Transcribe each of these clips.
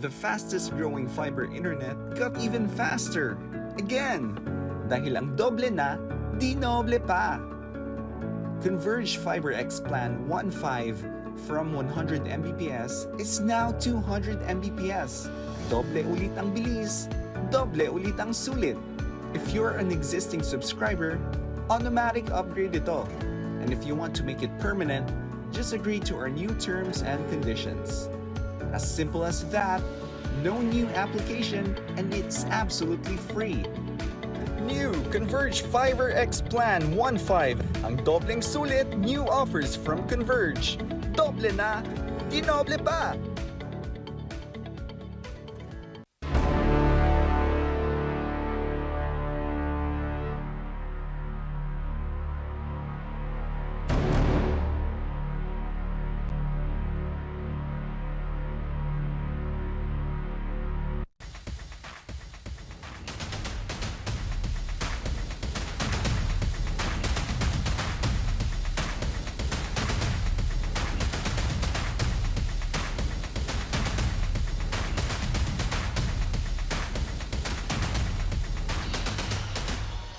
the fastest growing fiber internet got even faster. Again, dahil ang doble na, di noble pa. Converge Fiber X Plan 1.5 from 100 Mbps is now 200 Mbps. Doble ulit ang bilis, doble ulit ang sulit. If you're an existing subscriber, automatic upgrade ito. And if you want to make it permanent, just agree to our new terms and conditions. As simple as that, no new application, and it's absolutely free. New Converge Fiber X Plan 1.5. Ang dobleng sulit, new offers from Converge. Doble na, di noble pa!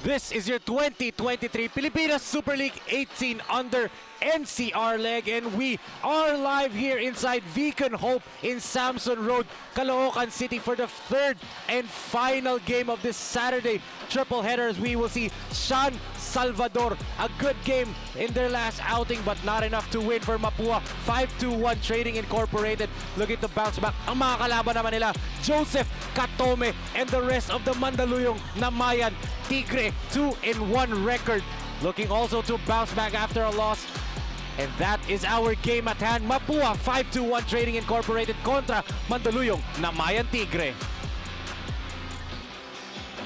This is your 2023 Pilipinas Super League 18 under NCR leg, and we are live here inside Veacon Hope in Samson Road, Caloocan City for the third and final game of this Saturday triple headers. We will see San Salvador, a good game in their last outing but not enough to win for MAPUA-521 Trading Incorporated. Looking to bounce back. Ang mga kalaban naman nila, Joseph Katome and the rest of the Mandaluyong Namayan Tigre, 2-1 record. Looking also to bounce back after a loss. And that is our game at hand. MAPUA-521 Trading Incorporated kontra Mandaluyong Namayan Tigre.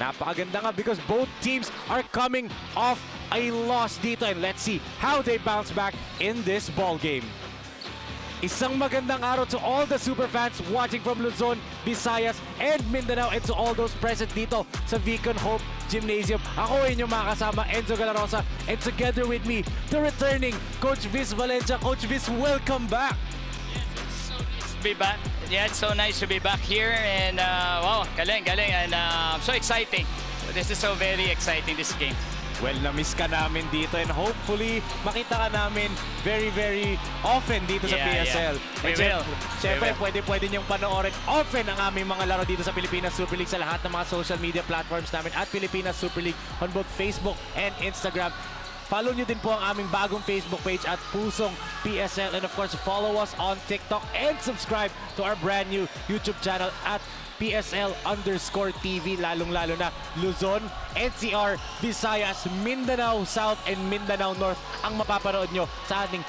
Napakaganda nga because both teams are coming off a loss dito, and let's see how they bounce back in this ball game. Isang magandang araw to all the super fans watching from Luzon, Visayas, and Mindanao, and to all those present dito sa Veacon Hope Gymnasium. Ako inyong mga kasama, Enzo Galarosa, and together with me, the returning Coach Viz Valencia. Coach Viz, welcome back! Yes, it's so nice to be back. Yeah, it's so nice to be back here, and wow, galing, and so exciting. This is so very exciting, this game. Well, na-miss ka namin dito, and hopefully makita ka namin very often dito sa PSL. We will. Siyempre, pwede niyong panoorin often ang aming mga laro dito sa Pilipinas Super League sa lahat ng mga social media platforms namin at Pilipinas Super League on both Facebook and Instagram. Follow nyo din po ang aming bagong Facebook page at Pusong PSL, and of course, follow us on TikTok and subscribe to our brand new YouTube channel at PSL_TV, lalong-lalo na Luzon, NCR, Visayas, Mindanao South, and Mindanao North ang mapapanood nyo sa ating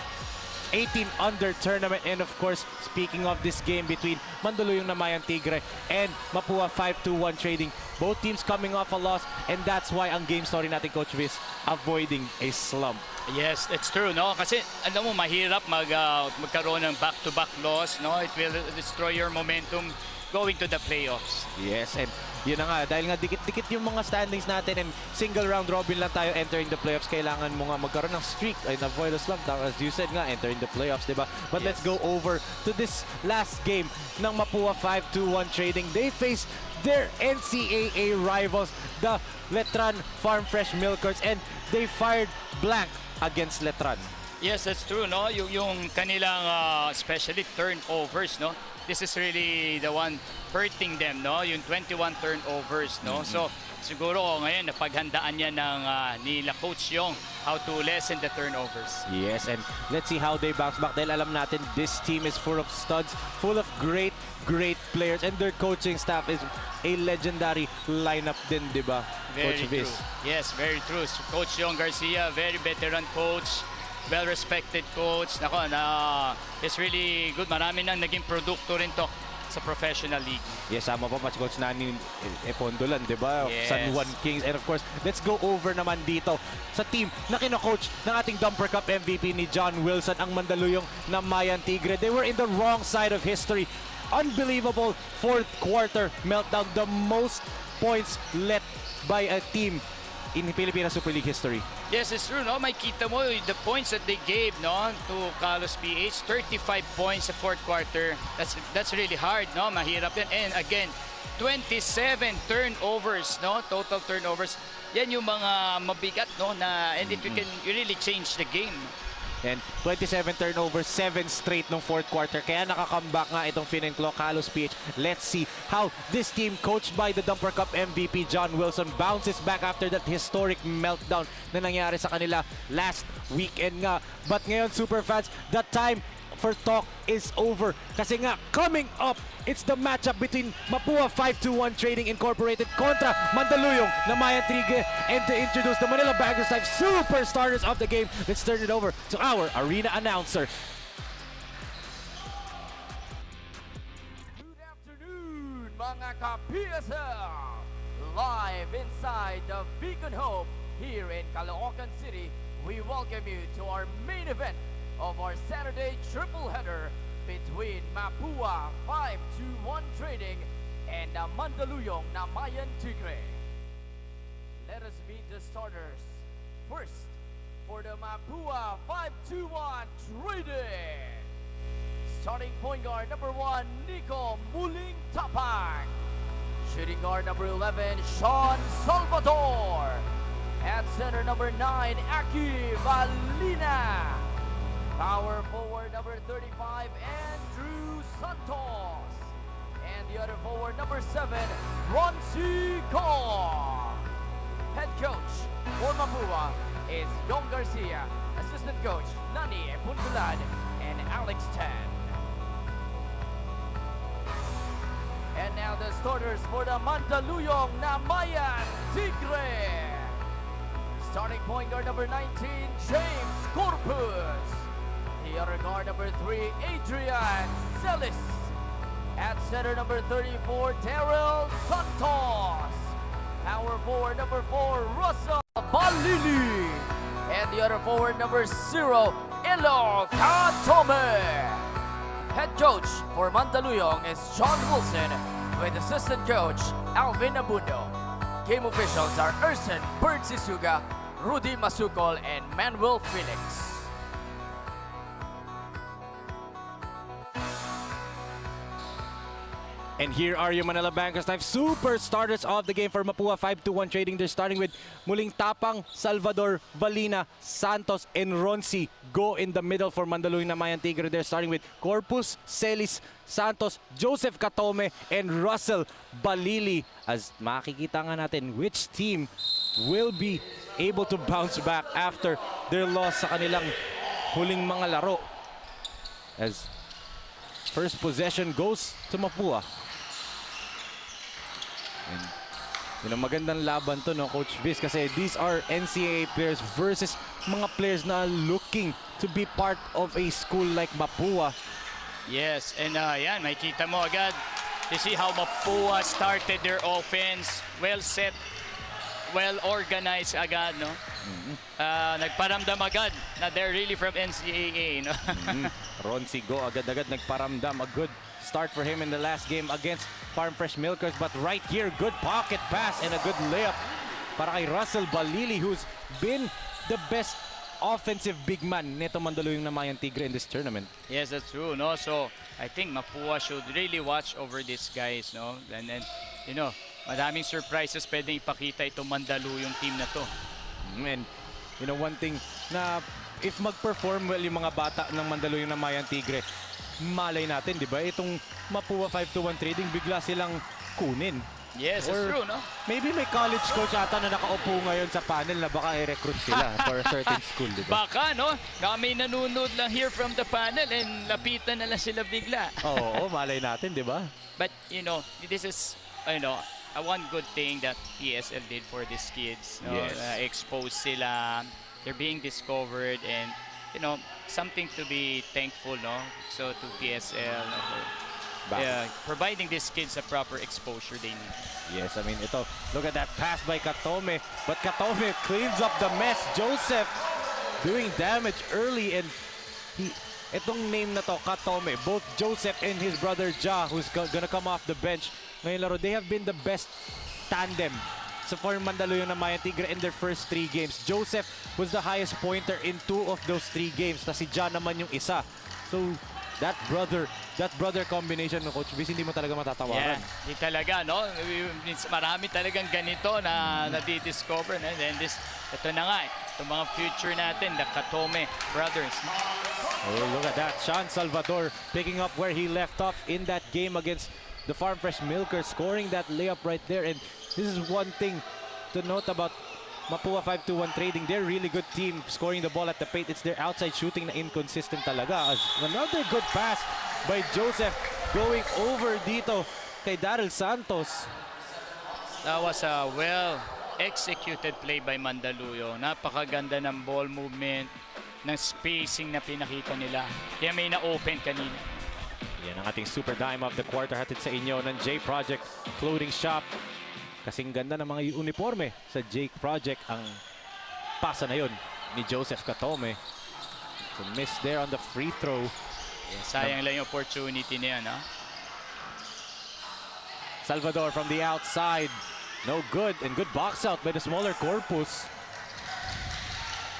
18 under tournament. And of course, speaking of this game between Mandaluyong Namayan Tigre and MAPUA-521 Trading, both teams coming off a loss, and that's why ang game story natin, Coach Viz, avoiding a slump. Yes, it's true, no? Kasi alam mo, mahirap magkaroon ng back-to-back loss, no? It will destroy your momentum going to the playoffs. Yes, and yun na nga, dahil nga dikit-dikit yung mga standings natin and single round robin lang tayo entering the playoffs, kailangan mo nga magkaroon ng streak and avoid a slump. As you said nga, entering the playoffs, diba? But let's go over to this last game ng MAPUA-521 Trading. They face their NCAA rivals, the Letran Farm Fresh Milkers, and they fired blank against Letran. Yes, that's true, no? Yung kanilang especially turnovers, no? This is really the one hurting them, no? Yung 21 turnovers, no? So siguro ngayon napaghandaan niya ng nila Coach Yong how to lessen the turnovers. Yes, and let's see how they bounce back. Dahil alam natin, this team is full of studs, full of great players, and their coaching staff is a legendary lineup din, di ba, Coach Viz? True. Yes, very true. So, Coach Yong Garcia, very veteran coach, well-respected coach. Nako, it's really good. Marami nang naging produkto rin to sa professional league. Yes, sama pa Coach Nani Epondolan, di ba? Yes. San Juan Kings. And of course, let's go over naman dito sa team na kino-coach ng ating Dumper Cup MVP ni John Wilson, ang Mandaluyong Namayan Tigre. They were in the wrong side of history. Unbelievable fourth quarter meltdown. The most points let by a team in Pilipinas Super League history. Yes, it's true, no? Makita mo the points that they gave, no, to Calos PH, 35 points sa fourth quarter. That's really hard, no? Mahirap yan. And again, 27 turnovers, no? Total turnovers. Yan yung mga mabigat, no, na and it can really change the game. And 27 turnovers, 7 straight nung fourth quarter. Kaya nakakambak nga itong Finenclaw Calos PH. Let's see how this team, coached by the Dumper Cup MVP John Wilson, bounces back after that historic meltdown na nangyari sa kanila last weekend nga. But ngayon, super fans, the time for talk is over. Kasi nga, coming up, it's the matchup between MAPUA-521 Trading Incorporated kontra Mandaluyong Namayan Tigre. And to introduce the Manila Baggers Live superstars of the game, let's turn it over to our arena announcer. Good afternoon, mga ka-PSL! Live inside the Veacon Hope here in Caloocan City, we welcome you to our main event of our Saturday triple header between MAPUA-521 Trading and the Mandaluyong Namayan Tigre. Let us meet the starters. First, for the MAPUA-521 Trading. Starting point guard number 1, Nico Muling Tapang. Shooting guard number 11, Sean Salvador. At center number 9, Aki Valina. Power forward number 35, Andrew Santos. And the other forward number 7, Ronci Kong. Head coach for MAPUA is Yong Garcia. Assistant coach, Nani Puntulan and Alex Tan. And now the starters for the Mandaluyong Namayan Tigre. Starting point guard number 19, James Corpus. The other guard number 3, Adrian Celis. At center number 34, Terrell Santos. Power forward number 4, Russell Balili. And the other forward number 0, Elo Katome. Head coach for Mandaluyong is John Wilson with assistant coach Alvin Abundo. Game officials are Erson Bird Sisuga, Rudy Masukol, and Manuel Felix. And here are your Manila Bankers Live super starters of the game for MAPUA-521 Trading. They're starting with Muling Tapang, Salvador, Valina, Santos, and Ronci. Go in the middle for Mandaluyong Namayan Tigre. They're starting with Corpus, Celis, Santos, Joseph Katome, and Russell Balili. As makikita nga natin which team will be able to bounce back after their loss sa kanilang huling mga laro. As first possession goes to MAPUA. And, you know, magandang laban to, no, Coach Viz, kasi these are NCAA players versus mga players na looking to be part of a school like MAPUA. Yes, and yan, makita mo agad. You see how MAPUA started their offense. Well set, well organized agad, no? Nagparamdam agad na they're really from NCAA, no? Ronci Go agad-agad nagparamdam. A good start for him in the last game against Farm Fresh Milkers. But right here, good pocket pass and a good layup para kay Russell Balili, who's been the best offensive big man nito Mandaluyong Namayan Tigre in this tournament. Yes, that's true, no? So, I think MAPUA should really watch over these guys, no? And then, you know, madaming surprises pwedeng ipakita itong Mandaluyong team na to. And, you know, one thing na if mag-perform well yung mga bata ng Mandaluyong Namayan Tigre, malay natin, di ba? Itong MAPUA-521 Trading, bigla silang kunin. Yes, that's true, no? Maybe may college coach ata na nakaupo ngayon sa panel na baka i-recruit sila for a certain school, di ba? Baka, no? Kami nanonood lang here from the panel and lapitan na lang sila bigla. Oo, malay natin, di ba? But, you know, this is, you know, one good thing that PSL did for these kids. No? Yes. Expose sila, they're being discovered, and, you know, something to be thankful, no? So, to PSL, no? Providing these kids a proper exposure they need. Yes, I mean, ito, look at that pass by Katome. But Katome cleans up the mess. Joseph doing damage early, and itong name na to, Katome, both Joseph and his brother Ja, who's gonna come off the bench ngayong laro, they have been the best tandem for Mandaluyong Namayan Tigre in their first 3 games. Joseph was the highest pointer in 2 of those 3 games. Tapos si John naman yung isa. So, that brother combination ng Coach Viz, hindi mo talaga matatawaran. Yeah, di talaga, no? Marami talagang ganito na nadi-discover. And then ito na nga, itong mga future natin, the Katome brothers. Oh, look at that. Sean Salvador picking up where he left off in that game against the Farm Fresh Milkers, scoring that layup right there. And this is one thing to note about MAPUA-521 Trading. They're a really good team scoring the ball at the paint. It's their outside shooting na inconsistent talaga. As another good pass by Joseph going over dito kay Daryl Santos. That was a well-executed play by Mandaluyong. Napakaganda ng ball movement, ng spacing na pinakita nila. Kaya may na-open kanina. Yan ang ating super dime of the quarter, hatid sa inyo ng J Project Clothing Shop. Kasing ganda ng mga uniforme sa J Project. Ang pasa na yun ni Joseph Katome. So miss there on the free throw. Yeah, sayang lang yung opportunity na yan, ha? Salvador from the outside. No good, and good box out by the smaller Corpus.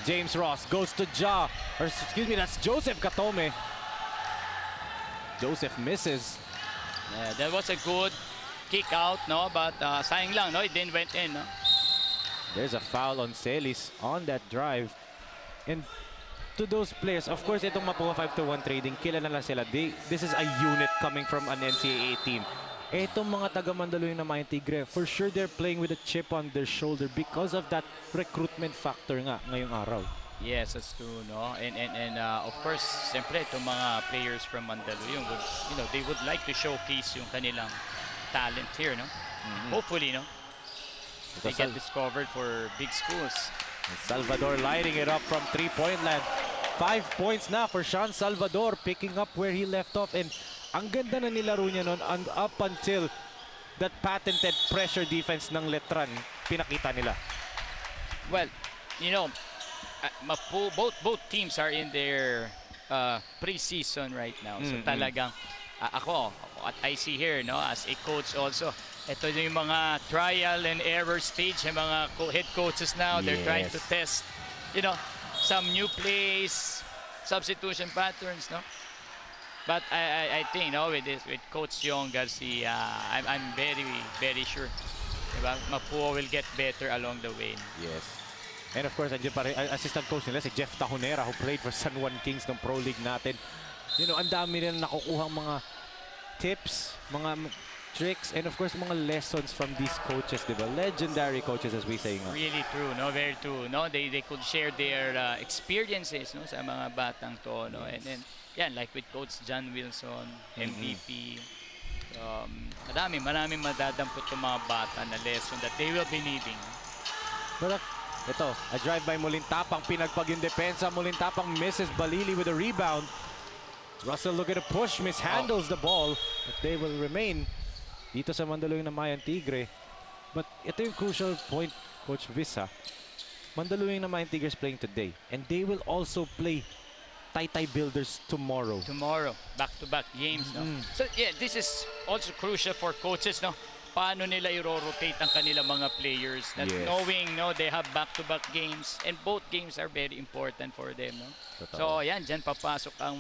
James Ross goes to Ja, or excuse me, that's Joseph Katome. Joseph misses. Yeah, that was a good kick out, no? But sayang lang, no? It didn't went in, no? There's a foul on Celis on that drive. And to those players, of course, itong MAPUA-521 Trading, kilala na sila. This is a unit coming from an NCAA team. Itong mga taga Mandaluyong Namayan Tigre, for sure they're playing with a chip on their shoulder because of that recruitment factor nga ngayong araw. Yes, that's true, no? And of course, siyempre, itong mga players from Mandaluyong would, they would like to showcase yung kanilang talent here, no? Hopefully, no? They get discovered for big schools. Salvador lighting it up from 3-point land. 5 points na for Sean Salvador, picking up where he left off. And ang ganda na nilaro niya nun, and up until that patented pressure defense ng Letran, pinakita nila. Well, both teams are in their pre-season right now. So talagang, ako, what I see here, no, as a coach also, ito yung mga trial and error stage, yung mga head coaches now, they're trying to test, some new plays, substitution patterns, no? But I think, with Coach Yong Garcia, I'm very, very sure, diba? MAPUA will get better along the way. Yes. And of course, andyan pa rin, assistant coach nila, si Jeff Tahonera, who played for San Juan Kings ng Pro League natin. Ang dami rin nakukuhang mga tips, mga tricks, and of course, mga lessons from these coaches, diba? Legendary coaches, as we say nga. Really true, no? Very true, no? They could share their experiences, no? Sa mga batang to, no? And then, yan, like with Coach John Wilson, MVP, maraming madadampot ng mga bata na lesson that they will be needing. Pero ito, a drive by Molintapang, pinagpag yung depensa. Molintapang misses Balili with a rebound. Russell looking to push, mishandles the ball, but they will remain dito sa Mandaluyong Namayan Tigre. But ito yung crucial point, Coach Visa. Mandaluyong Namayan Tigre is playing today, and they will also play Taytay Builders tomorrow. Back-to-back games, no? So yeah, this is also crucial for coaches, no? Paano nila i-rotate ang kanilang mga players, that knowing, no, they have back-to-back games, and both games are very important for them, no? Totoo. So yan, dyan papasok ang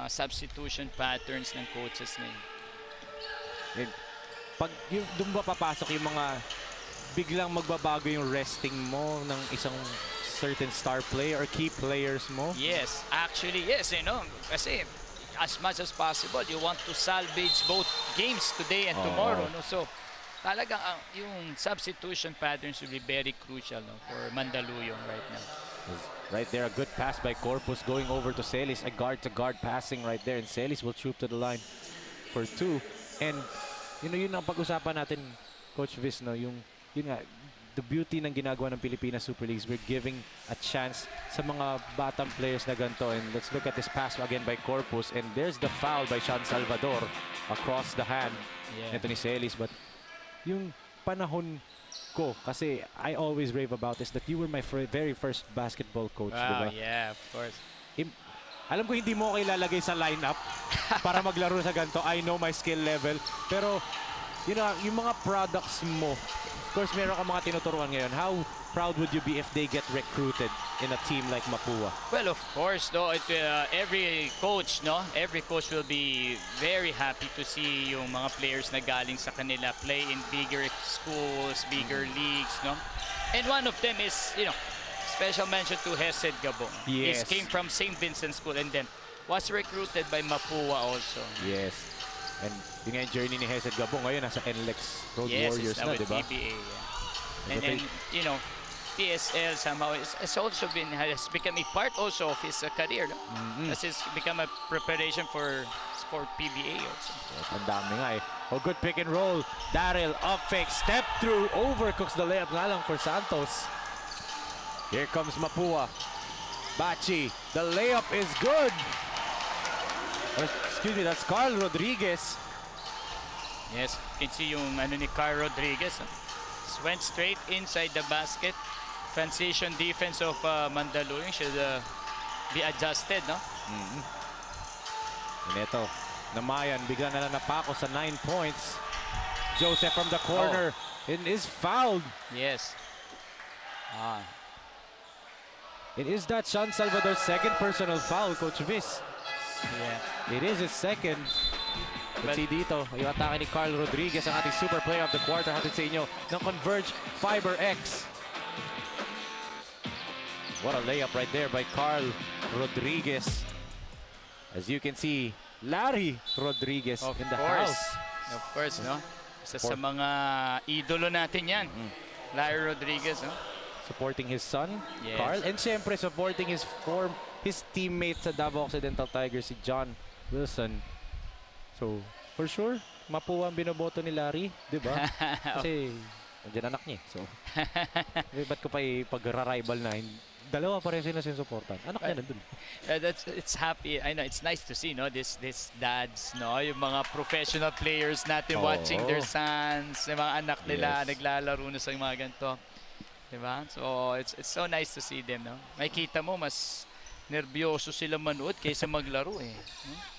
substitution patterns ng coaches ngayon. And pag doon ba papasok yung mga biglang magbabago yung resting mo ng isang certain star player or key players mo? Yes, actually, yes, kasi as much as possible, you want to salvage both games today and tomorrow, no? So, talagang yung substitution patterns will be very crucial, no, for Mandaluyong right now. Right there, a good pass by Corpus going over to Celis, a guard-to-guard passing right there, and Celis will troop to the line for 2. And yun ang pag-usapan natin, Coach Viz, no, yun nga, the beauty ng ginagawa ng Pilipinas Super Leagues, we're giving a chance sa mga batang players na ganito. And let's look at this pass again by Corpus, and there's the foul by Sean Salvador across the hand nito ni Celis. But yung panahon ko, kasi I always rave about this, that you were my very first basketball coach, diba? Yeah, of course. Alam ko hindi mo ako ilalagay sa lineup para maglaro sa ganito. I know my skill level. Pero, yung mga products mo, of course, meron ka mga tinuturuan ngayon. How proud would you be if they get recruited in a team like MAPUA? Well, of course, no, every coach, no, every coach will be very happy to see yung mga players na galing sa kanila play in bigger schools, bigger leagues, no. And one of them is, special mention to Hesed Gabong. Yes. He came from St. Vincent School and then was recruited by MAPUA also. Yes. And yun nga yung journey ni Hesed Gabong ngayon nasa NLEX Road Warriors Yes, na, with di ba? PBA. Yeah. And PSL somehow has also has become a part also of his career. No? As it's become a preparation for PBA also. Yes, ang dami nga eh. Oh, good pick and roll. Daryl, up fake, step through, overcooks the layup nga lang for Santos. Here comes MAPUA. Bachi, the layup is good. Excuse me, that's Carl Rodriguez. Yes, you can see yung ni Carl Rodriguez. Went straight inside the basket. Transition defense of Mandaluyong should be adjusted, no? And ito, Namayan, bigla na lang napako sa 9 points. Joseph from the corner and is fouled. Yes. It is that Sean Salvador's second personal foul, Coach Viz. Yeah. It is his second. Let's see dito, yung atake ni Carl Rodriguez, ang ating super player of the quarter, hatid sa inyo ng Converge Fiber X. What a layup right there by Carl Rodriguez. As you can see, Larry Rodriguez in the house. Of course, no? Isa sa mga idolo natin yan. Larry Rodriguez, no? Supporting his son, Yes. Carl, and syempre supporting his teammate sa Davao Occidental Tigers, si John Wilson. So, for sure, MAPUA ang binoboto ni Larry, di ba? Kasi, nandiyan anak niya. So, ba't ko pa ipag-rival na? Dalawa pa rin sila sinusuportan. Anak niya nandun. It's happy. I know, it's nice to see, no? This dads, no? Yung mga professional players natin watching their sons, yung mga anak nila naglalaro na sa mga ganito. Diba? So, it's so nice to see them, no? Makikita mo, mas nervyoso sila manood kaysa maglaro, eh.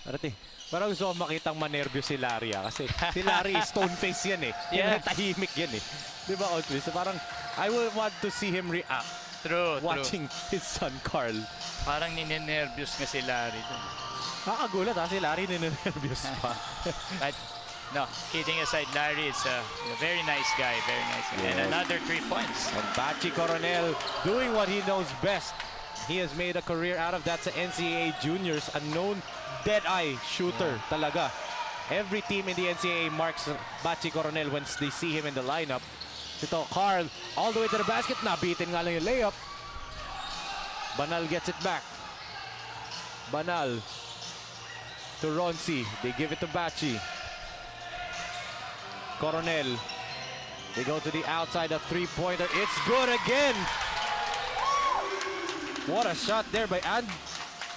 Arati, parang gusto ko makitang manervyo si Larry, kasi si Larry stone face yan eh. Yeah. Tahimik yan eh. Diba, Outwis? So, parang, I would want to see him react True. watching his son, Carl. Parang ninenervyos nga si Larry dun. Nakagulat si Larry ninenervyos pa. But, no, kidding aside, Larry is a very nice guy, very nice guy. Yes. And another 3 points. And Bachi Coronel doing what he knows best. He has made a career out of that sa NCAA Juniors, a known dead-eye shooter talaga. Every team in the NCAA marks Bachi Coronel once they see him in the lineup. Ito, Carl, all the way to the basket. Nabitin nga lang yung layup. Banal gets it back. Banal to Ronci. They give it to Bachi. Coronel. They go to the outside, a three-pointer. It's good again. What a shot there by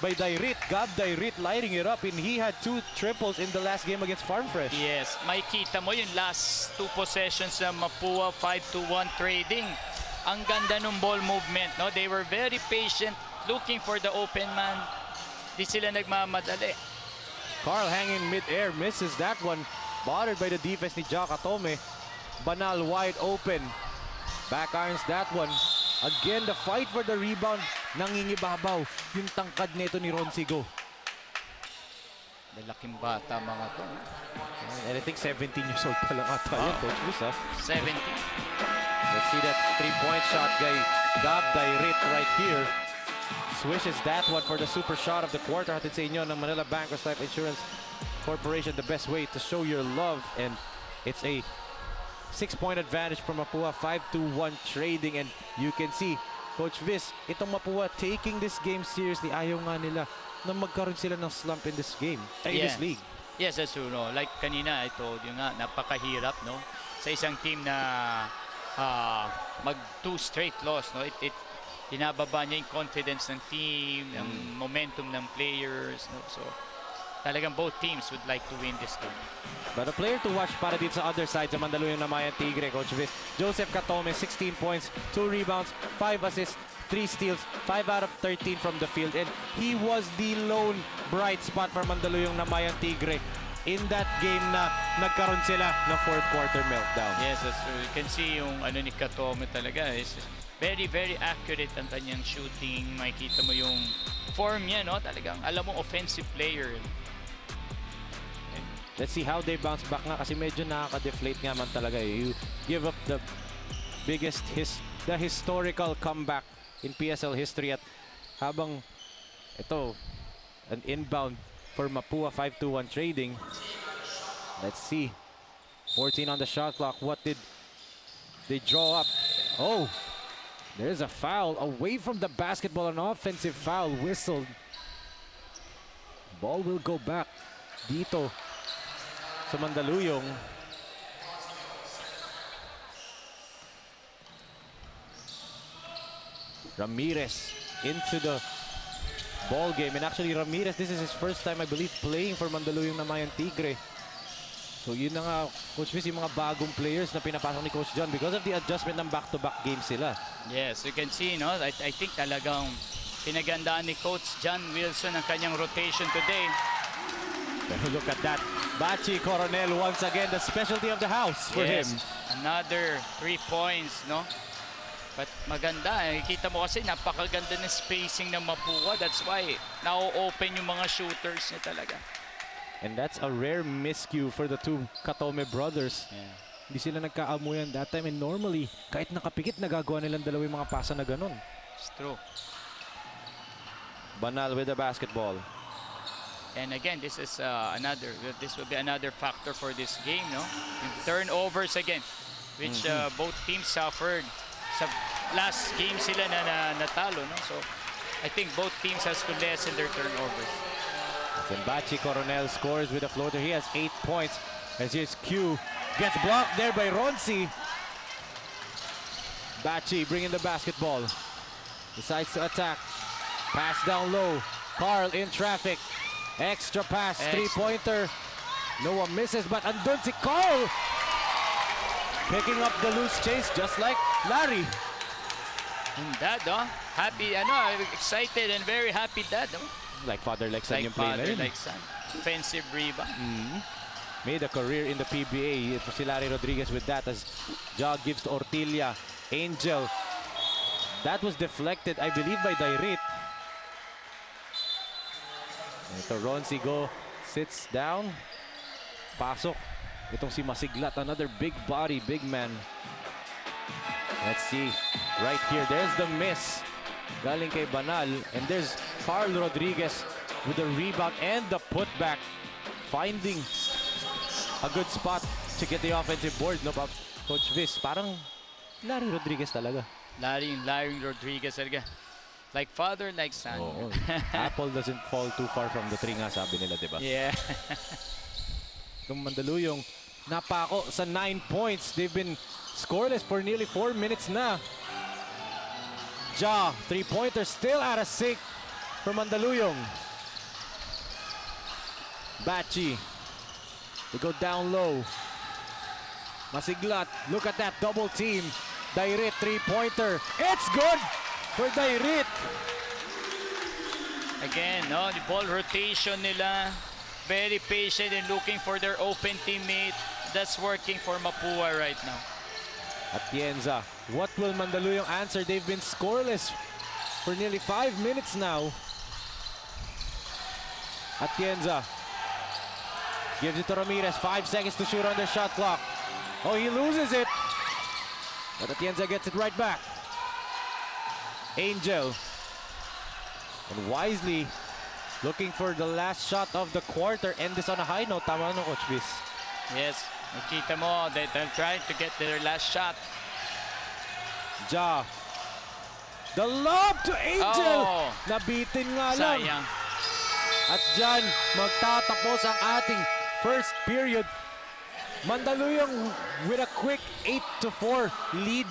Dairit. Gab Dairit lighting it up, and he had 2 triples in the last game against Farm Fresh. Yes, makikita mo yung last 2 possessions sa MAPUA-521 trading. Ang ganda ng ball movement, no? They were very patient, looking for the open man. Di sila nagmamadali. Carl hanging mid-air, misses that one. Bothered by the defense ni Jack Atome. Banal wide open. Back irons that one. Again, the fight for the rebound. Nangingibabaw yung tangkad nito ni Roncigo. Malaking bata mga to. And I think 17 years old pa lang ata yun, Coach Luis, ha? 17. Let's see that three-point shot guy, Gab Dairit right here. Swishes that one for the super shot of the quarter. Hatid sa inyo ng Manila Bankers Life Insurance Corporation, the best way to show your love. And it's a 6-point advantage from MAPUA, 5-1 trading. And you can see, Coach Viz, itong MAPUA taking this game seriously. Ayaw nga nila na magkaroon sila ng slump in this game, in this league. Yes, that's true. No? Like kanina, I told you nga, napakahirap, no? Sa isang team na mag 2 straight loss, no? It binababa niya yung confidence ng team, ng momentum ng players, no? So, talagang both teams would like to win this game. But a player to watch para dito sa other side sa Mandaluyong Namayan Tigre, Coach Viz. Joseph Catome, 16 points, 2 rebounds, 5 assists, 3 steals, 5 out of 13 from the field. And he was the lone bright spot for Mandaluyong Namayan Tigre. in that game na nagkaroon sila ng fourth quarter meltdown. Yes, that's true. You can see yung ano ni Katome talaga is very, very accurate ang kanyang shooting. Makikita mo yung form niya, no? Talagang alam mo, offensive player. Let's see how they bounce back nga kasi medyo nakaka-deflate nga man talaga. You give up the biggest the historical comeback in PSL history at habang ito an inbound for MAPUA-521 trading. Let's see. 14 on the shot clock. What did they draw up? Oh, there's a foul away from the basketball. An offensive foul whistled. Ball will go back dito sa Mandaluyong. Ramirez into the ball game, and actually Ramirez, this is his first time I believe playing for Mandaluyong Namayan Tigre. So yun na nga, Coach Viz, yung mga bagong players na pinapasok ni Coach John because of the adjustment ng back-to-back games sila. Yes, you can see, no? I think talagang pinagandaan ni Coach John Wilson ang kanyang rotation today. Pero look at that. Bachi Coronel once again, the specialty of the house for him. Another 3 points, no? But maganda, kita mo kasi napakaganda ng spacing ng Mapua. That's why na-open yung mga shooters niya talaga. And that's a rare miscue for the two Katome brothers. Yeah. Hindi sila nagkaamuyan that time, and normally kahit nakapikit nagagawa nilang dalawa yung mga pasa na ganun. It's true. Banal with the basketball. And again, this will be another factor for this game, no? Yung turnovers again, which both teams suffered. Sa last game sila na natalo, no? So I think both teams has to lessen their turnovers. Bachi Coronel scores with a floater. He has 8 points. As his Q gets blocked there by Ronzi. Bachi bringing the basketball. Decides to attack. Pass down low. Carl in traffic. Extra pass. Three-pointer. No one misses, but andun si Carl. Picking up the loose chase just like Larry. And dad, oh, happy, excited and very happy dad, oh. Like father, like son yung play na yun. Like son. Offensive rebound. Made a career in the PBA. Ito si Larry Rodriguez with that as Jog gives to Ortilla. Angel. That was deflected, I believe, by Dairit. Ito, Ronzi go, sits down. Pasok. Itong si Masiglat, another big body, big man. Let's see. Right here, there's the miss. Galing kay Banal. And there's Carl Rodriguez with the rebound and the putback. Finding a good spot to get the offensive board. No, Coach Viz, parang Larry Rodriguez talaga. Larry Rodriguez talaga. Like father, like son. Oo. Apple doesn't fall too far from the tree nga, sabi nila, di ba? Yeah. Itong Mandaluyong, napako sa 9 points. They've been scoreless for nearly 4 minutes na. Ja, three-pointer still out of sync for Mandaluyong. Bachi. They go down low. Masiglat, look at that double team. Dairit, three-pointer. It's good for Dairit. Again, no, the ball rotation nila. Very patient and looking for their open teammate. That's working for Mapua right now. Atienza, what will Mandaluyong answer? They've been scoreless for nearly 5 minutes now. Atienza gives it to Ramirez. 5 seconds to shoot on the shot clock. Oh, he loses it. But Atienza gets it right back. Angel. And wisely looking for the last shot of the quarter. End this on a high note. Tama no, Coach Viz? Yes. Nakita mo, they're trying to get their last shot. Ja. The lob to Angel. Oh. Nabitin nga lang. Sayang. At dyan, magtatapos ang ating first period. Mandaluyong with a quick 8-4 lead.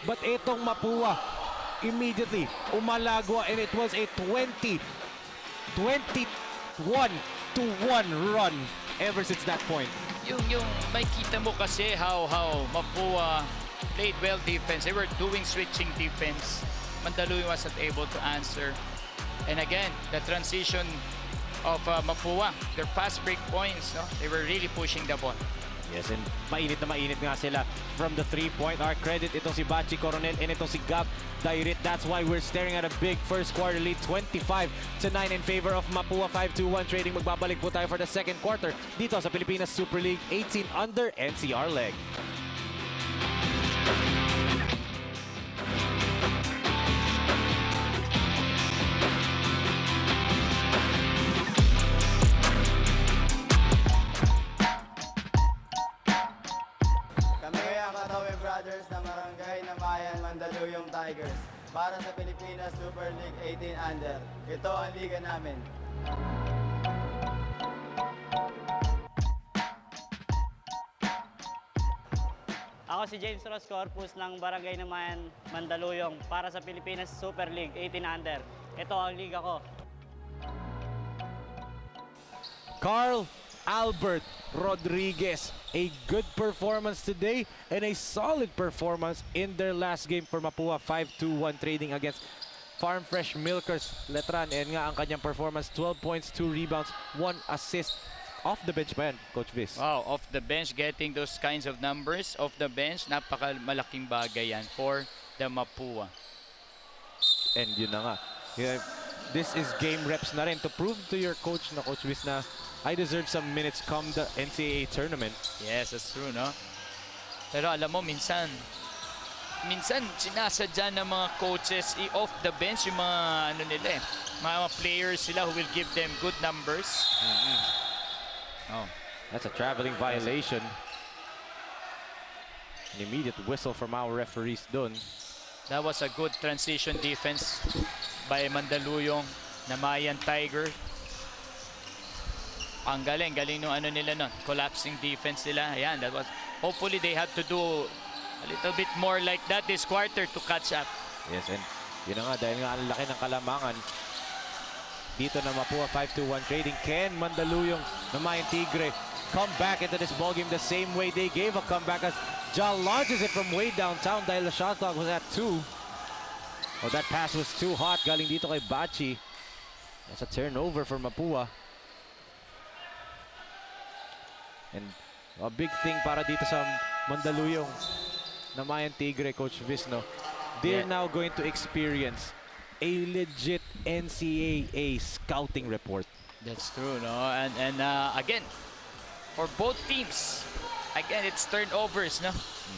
But itong Mapua, immediately umalagwa, and it was a 21-1 run ever since that point. Yung may kita mo kasi how Mapua played well defense. They were doing switching defense. Mandaluyong wasn't able to answer. And again, the transition of Mapua. Their fast break points, no? They were really pushing the ball. Yes, and mainit na mainit nga sila from the three-point arc. Credit itong si Bachi Coronel and itong si Gab Dairit. That's why we're staring at a big first quarter lead, 25-9 in favor of MAPUA-521 Trading. Magbabalik po tayo for the second quarter dito sa Pilipinas Super League 18 under NCR leg. Brothers ng Barangay Namayan Mandaluyong Tigers para sa Pilipinas Super League 18 Under. Ito ang liga namin. Ako si James Ross Corpus ng Barangay Namayan Mandaluyong para sa Pilipinas Super League 18 Under. Ito ang liga ko. Carl Albert Rodriguez, a good performance today and a solid performance in their last game for MAPUA-521 Trading against Farm Fresh Milkers Letran. And nga ang kanyang performance, 12 points, 2 rebounds, 1 assist. Off the bench ba yan, Coach Viz? Wow, off the bench, getting those kinds of numbers off the bench, napaka-malaking bagay yan for the Mapua. And yun na nga. Yeah, this is game reps na rin to prove to your coach na Coach Viz na I deserve some minutes come the NCAA tournament. Yes, that's true, no? Pero alam mo, minsan sinasadya ng mga coaches i-off the bench yung mga ano nila mga players sila who will give them good numbers. Oh, that's a traveling violation. An immediate whistle from our referees dun. That was a good transition defense by Mandaluyong Namayan Tigre. Ang galing nung ano nila nun, collapsing defense nila. Ayan, that was, hopefully they have to do a little bit more like that this quarter to catch up. Yes, and yun na nga, dahil nga ang laki ng kalamangan dito na MAPUA-521 Trading. Can Mandaluyong Namayan Tigre come back into this ballgame the same way they gave a comeback as Jal launches it from way downtown dahil the shot clock was at 2. Oh, that pass was too hot galing dito kay Bachi. That's a turnover for Mapua. And a big thing para dito sa Mandaluyong Namayan Tigre, Coach Visno. They're now going to experience a legit NCAA scouting report. That's true, no? And again, for both teams, again, it's turnovers, no?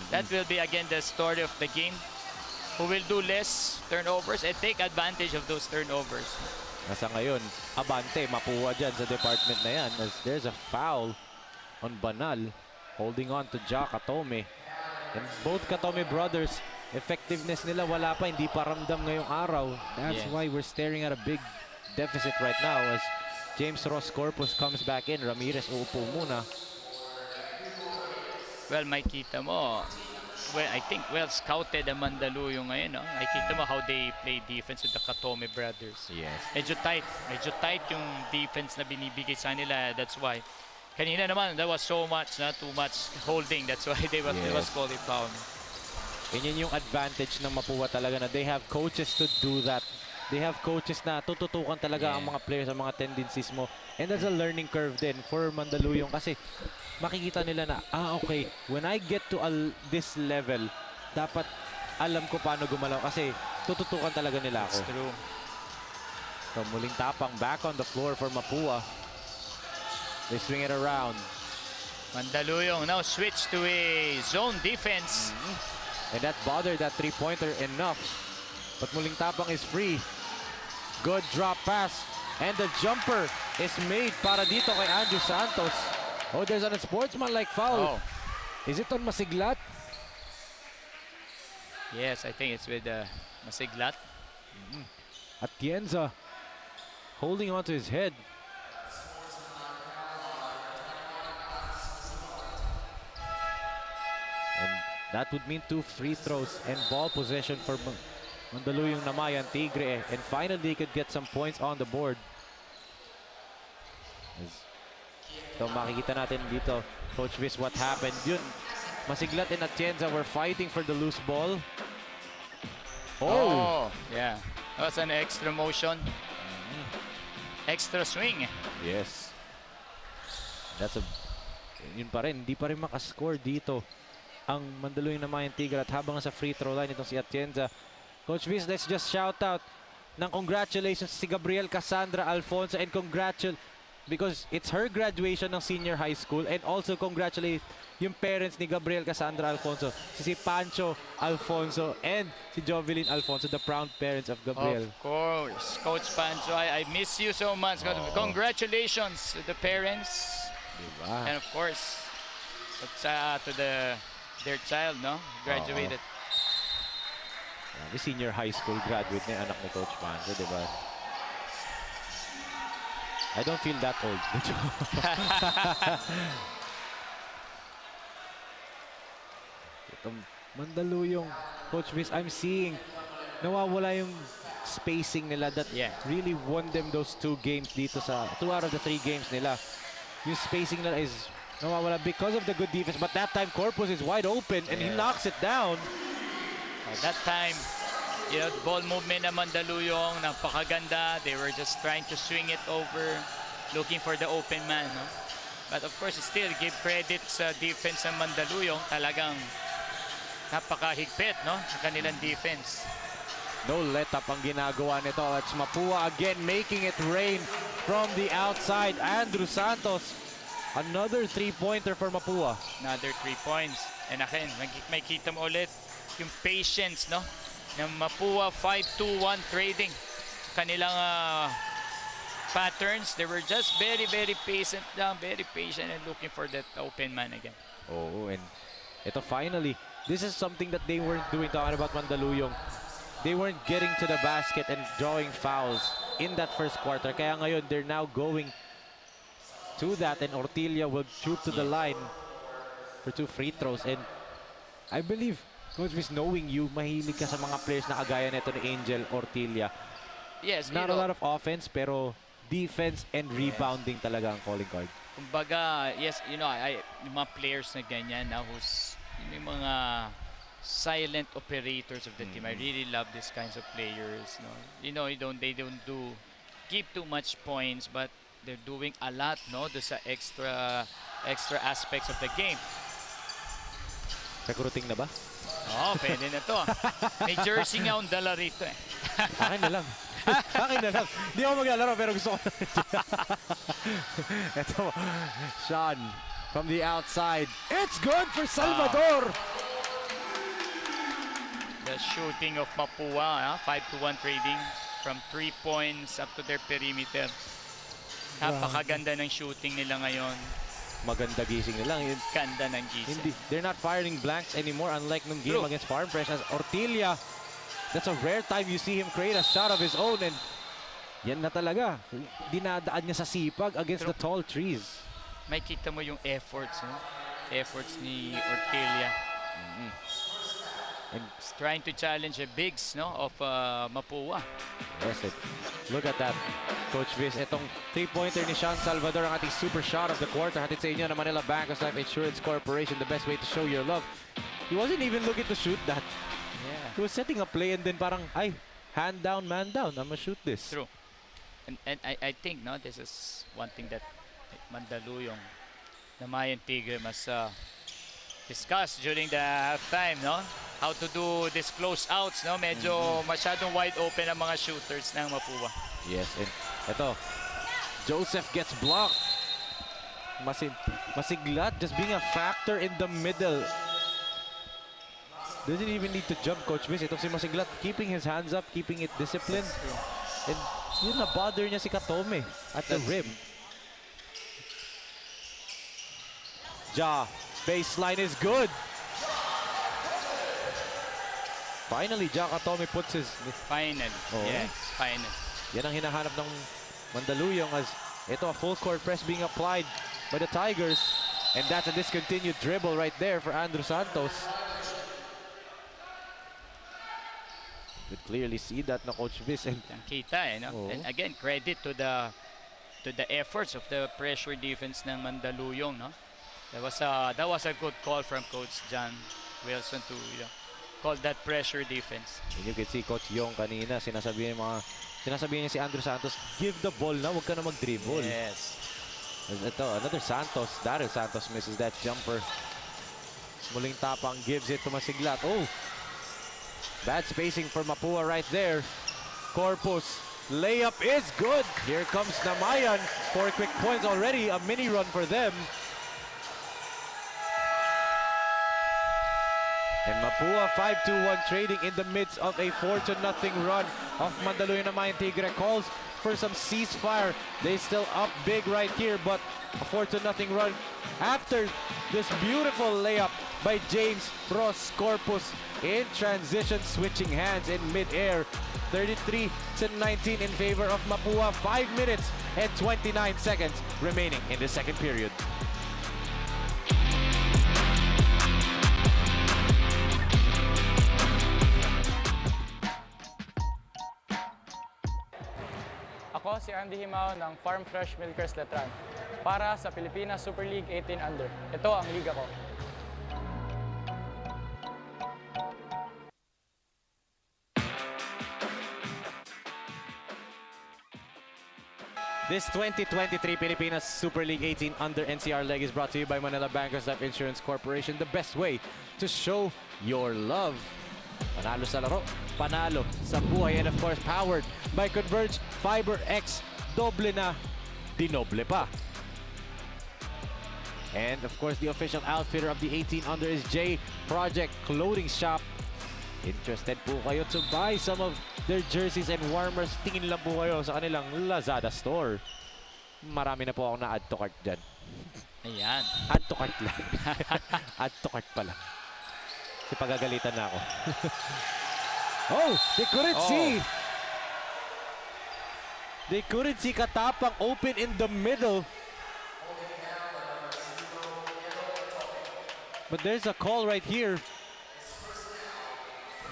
That will be, again, the story of the game. Who will do less turnovers and take advantage of those turnovers. Nasa ngayon, abante, Mapua dyan sa department na yan as there's a foul on Banal, holding on to Ja Katome. And both Katome brothers, effectiveness nila wala pa, hindi pa ramdam ngayong araw. That's why we're staring at a big deficit right now as James Ross Corpus comes back in. Ramirez uupo muna. Well, makita mo, well, I think well scouted ang Mandaluyong ngayon, no? Makita mo how they play defense with the Katome brothers. Yes. Medyo tight yung defense na binibigay sa nila. That's why. Kanina naman, there was so much, not too much holding. That's why it was called a foul. And yun yung advantage ng Mapua talaga na they have coaches to do that. They have coaches na tututukan talaga ang mga players, ang mga tendencies mo. And that's a learning curve din for Mandaluyong kasi makikita nila na, okay, when I get to this level, dapat alam ko paano gumalaw kasi tututukan talaga nila ako. That's true. So muling tapang back on the floor for Mapua. They swing it around. Mandaluyong now switch to a zone defense. And that bothered that three-pointer enough. But muling tapang is free. Good drop pass. And the jumper is made para dito kay Andrew Santos. Oh, there's an unsportsmanlike foul. Is it on Masiglat? Yes, I think it's with Masiglat. Atienza holding on to his head. And that would mean 2 free throws and ball possession for Mandaluyong Namayan Tigre. And finally, they could get some points on the board. So makikita natin dito, Coach Viz, what happened. Yun, Masiglat and Atienza were fighting for the loose ball. Oh, yeah. That was an extra motion. extra swing. Yes. That's a... Yun pa rin, hindi pa rin makascore dito ang Mandaluyong Namayan Tigre. At habang sa free throw line itong si Atienza. Coach Viz, let's just shout out ng congratulations si Gabriel Cassandra Alfonso and because it's her graduation ng senior high school, and also congratulate yung parents ni Gabriel Cassandra Alfonso, si Pancho Alfonso and si Jovelyn Alfonso, the proud parents of Gabriel. Of course, Coach Pancho, I miss you so much. Congratulations to the parents. Diba? And of course, to their child, no? Graduated. The senior high school graduate na yung anak ni Coach Pancho, diba? I don't feel that old. Itong Mandaluyong, Coach Viz, I'm seeing nawawala yung spacing nila that really won them those 2 games dito sa 2 out of the 3 games nila. Yung spacing nila is nawawala because of the good defense, but that time Corpus is wide open and he knocks it down. That time, you know, ball movement ng Mandaluyong, napakaganda. They were just trying to swing it over, looking for the open man, no? But of course, still give credit sa defense ng Mandaluyong. Talagang napakahigpit, no? Sa kanilang defense. No let-up ang ginagawa nito. It's MAPUA again making it rain from the outside. Andrew Santos, another 3-pointer for MAPUA. Another 3 points. And again, may kita mo ulit yung patience, no? Ng MAPUA-521 trading. Kanilang patterns, they were just very patient lang, very patient and looking for that open man again. Oh, and ito finally, this is something that they weren't doing. Talking about Mandaluyong, they weren't getting to the basket and drawing fouls in that first quarter. Kaya ngayon, they're now going to that, and Ortilla will shoot to the line for 2 free throws. And I believe, Coach Viz, knowing you, mahilig ka sa mga players na kagaya nito ni Angel Ortilla. Yes, not a lot of offense, pero defense and rebounding talaga ang calling card. Kumbaga, yes, you know, yung mga players na ganyan na who's yung mga silent operators of the team. I really love these kinds of players. No? You know, they don't keep too much points, but they're doing a lot, no, do sa extra aspects of the game. Recruiting na ba? Oh, pwede na to. May jersey nga akong dala rito eh. Akin na lang. Akin na lang. Hindi ako maglalaro pero gusto ko na. Ito, Sean from the outside. It's good for Salvador. The shooting of MAPUA, 5-1 trading from 3 points up to their perimeter. Napakaganda ng shooting nila ngayon. Maganda gising nila. Ganda ng gising. They're not firing blanks anymore, unlike nung game against Farm Fresh. As Ortilla, that's a rare time you see him create a shot of his own, and yan na talaga. Dinadaan niya sa sipag against the tall trees. May kita mo yung efforts, no? Efforts ni Ortilla. And trying to challenge the bigs, no, of MAPUA. Yes, look at that, Coach Viz. Itong 3-pointer ni Sean Salvador, ang ating super shot of the quarter. Hatid sa inyo ng Manila Bankers Life Insurance Corporation, the best way to show your love. He wasn't even looking to shoot that. Yeah. He was setting a play and then parang, ay, hand down, man down. I'm gonna shoot this. True. And I think, no, this is one thing that Mandaluyong Namayan Tigre must discuss during the halftime, no? How to do this close outs, no? Medyo masyadong wide open ang mga shooters ng MAPUA. Yes, and ito, Joseph gets blocked. Masiglat, just being a factor in the middle. Doesn't even need to jump, Coach Viz. Itong si Masiglat, keeping his hands up, keeping it disciplined. And yun, na-bother niya si Katome at the rim. Ja, baseline is good. Finally, Ja Katome puts his... Final. Oh. Yes, final. Yan ang hinahanap ng Mandaluyong, as ito a full court press being applied by the Tigers. And that's a discontinued dribble right there for Andrew Santos. You could clearly see that na Coach Viz. And kita eh, no? Oh. And again, credit to the efforts of the pressure defense ng Mandaluyong, no? That was a good call from Coach John Wilson to call that pressure defense. and you can see Coach Yong kanina, sinasabi ng mga Sinasabihan niya si Andrew Santos, give the ball na, huwag ka na mag-dribble. Yes. Ito, another Santos. Daryl Santos misses that jumper. Muling Tapang gives it to Masiglat. Oh! Bad spacing for Mapua right there. Corpus. Layup is good. Here comes Namayan. 4 quick points already. A mini run for them. And MAPUA-521 trading in the midst of a 4-0 run of Mandaluyong Namayan Tigre. Calls for some ceasefire. They still up big right here, but a 4-0 run after this beautiful layup by James Ross Corpus in transition, switching hands in mid-air. 33-19 in favor of Mapua. 5 minutes and 29 seconds remaining in the second period. Ako si Andy Himao ng Farm Fresh Milkers Letran para sa Pilipinas Super League 18 Under. Ito ang liga ko. This 2023 Pilipinas Super League 18 Under NCR leg is brought to you by Manila Bankers Life Insurance Corporation. The best way to show your love. Panalo sa laro, panalo sa buhay, and of course powered by Converge Fiber X. Doble na, dinoble pa. And of course the official outfitter of the 18 Under is J Project Clothing Shop. Interested po kayo to buy some of their jerseys and warmers? Tingin lang po kayo sa kanilang Lazada store. Marami na po ako na add to cart dyan. Ayan. Add to cart lang. Add to cart pala. Kasi pagagalitan na ako. Oh, they couldn't see. They couldn't see Katapang open in the middle. But there's a call right here.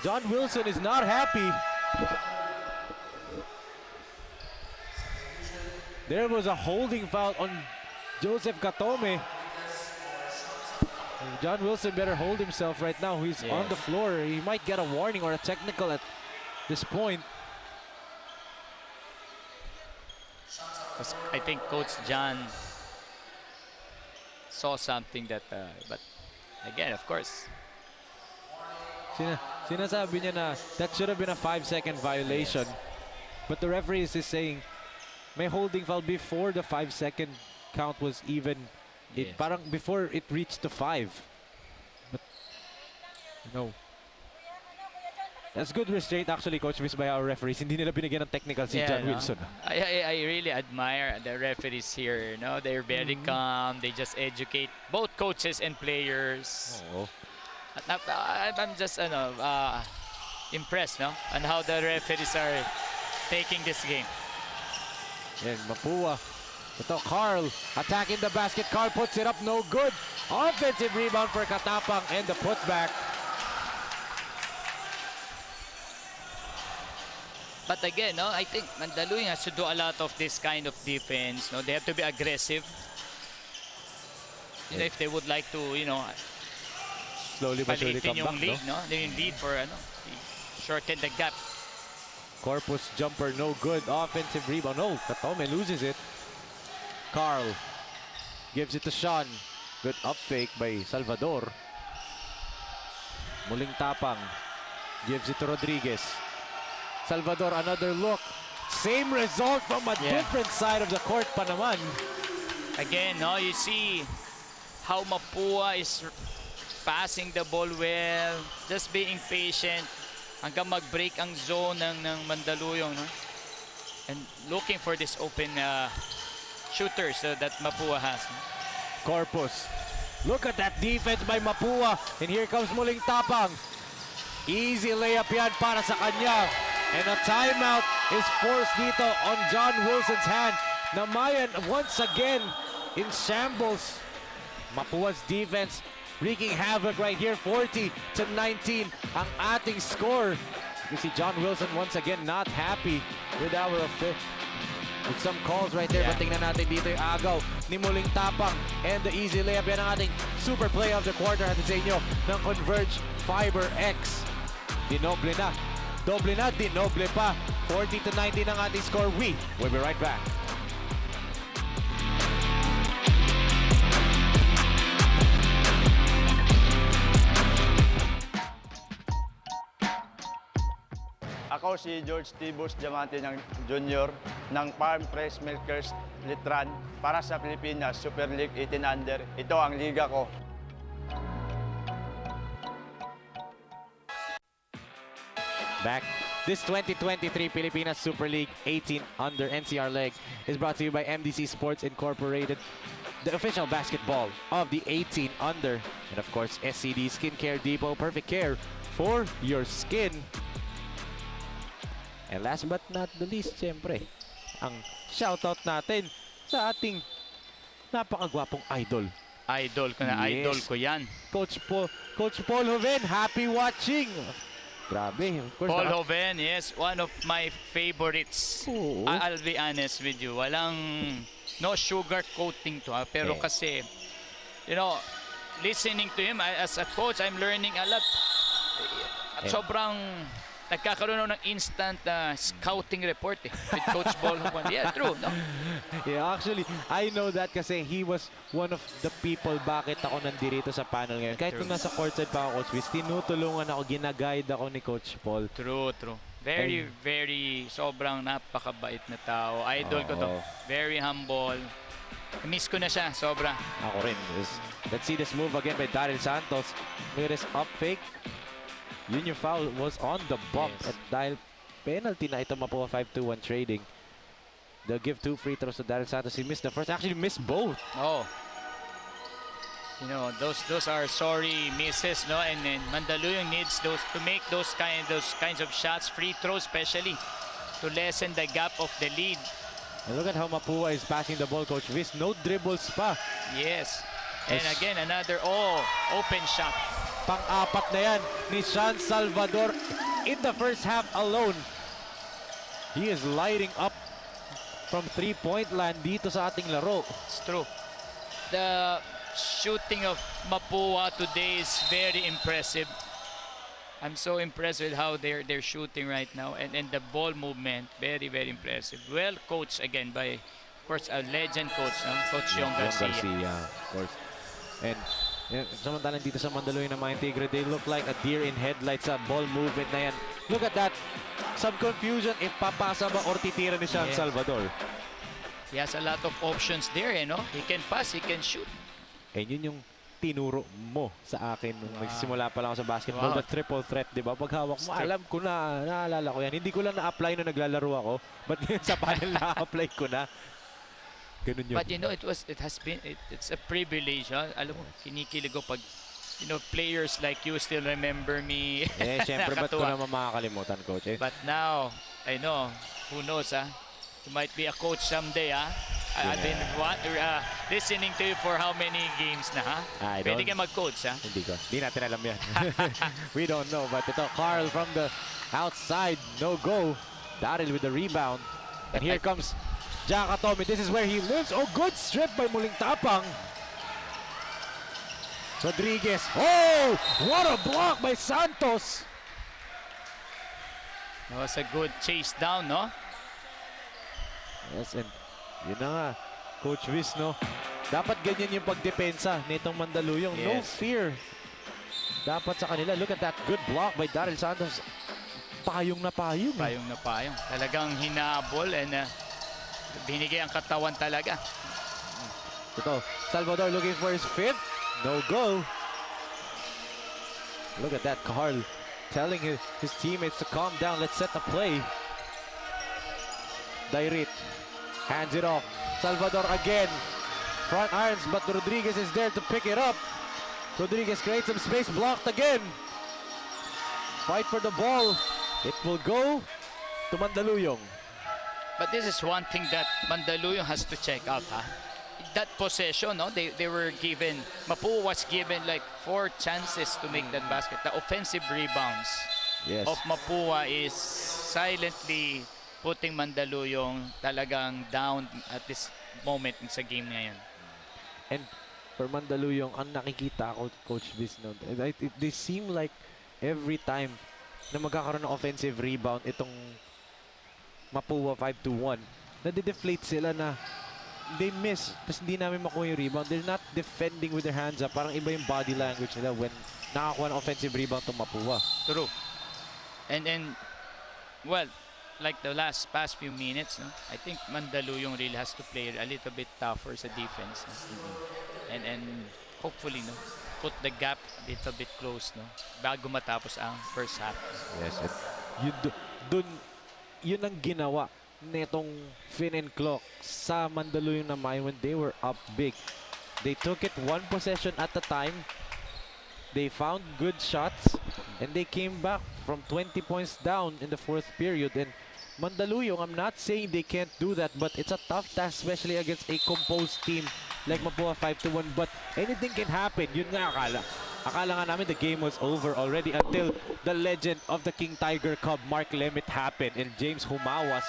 John Wilson is not happy. There was a holding foul on Joseph Katome. John Wilson better hold himself right now. He's on the floor. He might get a warning or a technical at this point. I think Coach John saw something that, but again, of course. Sinasabi niya na that should have been a 5-second violation. But the referee is saying may holding foul before the 5-second count was even. Parang before it reached the 5. But no. That's good restraint actually, Coach Miss, by our referees. Hindi nila binigyan ng technical si John Wilson. I really admire the referees here. No, they're very calm. They just educate both coaches and players. Oh. I'm just impressed, no, on how the referees are taking this game. And Mapua. Ito, Carl attacking the basket. Carl puts it up, no good. Offensive rebound for Katapang and the putback. But again, no, I think Mandaluyong has to do a lot of this kind of defense. No, they have to be aggressive. You know, if they would like to, Slowly but surely come yung back, lead, no? They lead for shorten the gap. Corpus jumper, no good. Offensive rebound. No, Katome loses it. Carl gives it to Sean. Good up fake by Salvador. Muling Tapang gives it to Rodriguez. Salvador, another look. Same result from a different side of the court pa naman. Again, no, you see how Mapua is passing the ball well, just being patient hanggang mag-break ang zone ng Mandaluyong, no? And looking for this open shooters that Mapua has. Corpus. Look at that defense by Mapua. And here comes Muling Tapang. Easy layup yan para sa kanya. And a timeout is forced dito on John Wilson's hand. Namayan once again in shambles. Mapua's defense wreaking havoc right here. 40-19 ang ating score. You see John Wilson once again not happy with with some calls right there. But tingnan natin dito yung agaw ni Muling Tapang. And the easy layup yan ang ating super play of the quarter. Hatid sa inyo ng Converge Fiber X. Dinoble na, Doble na, dinoble pa. 40-19 ang ating score. We'll be right back. Ako si George Tibus Diamante ng Junior ng Farm Fresh Milkers Litran para sa Pilipinas Super League 18 Under. Ito ang liga ko. Back. This 2023 Pilipinas Super League 18 Under NCR leg is brought to you by MDC Sports Incorporated, the official basketball of the 18 Under. And of course, SCD Skincare Depot, perfect care for your skin. And last but not the least, siyempre, ang shoutout natin sa ating napakagwapong idol. Idol ko na, Yes. idol ko yan. Coach Paul Joven, happy watching! Grabe, of course. Paul Joven, yes, one of my favorites. Oo. I'll be honest with you, walang no sugar coating to pero kasi, you know, listening to him as a coach, I'm learning a lot. At sobrang nagkakaroon ako ng instant scouting report with Coach Paul Joven. Yeah, true, no? Yeah, actually, I know that kasi he was one of the people bakit ako nandito sa panel ngayon. Kahit True. kung nasa courtside pa ako, Coach Viz, tinutulungan ako, ginaguide ako ni Coach Paul. True, true. Very, very, sobrang napakabait na tao. Idol ko to. Oo. Very humble. Miss ko na siya, sobra. Ako rin. Let's see this move again by Daryl Santos. Look at this up fake. Yun yung foul was on the bump. Yes. At dahil penalty na ito, MAPUA-521 trading. They'll give 2 free throws to Daryl Santos. He missed the first, actually missed both. Oh. You know, those are sorry misses, no? And then Mandaluyong needs those to make those kinds of shots, free throws especially, to lessen the gap of the lead. And look at how MAPUA is passing the ball, Coach Viz. No dribbles pa. Yes. And Yes. again, another open shot. Pang-apat na yan ni Sean Salvador in the first half alone. He is lighting up from 3-point land dito sa ating laro. It's true. The shooting of MAPUA today is very impressive. I'm so impressed with how they're shooting right now, and the ball movement, very, very impressive. Well coached again by, of course, a legend coach, no? Coach Yong Garcia. Of course. And samantalang dito sa Mandaluyong Namayan Tigre, they look like a deer in headlights sa ball movement na yan. Look at that. Some confusion if papasa ba or titira ni Sean Yes. Salvador. He has a lot of options there, you know? He can pass, he can shoot. And yun yung tinuro mo sa akin nung nagsimula pa lang ako sa basketball. Wow. The triple threat, di ba? Pag hawak mo, Strip. alam ko na, naalala ko yan. Hindi ko lang na-apply nung naglalaro ako. But ngayon sa panel na-apply ko na. Ganun yun. But you know, it's a privilege, huh? Alam mo, kinikilig ko pag, you know, players like you still remember me. Siyempre, ba't ko Nakakatuwa. naman makakalimutan, Coach? But now, I know, who knows, you might be a coach someday, I've been listening to you for how many games na, I Pwede don't- ka mag-coach, Hindi ko. Hindi natin alam yan. We don't know. But ito, Carl from the outside. No go. Daryl with the rebound. And here comes Jack Atomi. This is where he lives. Oh, good strip by Muling Tapang. Rodriguez. Oh, what a block by Santos. That was a good chase down, no? Yes, and yun na nga. Coach Viz, no? Dapat ganyan yung pagdepensa nitong Mandaluyong. No Yes. fear. Dapat sa kanila. Look at that good block by Daryl Santos. Payong na payong. Payong na payong. Talagang hinabol and binigay ang katawan talaga. Ito, Salvador looking for his fifth. No go. Look at that, Carl telling his teammates to calm down. Let's set the play. Dairit hands it off. Salvador again. Front irons, but Rodriguez is there to pick it up. Rodriguez creates some space, blocked again. Fight for the ball. It will go to Mandaluyong. But this is one thing that Mandaluyong has to check out, That possession, no? They were given, MAPUA was given like 4 chances to make that basket. The offensive rebounds Yes. of MAPUA is silently putting Mandaluyong talagang down at this moment sa game ngayon. And for Mandaluyong, ang nakikita ko, Coach Viz, no, they seem like every time na magkakaroon ng offensive rebound itong MAPUA-521. Nade-deflate sila na they miss. Tapos hindi namin makuha yung rebound. They're not defending with their hands up. Parang iba yung body language nila when nakakuha ng offensive rebound itong MAPUA. True. And well, like the past few minutes, no, I think Mandaluyong really has to play a little bit tougher sa defense. No? And hopefully, no, put the gap a little bit close, no, bago matapos ang first half. Yes. At yun ang ginawa netong Finn and Clock sa Mandaluyong Namayan when they were up big. They took it one possession at a time. They found good shots and they came back from 20 points down in the fourth period. And Mandaluyong, I'm not saying they can't do that, but it's a tough task, especially against a composed team like MAPUA-521. But anything can happen. Yun nga akala. Akala nga namin the game was over already until the legend of the King Tiger Cub, Mark Lemit, happened. And James Humawas,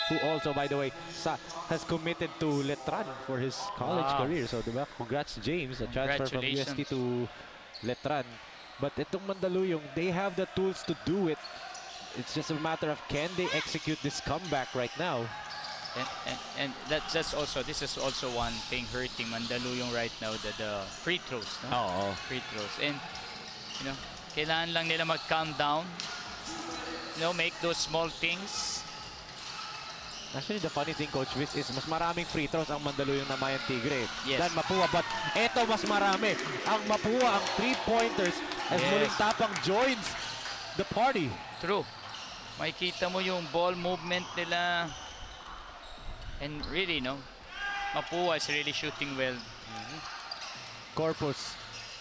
who also, by the way, has committed to Letran for his college career. So, diba? Congrats, James. A transfer from UST to Letran. But itong Mandaluyong, they have the tools to do it. It's just a matter of can they execute this comeback right now. And that's also, this is also one thing hurting Mandaluyong right now, the free throws. No? Free throws. And, you know, kailangan lang nila mag-calm down. You know, make those small things. Actually, the funny thing, Coach Viz, is mas maraming free throws ang Mandaluyong Namayan Tigre Yes. than MAPUA. But eto mas marami. Ang MAPUA, ang 3-pointers, as Muling Tapang joins the party. True. Makikita mo yung ball movement nila. And really, no, MAPUA is really shooting well. Corpus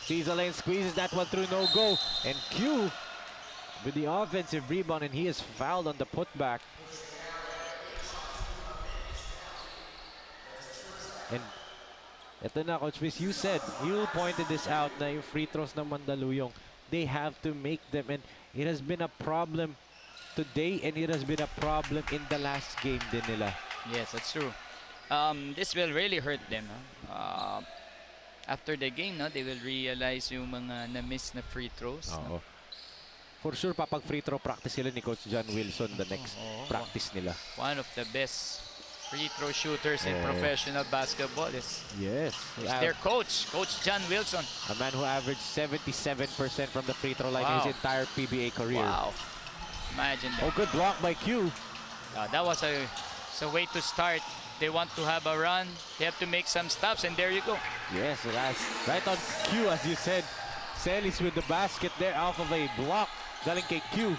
sees the lane, squeezes that one through, no go. And Q with the offensive rebound, and he is fouled on the putback. And ito na, Coach Viz, you pointed this out na yung free throws ng Mandaluyong, they have to make them, and it has been a problem today, and it has been a problem in the last game din nila. Yes, that's true. This will really hurt them. After the game, no, they will realize yung mga na-miss na free throws. No? For sure, papag free throw practice sila ni Coach John Wilson the next practice nila. One of the best free throw shooters in professional basketball is their coach, Coach John Wilson. A man who averaged 77% from the free throw line in his entire PBA career. Wow. Imagine that. Oh, good block by Q. That was a way to start. They want to have a run. They have to make some stops, and there you go. Yes, right on Q, as you said. Celis with the basket there off of a block. Galing kay Q.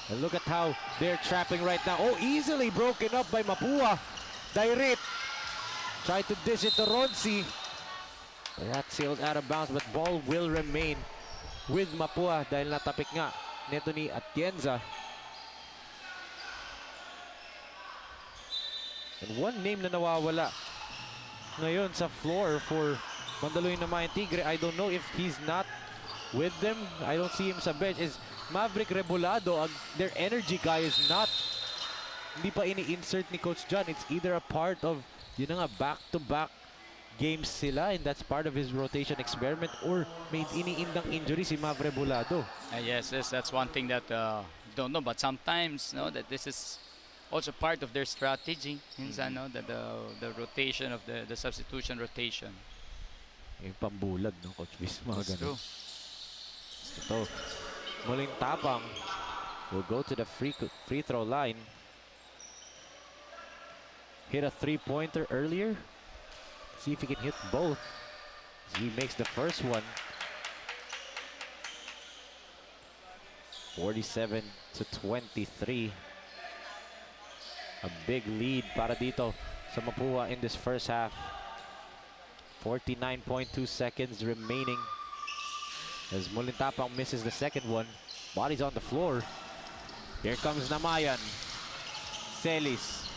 And look at how they're trapping right now. Oh, easily broken up by MAPUA. Dairit tried to dish it to Ronzi. That sails out of bounds, but ball will remain with MAPUA dahil natapik nga neto ni Atienza. And one name na nawawala ngayon sa floor for Mandaluyong Namayan Tigre. I don't know if he's not with them. I don't see him sa bench. Is Maverick Rebolado. Their energy guy is not. Hindi pa ini-insert ni Coach John. It's either a part of, yun na nga, back-to-back games sila, and that's part of his rotation experiment, or may iniindang injury si Mav Rebolado. Yes, that's one thing that don't know. But sometimes, no, that this is also part of their strategy. Minsan, no, the rotation of the substitution rotation. Yung pambulag, no, Coach Viz, mga That's ganun. true. Ito, Muling Tapang will go to the free throw line. Hit a three-pointer earlier. See if he can hit both. He makes the first one. 47-23. A big lead para dito sa MAPUA in this first half. 49.2 seconds remaining as Muling Tapang misses the second one. Body's on the floor. Here comes Namayan. Celis.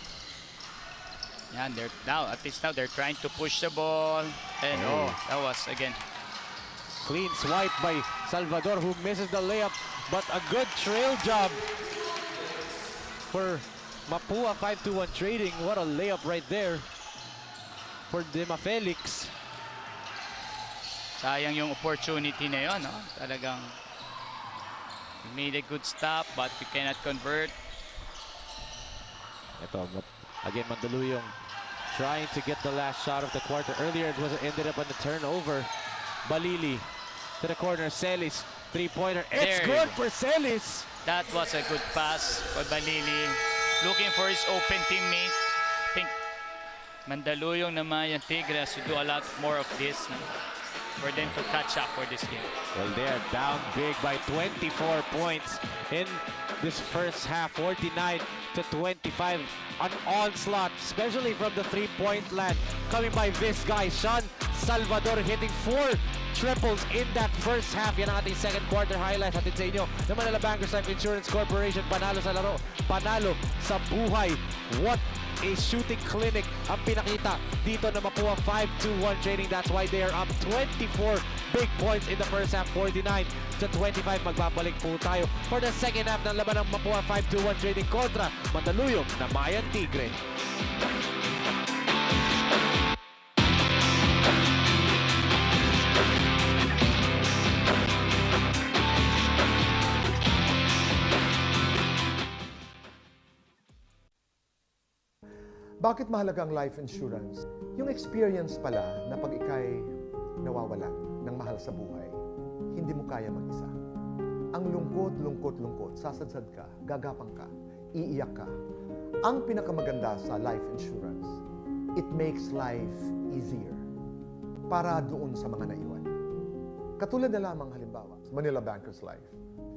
And at least now they're trying to push the ball. And that was again Clean swipe by Salvador, who misses the layup, but a good trail job for MAPUA-521 Trading. What a layup right there for Dema Felix. sayang yung opportunity na yun, no? Talagang He made a good stop, but we cannot convert. Ito, again, Mandaluyong trying to get the last shot of the quarter. Earlier, it was ended up on the turnover. Balili to the corner. Celis, three-pointer. It's There good you for Celis. That was a good pass for Balili. Looking for his open teammate. I think Mandaluyong Namayan Tigre has to do a lot more of this for them to catch up for this game. Well, they are down big by 24 points in this first half, 49 to 25. An onslaught, especially from the three-point land, coming by this guy, Sean Salvador, hitting 4 triples in that first half. Yan ang ating second quarter highlights hatid sa inyo ng Manila Bankers Life Insurance Corporation. Panalo sa laro, panalo sa buhay. What a shooting clinic ang pinakita dito na MAPUA-521 training. That's why they are up 24 big points in the first half, 49 to 25. Magbabalik po tayo for the second half ng laban ng MAPUA-521 training kontra Mandaluyong Namayan Tigre. Bakit mahalaga ang life insurance? Yung experience pala na pag ikay nawawala ng mahal sa buhay, hindi mo kaya mag-isa. Ang lungkot, sasadsad ka, gagapang ka, iiyak ka. Ang pinakamaganda sa life insurance, it makes life easier para doon sa mga naiwan. Katulad na lamang halimbawa, Manila Bankers Life,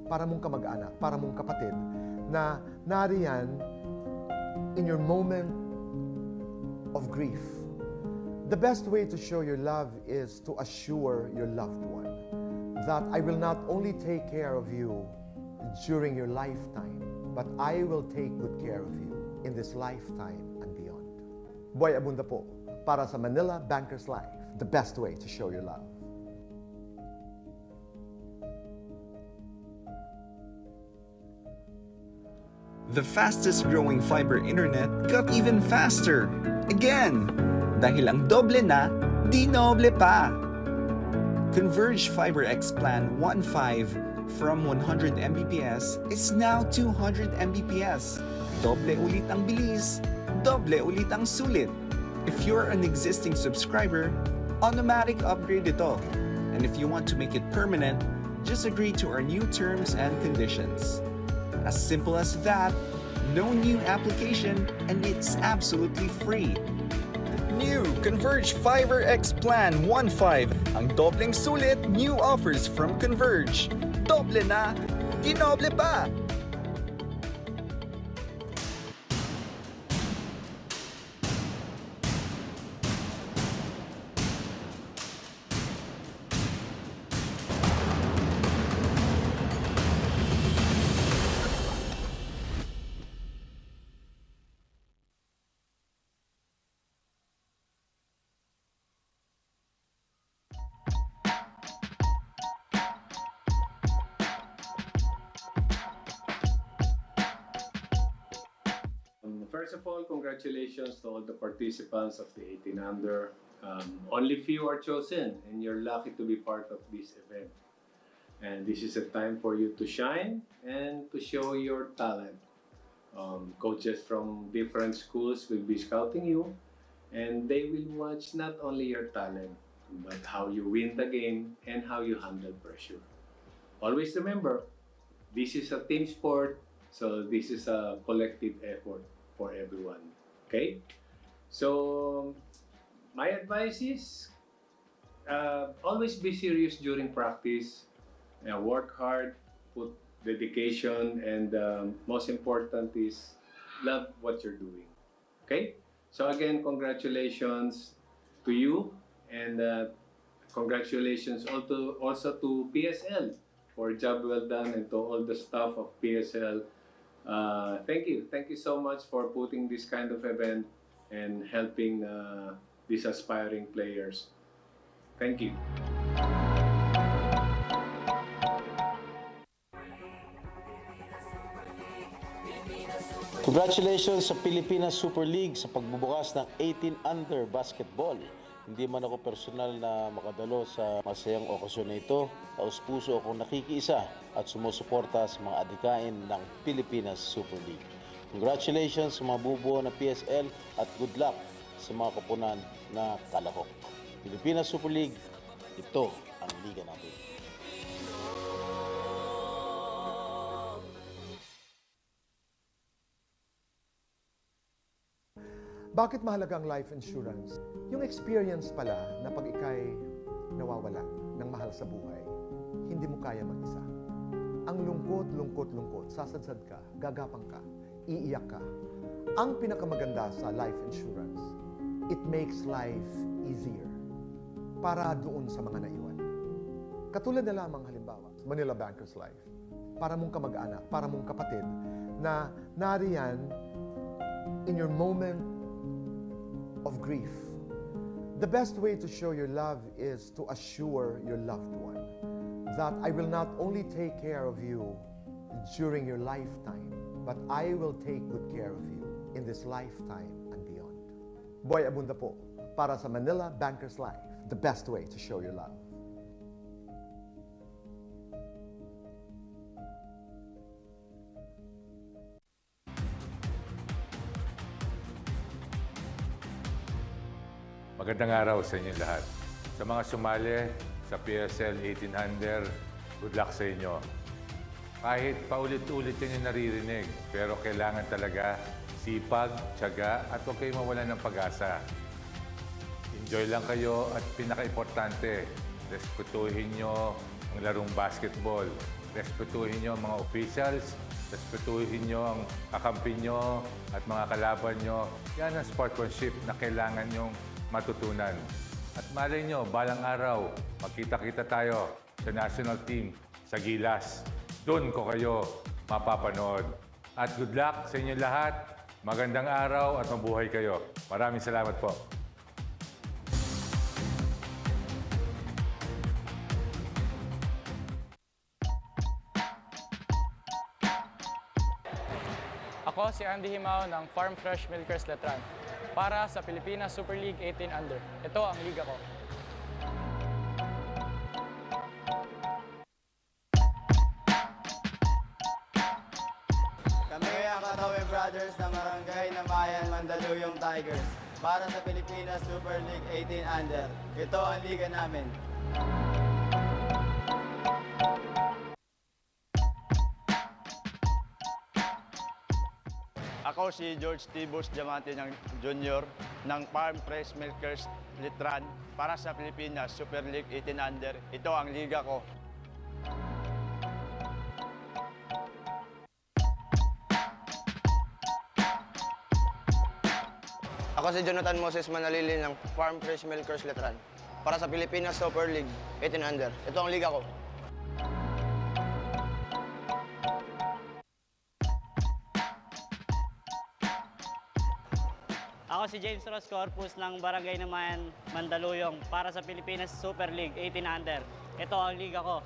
para mong kamag-anak, para mong kapatid na nariyan in your moment of grief. The best way to show your love is to assure your loved one that I will not only take care of you during your lifetime, but I will take good care of you in this lifetime and beyond. Boy Abunda po, para sa Manila Bankers Life, the best way to show your love. The fastest growing fiber internet got even faster. Again! Dahil ang doble na, di noble pa. Converge Fiber X Plan 1.5 from 100 Mbps is now 200 Mbps. Doble ulit ang bilis, doble ulit ang sulit. If you're an existing subscriber, automatic upgrade ito. And if you want to make it permanent, just agree to our new terms and conditions. As simple as that, no new application, and it's absolutely free. New Converge Fiber X Plan 1.5. Ang dobleng sulit, new offers from Converge. Doble na, di noble pa! First of all, congratulations to all the participants of the 18 Under. Only few are chosen, and you're lucky to be part of this event. And this is a time for you to shine and to show your talent. Coaches from different schools will be scouting you, and they will watch not only your talent, but how you win the game and how you handle pressure. Always remember, this is a team sport, so this is a collective effort for everyone. Okay? So, my advice is always be serious during practice. Work hard, put dedication, and most important is love what you're doing. Okay? So again, congratulations to you, and congratulations also to PSL for a job well done, and to all the staff of PSL. Thank you so much for putting this kind of event and helping these aspiring players. Thank you. Congratulations sa Pilipinas Super League sa pagbubukas ng 18 Under Basketball. Hindi man ako personal na makadalo sa masayang okasyon na ito, taus-puso akong nakikiisa at sumusuporta sa mga adikain ng Pilipinas Super League. Congratulations sa mga bubuo na PSL at good luck sa mga koponan na kalahok. Pilipinas Super League, ito ang liga natin. Bakit mahalaga ang life insurance? Yung experience pala na pag ikay nawawala ng mahal sa buhay, hindi mo kaya mag-isa. Ang lungkot, sasadsad ka, gagapang ka, iiyak ka. Ang pinakamaganda sa life insurance, it makes life easier para doon sa mga naiwan. Katulad na lamang halimbawa, Manila Bankers Life, para mong kamag-anak, para mong kapatid na nariyan in your moment of grief. The best way to show your love is to assure your loved one that I will not only take care of you during your lifetime, but I will take good care of you in this lifetime and beyond. Boy Abunda po, para sa Manila Bankers Life, the best way to show your love. Magandang araw sa inyo lahat. Sa mga sumali sa PSL 1800, good luck sa inyo. Kahit paulit-ulit yan yung naririnig, pero kailangan talaga sipag, tiyaga, at huwag kayong mawalan ng pag-asa. Enjoy lang kayo at pinaka-importante, respetuhin nyo ang larong basketball. Respetuhin nyo ang mga officials, respetuhin nyo ang kakampi nyo at mga kalaban nyo. Yan ang sportsmanship na kailangan nyong matutunan. At malay nyo, balang araw, magkita-kita tayo sa national team sa Gilas. Doon ko kayo mapapanood. At good luck sa inyo lahat. Magandang araw at mabuhay kayo. Maraming salamat po. Ako si Andy Himao ng Farm Fresh Milkers Letran para sa Pilipinas Super League 18 Under. Ito ang liga ko. Kami ang Katawin Brothers ng Barangay Namayan Mandaluyong Tigres para sa Pilipinas Super League 18 Under. Ito ang liga namin. Ako si George Tibos Diamante Jr. ng Farm Fresh Milkers Letran para sa Pilipinas Super League 18 Under. Ito ang liga ko. Ako si Jonathan Moses Manalili ng Farm Fresh Milkers Letran para sa Pilipinas Super League 18 Under. Ito ang liga ko. Ako si James Ross Corpus ng Barangay Namayan Mandaluyong para sa Pilipinas Super League 18 Under. Ito ang liga ko.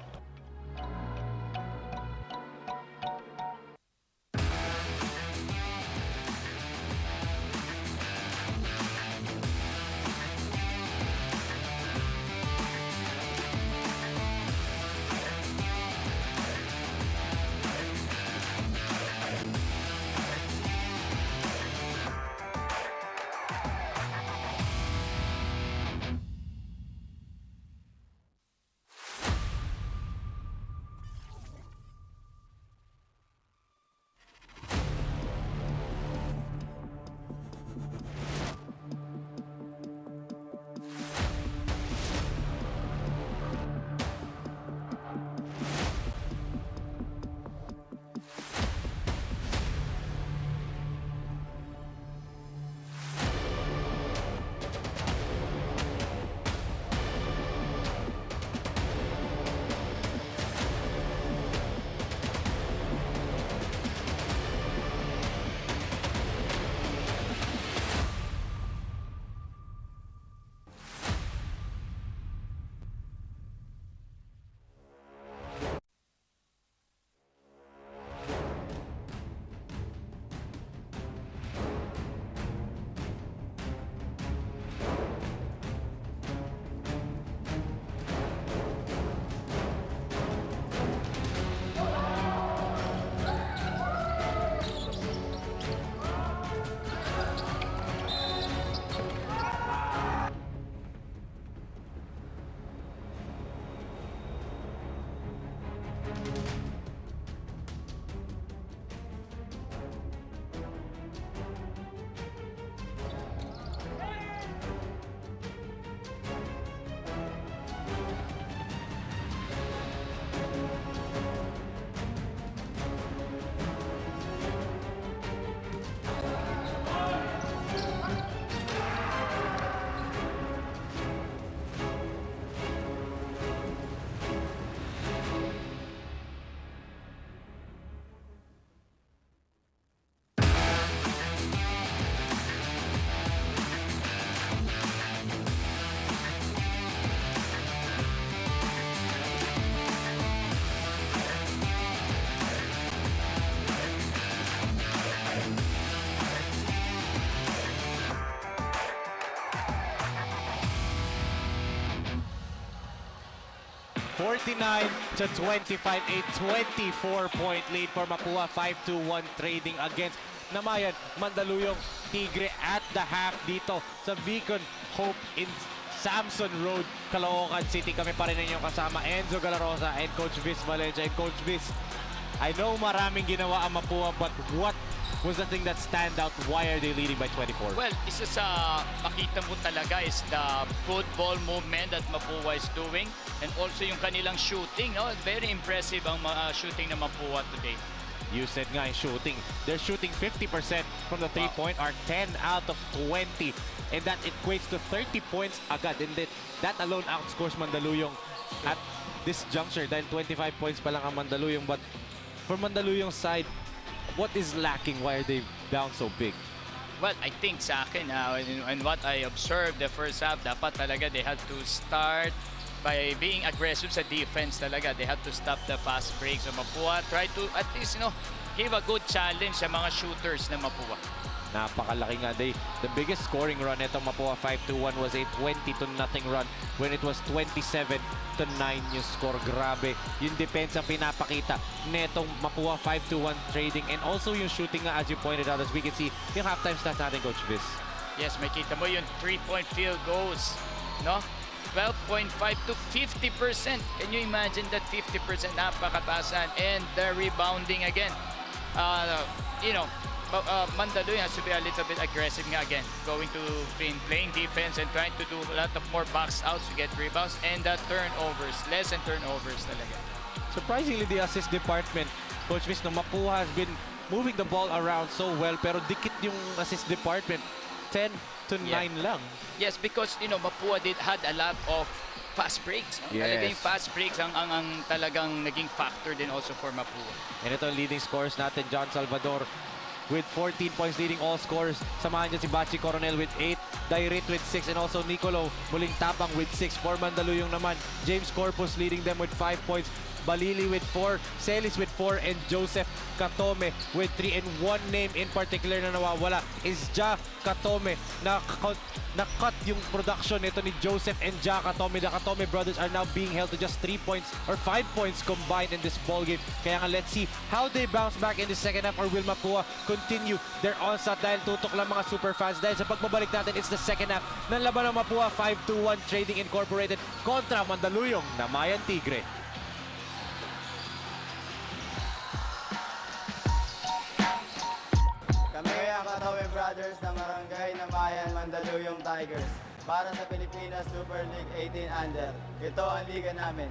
49 to 25, a 24-point lead for MAPUA-521 trading against Namayan Mandaluyong Tigre at the half dito sa Veacon Hope in Samson Road, Caloocan City. Kami pa rin inyong kasama, Enzo Galarosa and Coach Viz Valencia. And Coach Viz, I know maraming ginawa ang MAPUA, but what was the thing that stand out? Why are they leading by 24? Well, isa sa makita mo talaga is the good ball movement that MAPUA is doing, and also yung kanilang shooting. No? Very impressive ang shooting ng MAPUA today. You said nga yung shooting. They're shooting 50% from the three-point arc, 10 out of 20. And that equates to 30 points agad. And that alone outscores Mandaluyong at this juncture dahil 25 points pa lang ang Mandaluyong. But for Mandaluyong's side, what is lacking? Why are they down so big? Well, I think sa akin, and what I observed the first half, dapat talaga they had to start by being aggressive sa defense talaga. They had to stop the fast breaks of MAPUA. Try to at least, give a good challenge sa mga shooters ng MAPUA. Napakalaki nga. The biggest scoring run nito MAPUA-521 was a 20-0 run when it was 27-9 yung score. Grabe. Yung defense ang pinapakita netong MAPUA-521 trading, and also yung shooting nga, as you pointed out, as we can see yung halftime stats natin, Coach Viz. Yes, makita mo yung 3-point field goals, no? 12.5 to 50%. Can you imagine that? 50%, napakatasan. And the rebounding again. Mandaluyong has to be a little bit aggressive nga again. Going to playing defense and trying to do a lot of more box outs to get rebounds. And the turnovers, less and turnovers talaga. Surprisingly, the assist department, Coach Viz, no, MAPUA has been moving the ball around so well, pero dikit yung assist department. 10-9 lang. Yes, because MAPUA had a lot of fast breaks. No? Yes. Talagang fast breaks ang talagang naging factor din also for MAPUA. And ito ang leading scores natin, John Salvador with 14 points leading all scores. Samahan niya si Bachi Coronel with 8, Dairit with 6, and also Nicolo muling tapang with 6. For Mandaluyong naman, James Corpus leading them with 5 points. Balili with 4, Celis with 4, and Joseph Katome with 3. And one name in particular na nawawala is Ja Katome. Na-cut yung production nito ni Joseph and Ja Katome. The Katome brothers are now being held to just 3 points or 5 points combined in this ball game. Kaya nga, let's see how they bounce back in the second half, or will MAPUA continue their onslaught? Dahil tutok lang mga super fans. Dahil sa pagbabalik natin, it's the second half ng laban ng MAPUA-521 Trading Incorporated kontra Mandaluyong Namayan Tigre. Kami ang Katawin Brothers ng Barangay Namayan Mandaluyong Tigers para sa Pilipinas Super League 18 Under. Ito ang liga namin.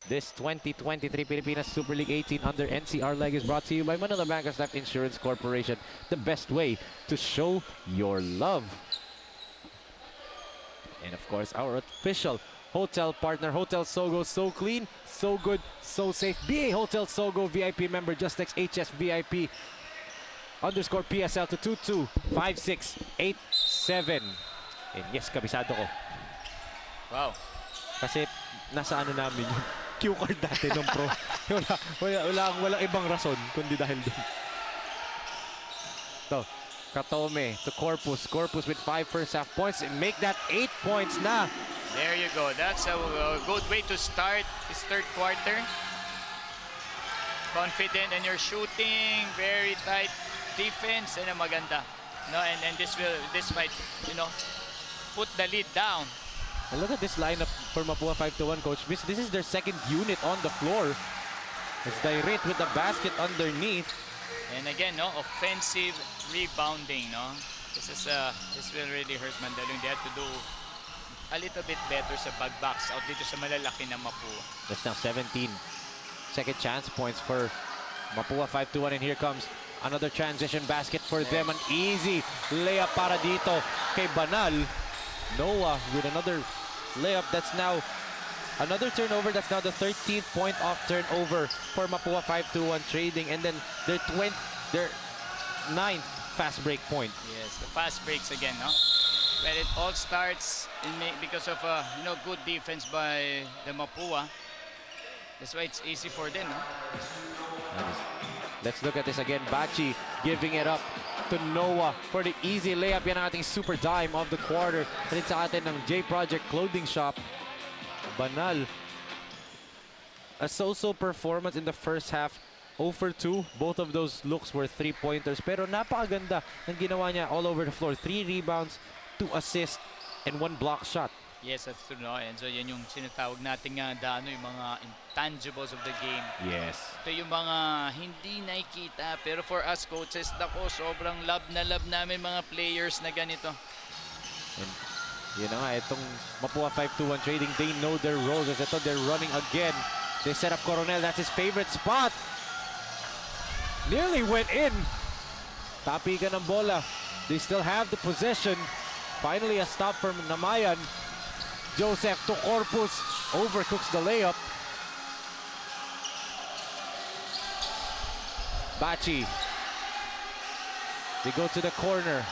This 2023 Pilipinas Super League 18 Under NCR leg is brought to you by Manila Bankers Life Insurance Corporation. The best way to show your love. And of course, our official hotel partner, Hotel Sogo. So clean, so good, so safe. Be a Hotel Sogo VIP member. Just text HSVIP _PSL to 225687. And yes, kabisado ko. Wow. Kasi nasa namin yung cue card dati ng pro. Walang ibang rason kundi dahil doon. Ito, Katome to Corpus. Corpus with 5 first half points and make that 8 points na. There you go. That's a good way to start this third quarter. Confident in your shooting, very tight defense, and maganda. And this might, put the lead down. And look at this lineup for MAPUA-521, Coach. This is their second unit on the floor. It's Dairit with the basket underneath. And again, offensive rebounding, This will really hurt Mandaluyong. They have to do a little bit better sa box out dito sa malalaki na MAPUA. That's now 17 second chance points for MAPUA-521, and here comes another transition basket for them. An easy layup para dito kay Banal. Noah with another layup. That's now another turnover. That's now the 13th point off turnover for MAPUA-521 Trading, and then their 9th fast break point. Yes, the fast breaks again, Well, it all starts because of good defense by the MAPUA. That's why it's easy for them, Let's look at this again. Bachi giving it up to Noah for the easy layup. Yan ang ating super dime of the quarter. Salit sa atin ng J Project Clothing Shop. Banal. A so-so performance in the first half. 0 for 2. Both of those looks were 3-pointers. Pero napakaganda ng ginawa niya all over the floor. 3 rebounds, 2 assists, and 1 block shot. Yes, that's true, no? And so yan yung sinatawag natin nga yung mga intangibles of the game. Yes. Ito yung mga hindi nakikita. Pero for us coaches, sobrang love na love namin mga players na ganito. And yun na nga, itong MAPUA-521 trading, they know their roles. As ito, they're running again. They set up Coronel. That's his favorite spot. Nearly went in. Tapi ka ng bola. They still have the possession. Finally, a stop from Namayan. Joseph to Corpus. Overcooks the layup. Bachi. They go to the corner.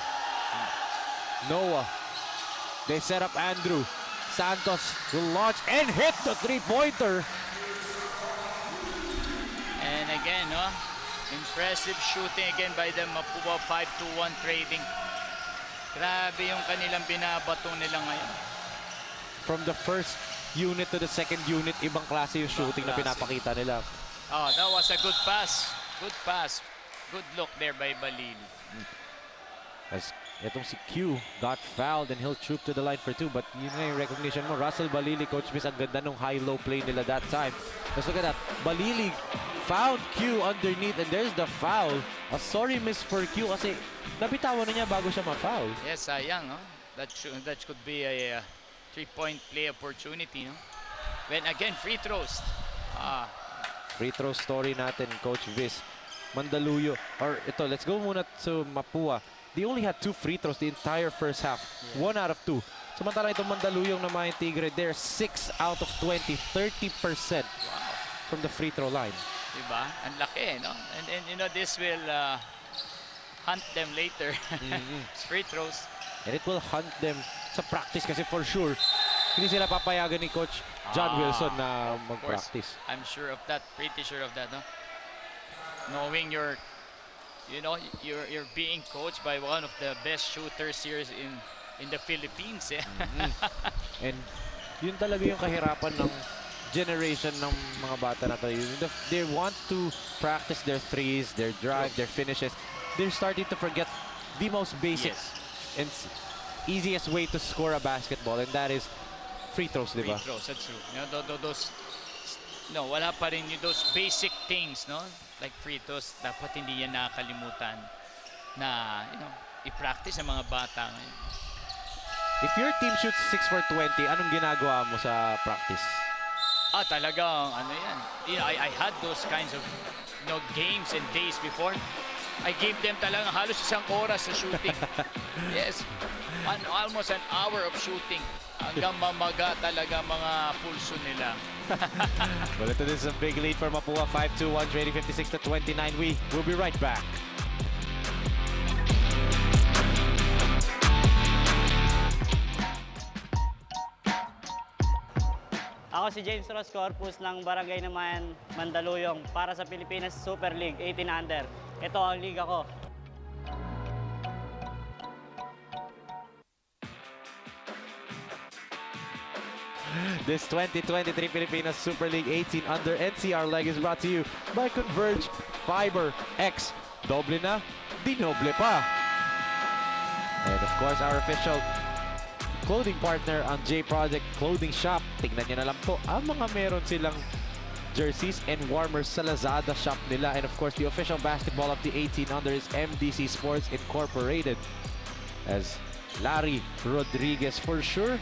Noah. They set up Andrew. Santos will launch and hit the three-pointer. And again, impressive shooting again by the MAPUA-521 trading. Grabe yung kanilang binabato nila ngayon. From the first unit to the second unit, ibang klase yung shooting na pinapakita nila. Oh, that was a good pass. Good pass. Good look there by Balili. As itong si Q got fouled and he'll troop to the line for 2. But yun nga yung recognition mo. Russell Balili, Coach Miss, ang ganda nung high-low play nila that time. Let's look at that. Balili found Q underneath and there's the foul. A sorry miss for Q kasi nabitawan na niya bago siya ma-foul. Yes, sayang. That could be a three-point play opportunity. When again, free throws. Free throw story natin, Coach Viz. Mandaluyong, or ito, let's go muna to MAPUA. They only had 2 free throws the entire first half. 1 out of 2. Samantala itong Mandaluyong Namayan Tigre, they're 6 out of 20, 30% from the free throw line. Diba? Ang laki, no? And you know, this will hunt them later. Free throws. And it will hunt them sa practice kasi for sure, hindi sila papayagan ni Coach John Wilson na mag-practice. I'm sure of that. Pretty sure of that, no? Knowing you're being coached by one of the best shooters here in the Philippines. And yun talaga yung kahirapan ng generation ng mga bata na tayo. They want to practice their threes, their drive, their finishes. They're starting to forget the most basic and easiest way to score a basketball, and that is free throws, di ba? Free throws, that's true. You know, those, no, wala pa rin those basic things, no? Like free throws, dapat hindi yan nakakalimutan na, i-practice ng mga bata ngayon. If your team shoots 6 for 20, anong ginagawa mo sa practice? Talagang, yan. I had those kinds of, games and days before. I gave them talagang halos 1 oras sa shooting. Yes. Almost an hour of shooting. Hanggang mamaga talaga mga pulso nila. Well, ito is a big lead for MAPUA-521, trading 56-29. We will be right back. Ako si James Ross Corpus ng Barangay Namayan Mandaluyong para sa Pilipinas Super League 18 Under. Ito ang liga ko. This 2023 Pilipinas Super League 18 Under NCR leg is brought to you by Converge Fiber X. Doble na, di noble pa. And of course, our official clothing partner ang J Project Clothing Shop. Tignan nyo na lang po ang mga meron silang jerseys and warmers sa Lazada shop nila. And of course, the official basketball of the 18 Under is MDC Sports Incorporated. As Larry Rodriguez for sure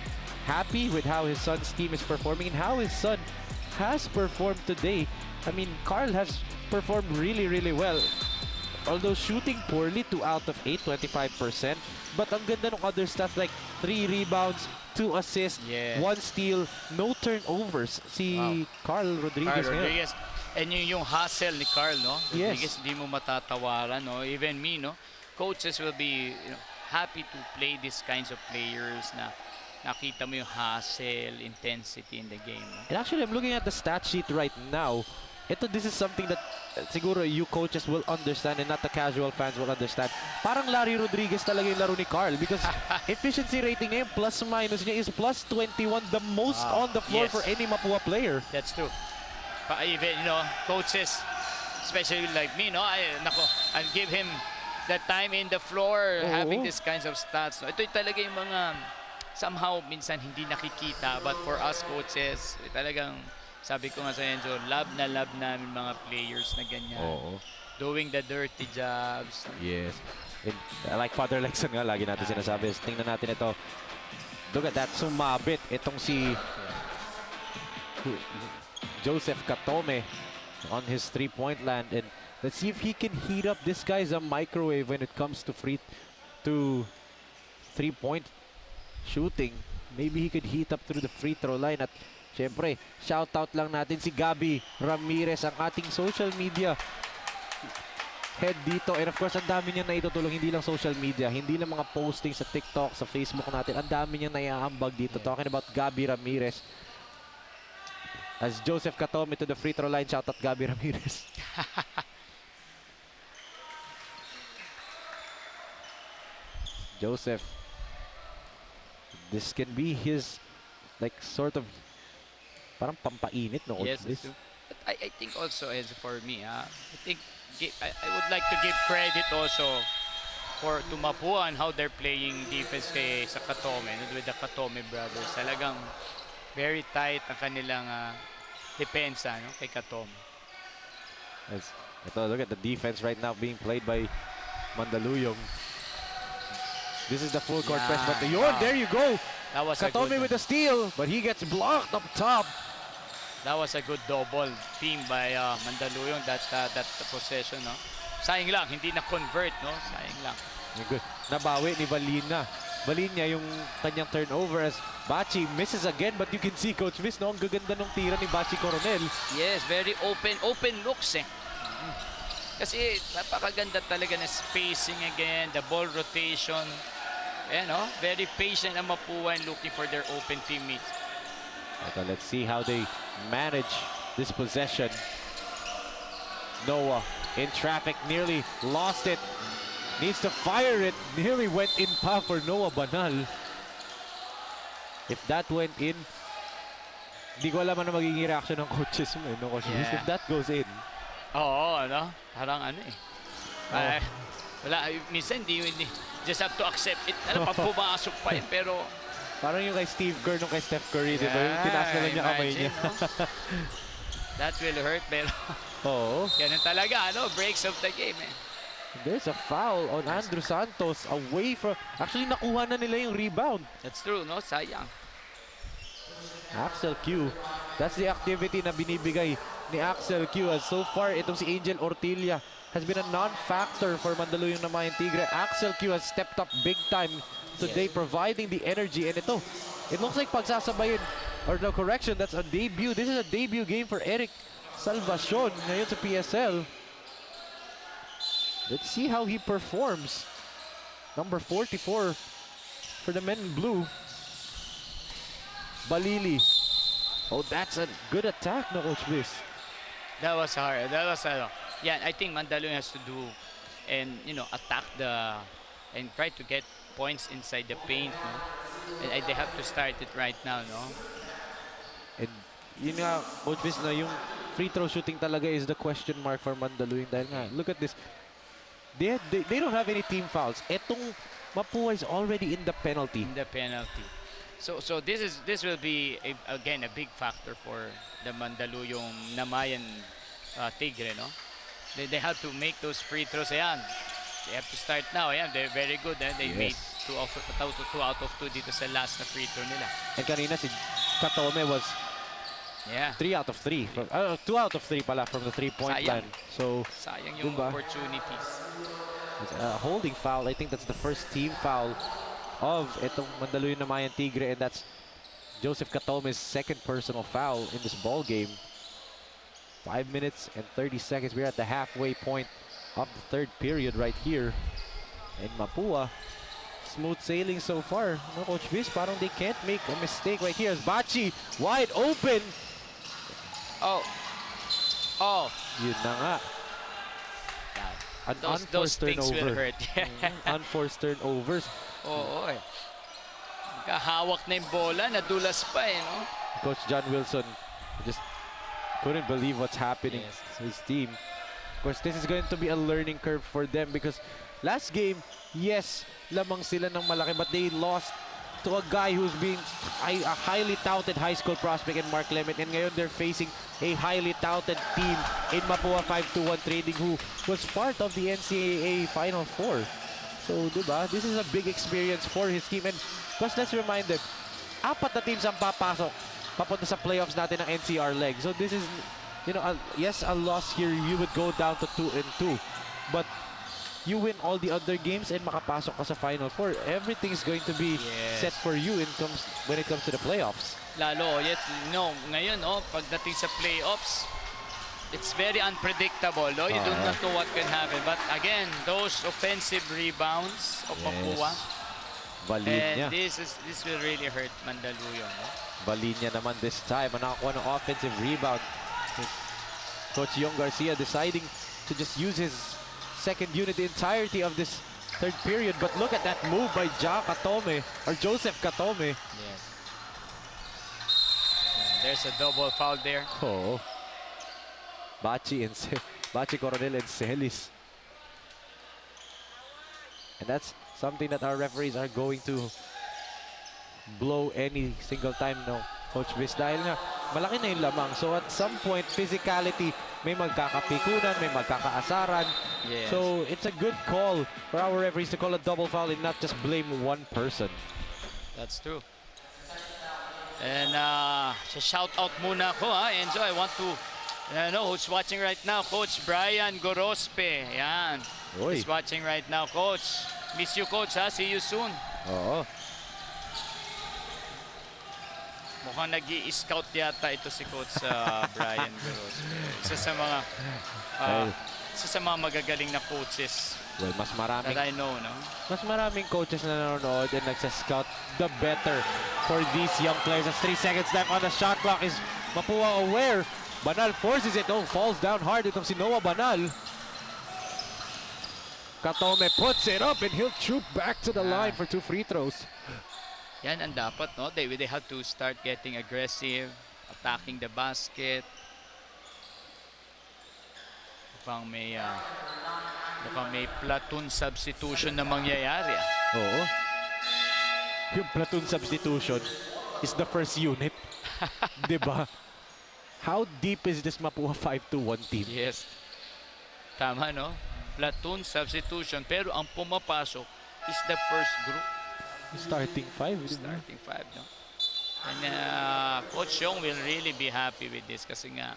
happy with how his son's team is performing and how his son has performed today. I mean, Carl has performed really, really well. Although shooting poorly, 2 out of 8, 25%. But ang ganda ng other stuff like 3 rebounds, 2 assists, 1 steal, no turnovers. Si Carl Rodriguez. Carl Rodriguez. And yung hustle ni Carl, no? Yes. Rodriguez, di mo matatawaran, no? Even me, no? Coaches will be happy to play these kinds of players na nakita mo yung hustle, intensity in the game. No? And actually, I'm looking at the stat sheet right now. this is something that siguro you coaches will understand and not the casual fans will understand. Parang Larry Rodriguez talaga yung laro ni Carl because efficiency rating niya, plus minus niya is plus 21, the most on the floor for any Mapua player. That's true. Even, coaches, especially like me, I'll give him that time in the floor, having these kinds of stats. Ito talaga yung mga somehow minsan hindi nakikita, but for us coaches, talagang sabi ko nga sa Enzo, love namin mga players na ganyan. Doing the dirty jobs. Yes. And, like Father Lexon nga, lagi natin sinasabi. Tingnan natin ito. Look at that, sumabit itong si Joseph Katome on his three-point land. And let's see if he can heat up. This guy's a microwave when it comes to three-point shooting. Maybe he could heat up through the free throw line. At syempre, shoutout lang natin si Gabby Ramirez, ang ating social media head dito. And of course, ang dami niya na itutulong, hindi lang social media, hindi lang mga posting sa TikTok, sa Facebook natin. Ang dami niya na iaambag dito. Talking about Gabby Ramirez. As Joseph Katome to the free throw line, shoutout Gabby Ramirez. Joseph. This can be his, like, sort of, parang pampainit, no? Yes, this. But I think also, as for me, I think I would like to give credit also to Mapua and how they're playing defense sa Katome, with the Katome brothers. Talagang very tight ang kanilang depensa, kay Katome. Look at the defense right now being played by Mandaluyong. This is the full court press, but there you go. That was Katome with the steal, but he gets blocked up top. That was a good double team by Mandaluyong, that possession, no? Sayang lang, hindi na-convert, no? Sayang lang. Good. Nabawi ni Valina. Valina yung kanyang turnover as Bachi misses again, but you can see Coach Viz, no? Ang gaganda ng tira ni Bachi Coronel. Yes, very open looks, Kasi napakaganda talaga na spacing again, the ball rotation. Very patient ang Mapua and looking for their open teammates. Okay, let's see how they manage this possession. Noah in traffic, nearly lost it. Needs to fire it. Nearly went in pa for Noah Banal. If that went in, hindi ko alam ano magiging reaction ng coaches mo, no? If that goes in. Parang wala, minsan hindi, just have to accept it. Pag pumasok pa yun, pero parang yung kay Steve Kerr nung kay Steph Curry, di ba? Yung tinaas na lang niya kamay niya. That will hurt, pero ganun talaga, breaks of the game, There's a foul on Andrew Santos away from, actually nakuha na nila yung rebound. That's true, no? Sayang. Axel Q. That's the activity na binibigay ni Axel Q. As so far, itong si Angel Ortilla has been a non-factor for Mandaluyong Namayan Tigre. Axel Q has stepped up big time today, providing the energy. And it looks like pagsasabayin, or no, correction, that's a debut. This is a debut game for Eric Salvacion ngayon sa PSL. Let's see how he performs. Number 44 for the men in blue. Balili. That's a good attack, no, Coach Viz. That was hard. I think Mandaluyong has to do and attack and try to get points inside the paint, no? And they have to start it right now, no? And yun nga, Coach Viz, yung free throw shooting talaga is the question mark for Mandaluyong dahil nga, look at this. They don't have any team fouls. Etong Mapua is already in the penalty. So this will be again a big factor for the Mandaluyong Namayan Tigre, no? They have to make those free throws. They have to start now. They're very good. They made 2 out of 2 dito sa last na free throw nila. And kanina si Katome was 3 out of 3. 2 out of 3 pala from the 3-point line. So sayang yung opportunities. It's a holding foul. I think that's the first team foul of itong Mandaluyong Namayan Tigre, and that's Joseph Katome's second personal foul in this ball game. 5 minutes and 30 seconds. We're at the halfway point of the third period right here. And Mapua, smooth sailing so far. No, Coach Viz, parang they can't make a mistake right here as Bachi wide open. Oh, Yun na nga. An those unforced things will turnover. hurt. Unforced turnovers. Oo eh. Kahawak na yung bola, nadulas pa eh, no? Coach John Wilson just couldn't believe what's happening to his team. Of course, this is going to be a learning curve for them because last game, yes, lamang sila ng malaki, but they lost to a guy who's being a highly touted high school prospect in Mark Lemon, and ngayon they're facing a highly touted team in MAPUA-521 Trading who was part of the NCAA Final Four. So, diba, this is a big experience for his team. And plus, let's remind them, 4 na teams ang papasok papunta sa playoffs natin ng NCR leg. So this is, you know, yes, a loss here, you would go down to 2-2. But you win all the other games and makapasok ka sa Final Four. Everything is going to be set for you when it comes to the playoffs. Lalo, yes, no, ngayon, oh, pagdating sa playoffs, it's very unpredictable, no? You do not know what can happen. But again, those offensive rebounds of MAPUA, Balinya. and this will really hurt Mandaluyong, no? Balinya naman this time. Nakakuha ng offensive rebound. Coach Yong Garcia deciding to just use his second unit the entirety of this third period. But look at that move by Joseph Katome. Yes. There's a double foul there. Oh. Bachi Coronel and Celis. And that's something that our referees are going to blow any single time, no, Coach Viz, dahil nga malaki na yung lamang. So at some point, physicality, may magkakapikunan, may magkakaasaran. Yes. So it's a good call for our referees to call a double foul and not just blame one person. That's true. And shout out muna ako, ha, Enzo. I want to know who's watching right now. Coach Brian Gorospe. Yan. He's watching right now, Coach. Miss you, Coach, ha. See you soon. Oo. Mukhang nag-i-scout yata ito si Coach Brian Gorospe. Isa sa mga magagaling na coaches. Well, mas maraming that I know, no? Mas maraming coaches na nanonood and nagsa-scout, the better for these young players. As 3 seconds left on the shot clock. Is MAPUA aware? Banal forces it. Oh, falls down hard itong si Noah Banal. Katome puts it up and he'll troop back to the line for 2 free throws. Yan ang dapat, no? They have to start getting aggressive, attacking the basket. Mukhang may platoon substitution na mangyayari. Oo. Yung platoon substitution is the first unit. Diba? How deep is this MAPUA 521 team? Yes. Tama, no? Platoon substitution. Pero ang pumapasok is the first group. Starting 5. Starting 5, no? And Coach Yong will really be happy with this kasi nga,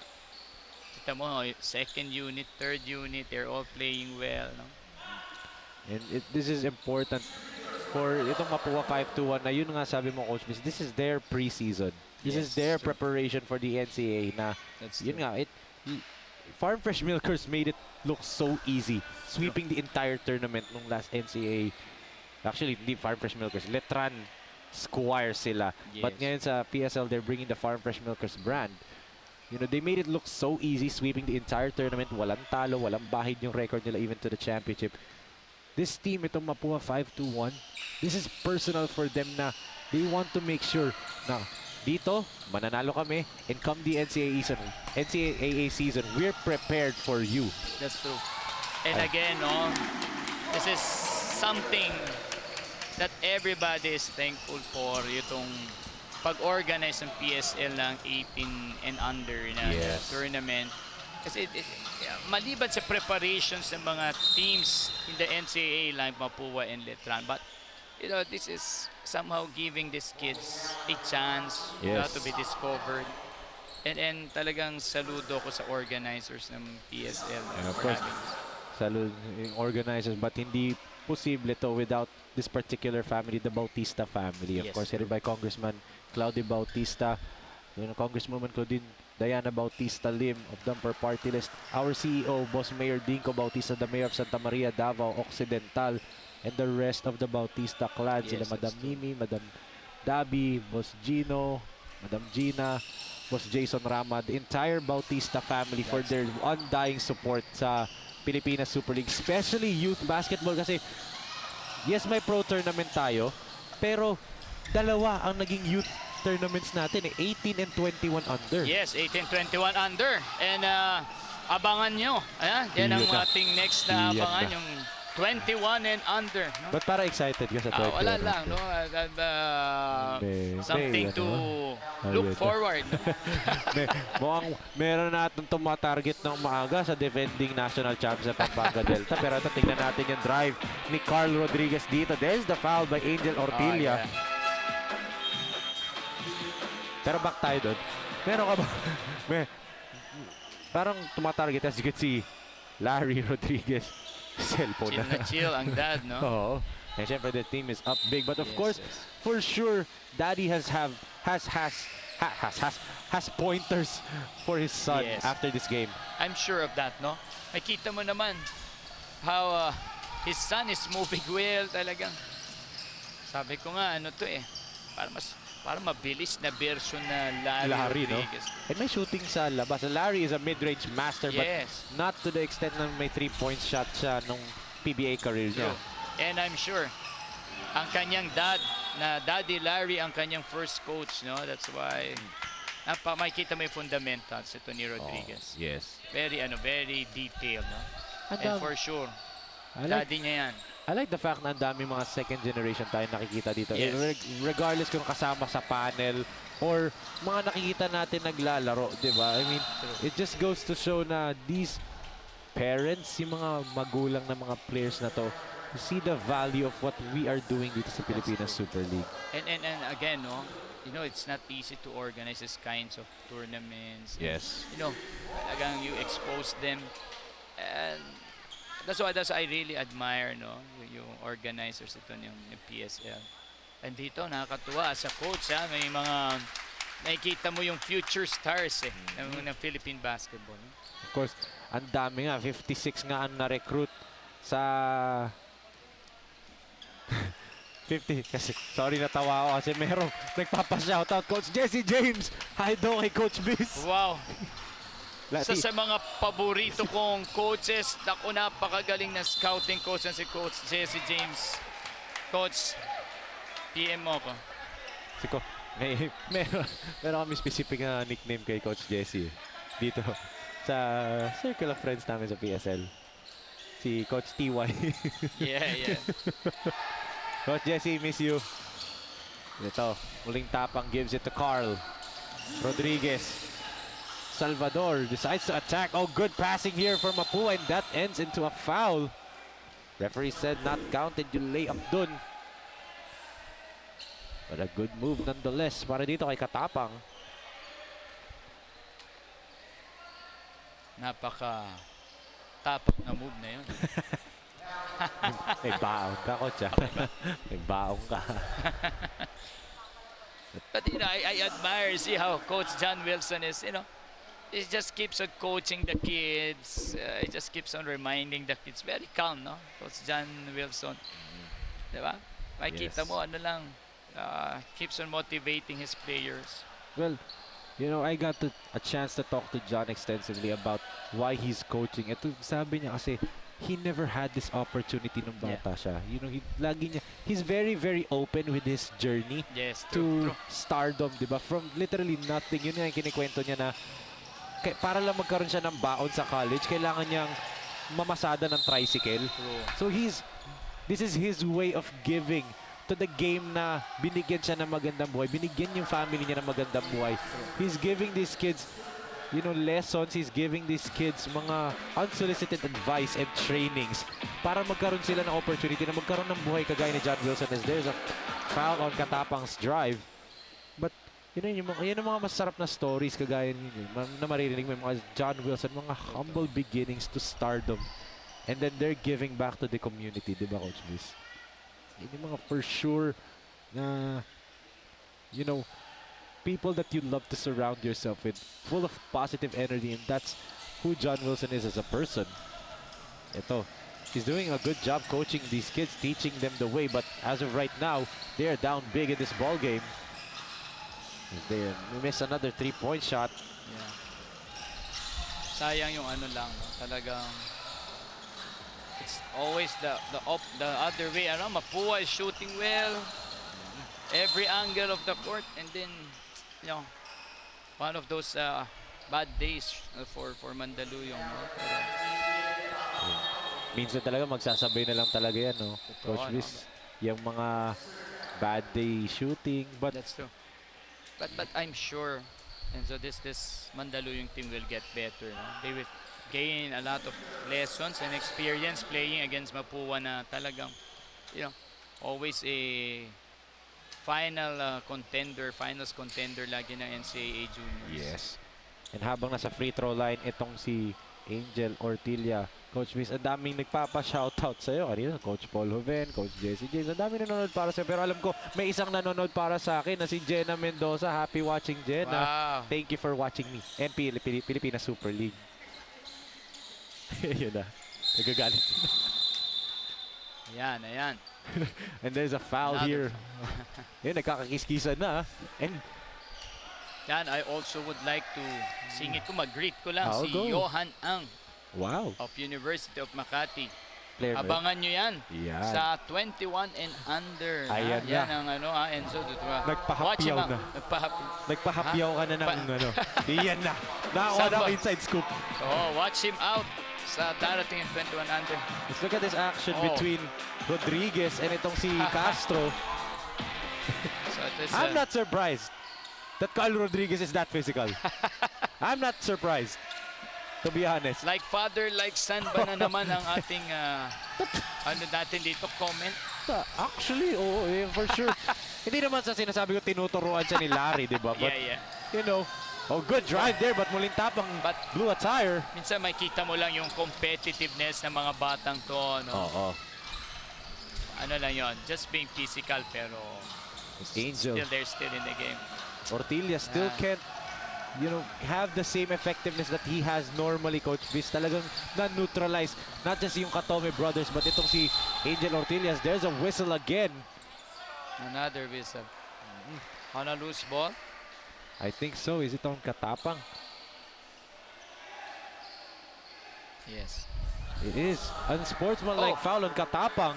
kita mo, second unit, third unit, they're all playing well, no? And this is important for itong MAPUA 521 na yun nga sabi mo, Coach Biz, this is their preseason. This is their preparation for the NCAA na yun nga, Farm Fresh Milkers made it look so easy, sweeping the entire tournament nung last NCAA. Actually, hindi Farm Fresh Milkers, Letran Squire sila. But ngayon sa PSL, they're bringing the Farm Fresh Milkers brand. You know, they made it look so easy, sweeping the entire tournament. Walang talo, walang bahid yung record nila even to the championship. This team, itong MAPUA 521, this is personal for them na they want to make sure na dito, mananalo kami, and come the NCAA season, we're prepared for you. That's true. And again, no, this is something that everybody is thankful for, itong pag-organize ng PSL ng 18 and under na tournament. Kasi maliban sa preparations ng mga teams in the NCAA like MAPUA and Letran, but you know, this is somehow giving these kids a chance to be discovered. And talagang saludo ko sa organizers ng PSL. And of course, saludo yung organizers, but hindi posible to without this particular family, the Bautista family. Of course, headed by Congressman Claudio Bautista, you know, Congresswoman Claudine Diana Bautista Lim of Dumper Party List, our CEO, Boss Mayor Dinko Bautista, the Mayor of Santa Maria, Davao Occidental, and the rest of the Bautista clan. Sila Madam Mimi, Madam Dabi, Boss Gino, Madam Gina, Boss Jason Rama, the entire Bautista family for their undying support sa Pilipinas Super League, especially youth basketball kasi yes, may pro tournament tayo, pero dalawa ang naging youth tournaments natin, 18 and 21 under. Yes, 18-21 under. And abangan nyo. Yan ang ating next na abangan, yung 21 and under. No? But para excited ka sa 21. Wala lang, no? Something to look forward. No? Mukhang meron natin tumatarget ng maaga sa defending national champs sa Pampanga Delta. Pero ito, tingnan natin yung drive ni Carl Rodriguez dito. There's the foul by Angel Ortilla. Pero back tayo doon. Meron ka ba? Parang tumatarget, as you can see, Larry Rodriguez. Cellphone chill na chill ang dad, no? Oo. And syempre the team is up big. But of course, for sure, Daddy has pointers for his son after this game. I'm sure of that, no? Makita mo naman how his son is moving well talagang. Sabi ko nga, ano to para mabilis na version na Larry Rodriguez. No? And may shooting sa labas. Larry is a mid-range master, but not to the extent na may 3-point shot siya nung PBA career niya. And I'm sure, ang kanyang Daddy Larry, ang kanyang first coach, no? That's why, makikita may fundamentals ito ni Rodriguez. Yes. Very detailed, no? And for sure, Daddy niya yan. I like the fact na ang daming mga second generation tayo nakikita dito. Yes. Regardless kung kasama sa panel or mga nakikita natin naglalaro, di ba? I mean, it just goes to show na these parents, yung mga magulang ng mga players na to, see the value of what we are doing dito sa Pilipinas Super League. And again, no, you know, it's not easy to organize these kinds of tournaments. Yes. You know, talagang you expose them, and that's why I really admire, no, yung organizers ito yung PSL. And dito nakakatuwa sa coach, may mga nakikita mo yung future stars ng Philippine basketball. No? Of course, ang dami nga, 56 nga ang na-recruit sa 50 kasi sorry natawa ako kasi merong nagpapa-shoutout Coach Jesse James. Hi do kay Coach Biz. Wow. Isa sa mga paborito kong coaches, napakagaling na scouting coach na si Coach Jesse James. Coach, PM mo ko. Meron kami specific na nickname kay Coach Jesse dito sa circle of friends namin sa PSL. Si Coach TY. Yeah. Coach Jesse, miss you. Ito, muling tapang gives it to Carl Rodriguez. Salvador decides to attack. Oh, good passing here for MAPUA, and that ends into a foul. Referee said not counted yung layup dun. But a good move nonetheless para dito kay Katapang. Napaka-tapak na move na yun. May baong ka, Coach. May baong ka. But you know, I admire, see how Coach John Wilson is, you know, he just keeps on coaching the kids. He just keeps on reminding the kids. Very calm, no? Coach John Wilson. Diba? Makikita mo, keeps on motivating his players. Well, you know, I got a chance to talk to John extensively about why he's coaching. Ito, sabi niya kasi, he never had this opportunity nung bata siya. You know, he's very, very open with his journey to stardom, diba? From literally nothing. Yun yung kinikwento niya na para lang magkaroon siya ng baon sa college, kailangan niyang mamasada ng tricycle. So this is his way of giving to the game na binigyan siya ng magandang buhay. Binigyan yung family niya ng magandang buhay. He's giving these kids, you know, lessons. He's giving these kids mga unsolicited advice and trainings para magkaroon sila ng opportunity na magkaroon ng buhay kagaya ni John Wilson as there's a foul on Katapang's drive. But yun ang mga masarap na stories kagaya ninyo na maririnig mo yung mga John Wilson, mga humble beginnings to stardom. And then they're giving back to the community, di ba, Coach Luis? Yun yung mga for sure na, you know, people that you love to surround yourself with, full of positive energy, and that's who John Wilson is as a person. Ito, he's doing a good job coaching these kids, teaching them the way, but as of right now, they are down big in this ball game. They miss another 3-point shot. Yeah. Sayang yung ano lang, no? Talagang it's always the other way around. Mapua is shooting well, every angle of the court, and then one of those bad days for Mandaluyong. No? Pero, minsan talaga magsasabay na lang talaga yan, no? Coach Viz, yung mga bad day shooting, but that's true. But I'm sure, and so this Mandaluyong team will get better. No? They will gain a lot of lessons and experience playing against Mapua na talagang, always a finals contender lagi ng NCAA Juniors. yes. And habang nasa free throw line, itong si Angel Ortilla, Coach Viz, ang daming nagpapa-shoutout sa'yo. Kanina, Coach Paul Joven, Coach Jesse James, ang daming nanonood para sa'yo. Pero alam ko, may isang nanonood para sa akin na si Jenna Mendoza. Happy watching, Jenna. Wow. Thank you for watching me. And Pilipinas Super League. Yun na. Nagagalit. Ayan. And there's a foul here. Yun, nagkakakiskisan na. And yan, I also would like to sing it ko. Mag-greet ko lang I'll si go. Johan Ang wow. of University of Makati. Player, Abangan nyo yan Yan. sa 21 and under. Ayan na. Yan ang Enzo. Nagpahapyaw na. Nagpahapyaw ka na ng Iyan na. Nakakuha na inside scoop. Watch him out sa darating yung 21 under. Let's look at this action between Rodriguez and itong si Castro. So I'm not surprised that Carl Rodriguez is that physical. I'm not surprised, to be honest. Like father, like son ba na naman ang ating natin dito, comment? Actually, for sure. Hindi naman sa sinasabi ko tinuturuan siya ni Larry, di ba? But, good drive there, but muling tapang blew a tire. Minsan makita mo lang yung competitiveness ng mga batang to, no? Ano lang yon, just being physical, pero Angel. they're still in the game. Ortilla still can't, have the same effectiveness that he has normally, Coach Viz. Talagang na-neutralize, not just yung Katome brothers, but itong si Angel Ortillas. There's a whistle again. Another whistle. On a loose ball? I think so. Is it on Katapang? Yes. It is. Unsportsmanlike foul on Katapang.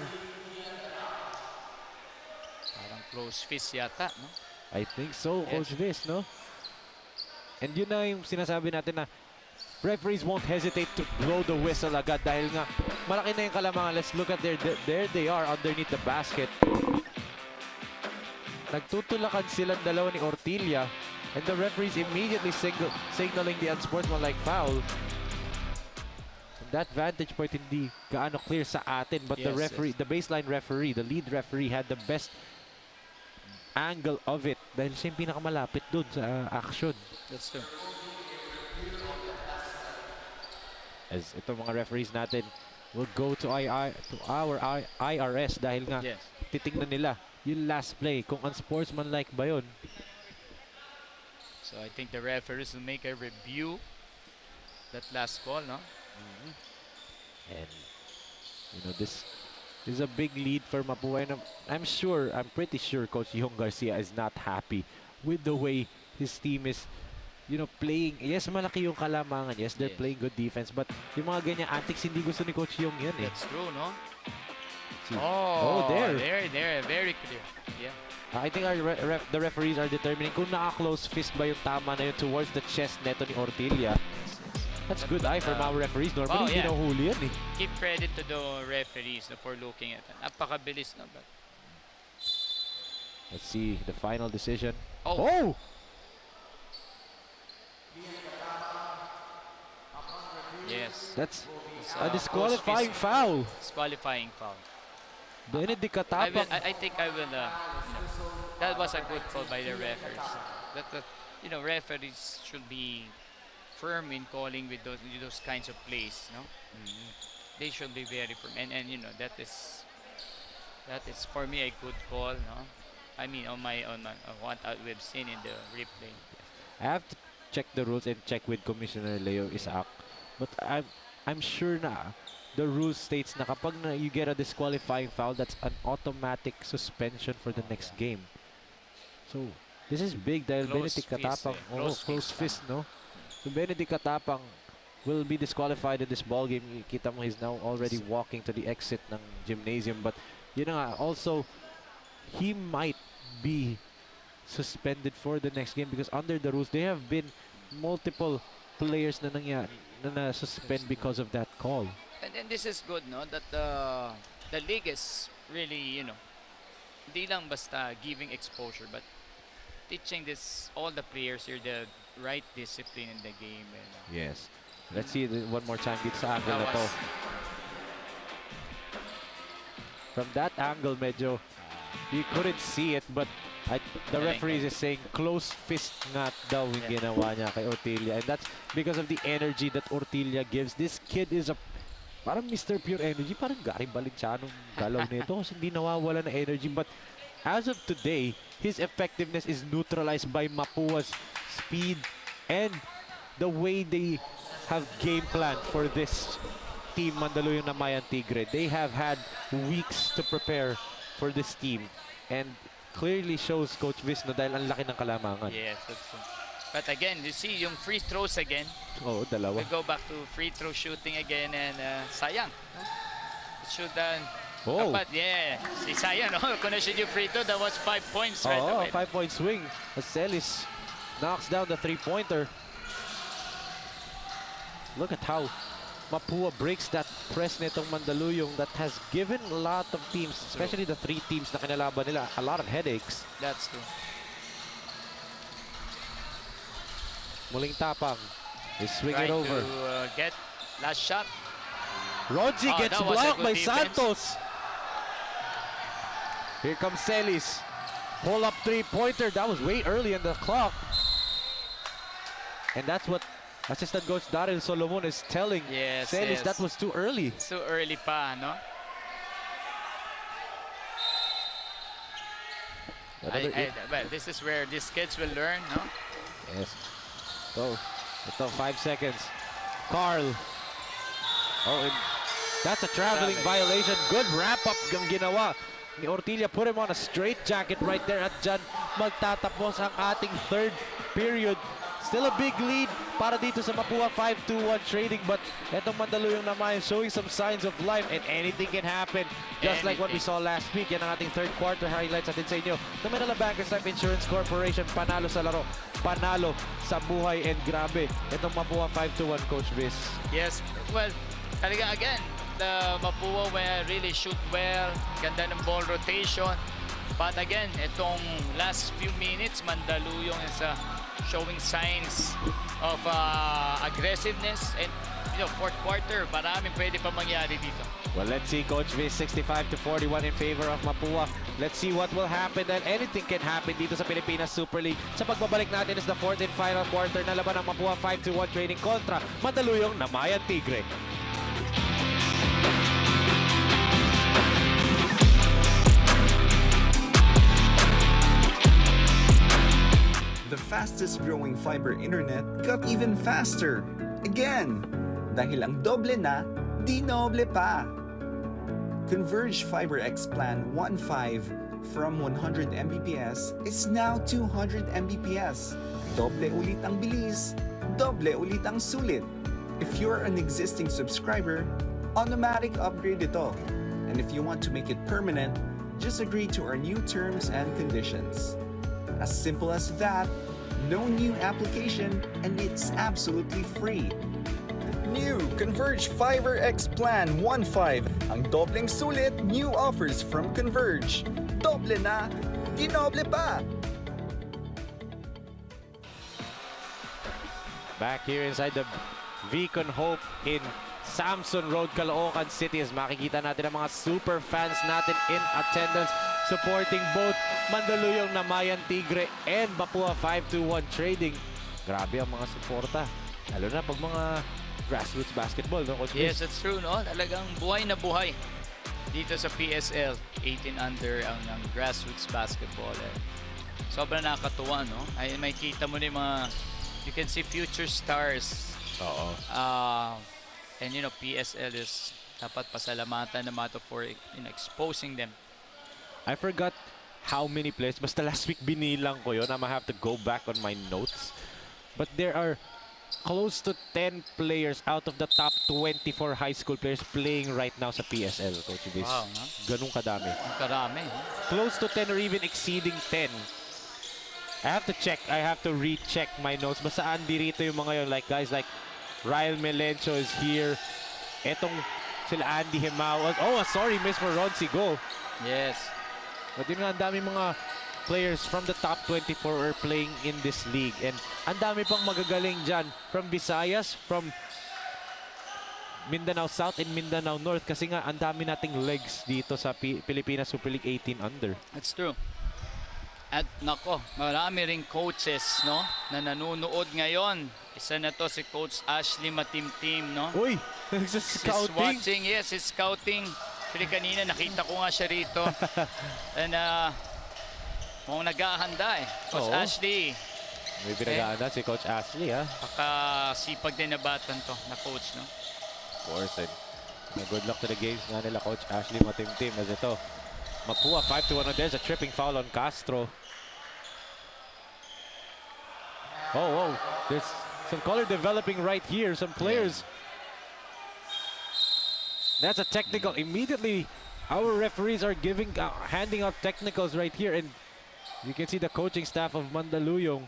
Parang close fist yata, no? I think so, Coach Viz, no? And yun na yung sinasabi natin na referees won't hesitate to blow the whistle agad dahil nga malaki na yung kalamangan. Let's look at there they are underneath the basket. Nagtutulakan silang dalawa ni Ortilla and the referees immediately signaling the unsportsmanlike foul. And that vantage point hindi gaano clear sa atin, but the referee, the baseline referee, the lead referee had the best angle of it dahil siya yung pinakamalapit dun sa action. That's true. As itong mga referees natin will go to our IRS dahil nga titingnan nila yung last play kung unsportsmanlike ba yun. So I think the referees will make a review that last call, no? And this is a big lead for Mapua, and I'm pretty sure Coach Yong Garcia is not happy with the way his team is playing. Yes, malaki yung kalamangan. Yes, they're playing good defense, but yung mga ganyan antics hindi gusto ni Coach Yong yan eh. That's true, no? There, very clear. Yeah. I think the referees are determining kung naka-close fist ba yung tama na yun towards the chest neto ni Ortilla. That's good eye from our referees. Normally, hindi nahuli yan eh. Give credit to the referees for looking at it. Napakabilis na ba? Let's see the final decision. Yes. That's a disqualifying foul. Disqualifying foul. I think I will. That was a good call by the referees. Referees should be firm in calling with those kinds of plays. No, they should be very firm, and that is for me a good call. No, I mean on what we've seen in the replay. I have to check the rules and check with Commissioner Leo Isaac, but I'm sure na the rule states na kapag you get a disqualifying foul, that's an automatic suspension for the next game. So This is big dahil Close Benedict fist, Katapang. eh. Oh, close fist, no? So Benedict Katapang will be disqualified in this ballgame. Kita mo, he's now already walking to the exit ng gymnasium. But, you know, also, he might be suspended for the next game because under the rules, there have been multiple players na suspend because of that call. And then this is good, no? That the league is really, you know, di lang basta giving exposure, but teaching all the players here the right discipline in the game. And, Yes. Let's see one more time dito sa angle na to. From that angle, medyo you couldn't see it, but the referee is saying close fist nga daw yung ginawa niya kay Ortilla. And that's because of the energy that Ortilla gives. This kid is parang Mr. Pure Energy. Parang Gary Valenciano galaw nito kasi hindi nawawala na energy. But as of today, his effectiveness is neutralized by Mapua's speed and the way they have game plan for this team, Mandaluyong Namayan Tigre. They have had weeks to prepare for this team and clearly shows Coach Viz na dahil ang laki ng kalamangan. yes, that's true. But again, you see yung free throws again. Oo, dalawa. We go back to free throw shooting again and sayang. It should dapat, yeah. Si sayang, no? Kung na-shoot yung free throw, that was 5 points right away. 5-point swing. As Celis knocks down the three-pointer. Look at how Mapua breaks that press nitong Mandaluyong that has given a lot of teams, especially the 3 teams na kinalaban nila, a lot of headaches. That's true. Muling Tapang is swinging Trying over. to get last shot. Rodzi gets that was a blocked good by defense. Santos. Here comes Celis. Pull up three-pointer. That was way early in the clock. And that's what assistant coach Daryl Solomon is telling Celis. That was too early. It's too early pa, no? Well, this is where these kids will learn, no? Yes. So, ito, 5 seconds. Carl. Oh, and that's a traveling violation. Good wrap-up ang ginawa ni Ortilla. Put him on a straight jacket right there. At dyan, magtatapos ang ating third period. Still a big lead para dito sa MAPUA-521 trading. But etong Mandaluyong Namayan showing some signs of life and anything can happen. Just like what we saw last week. Yan ang ating third quarter highlights atin sa inyo. The Manila Bankers Life Insurance Corporation, panalo sa laro, panalo sa buhay, and grabe. Itong MAPUA-521, Coach Viz. Yes, well, talaga again, the Mapua will really shoot well. Ganda ng ball rotation. But again, itong last few minutes, Mandaluyong is showing signs of aggressiveness. And, you know, fourth quarter, maraming pwede pa mangyari dito. Well, let's see, Coach Viz, 65-41 in favor of Mapua. Let's see what will happen, and anything can happen dito sa Pilipinas Super League. Sa pagbabalik natin is the fourth and final quarter na laban ng MAPUA-521 trading kontra Mandaluyong Namayan Tigre. The fastest growing fiber internet got even faster. Again! Dahil ang doble na, di noble pa. Converge Fiber X Plan 1.5 from 100 Mbps is now 200 Mbps. Doble ulit ang bilis, doble ulit ang sulit. If you're an existing subscriber, automatic upgrade ito. And if you want to make it permanent, just agree to our new terms and conditions. As simple as that, no new application, and it's absolutely free. New Converge Fiber X Plan 1.5. Ang dobleng sulit, new offers from Converge. Doble na, dinoble pa! Back here inside the Veacon Hope in Samson Road, Caloocan City, as makikita natin ang mga super fans natin in attendance supporting both Mandaluyong Namayan Tigre and MAPUA-521 trading. Grabe ang mga suporta. Lalo na pag mga grassroots basketball, no, Coach Yes, Chris? that's true, no? Talagang buhay na buhay dito sa PSL. 18 under ang grassroots basketball. Sobrang nakakatuwa, no? Ay, may kita mo ni mga, you can see future stars. Oo. And you know, PSL is dapat pasalamatan na mato for, you know, exposing them. I forgot how many players. Basta last week binilang ko yun. I might have to go back on my notes. But there are close to 10 players out of the top 24 high school players playing right now sa PSL, Coach Viz. Wow, Ganun kadami. Karami. Close to 10 or even exceeding 10. I have to check. I have to recheck my notes. Basta andi rito yung mga yun. Like guys like Ryle Melencio is here. Etong sila Andy Himao. Oh, sorry, miss for Ron Sigo. Yes. But yun nga, ang dami mga players from the top 24 are playing in this league. And ang dami pang magagaling dyan from Visayas, from Mindanao South and Mindanao North. Kasi nga, ang dami nating legs dito sa Pilipinas Super League 18 Under. That's true. At nako, marami ring coaches, no, na nanonood ngayon. Isa na to si Coach Ashley Matimtim, no? Uy, scouting. He's watching, yes, he's scouting. Pero kanina nakita ko nga siya rito. And mukhang nag-aahanda eh. Coach Ashley. May pinag-aahanda si Coach Ashley, ha? Pakasipag din na batan to, na coach, no? Of course, and good luck to the games nga nila Coach Ashley Matimtim as ito. MAPUA-521. There's a tripping foul on Castro. Oh, there's some color developing right here. Some players. That's a technical. Immediately, our referees are handing out technicals right here, and you can see the coaching staff of Mandaluyong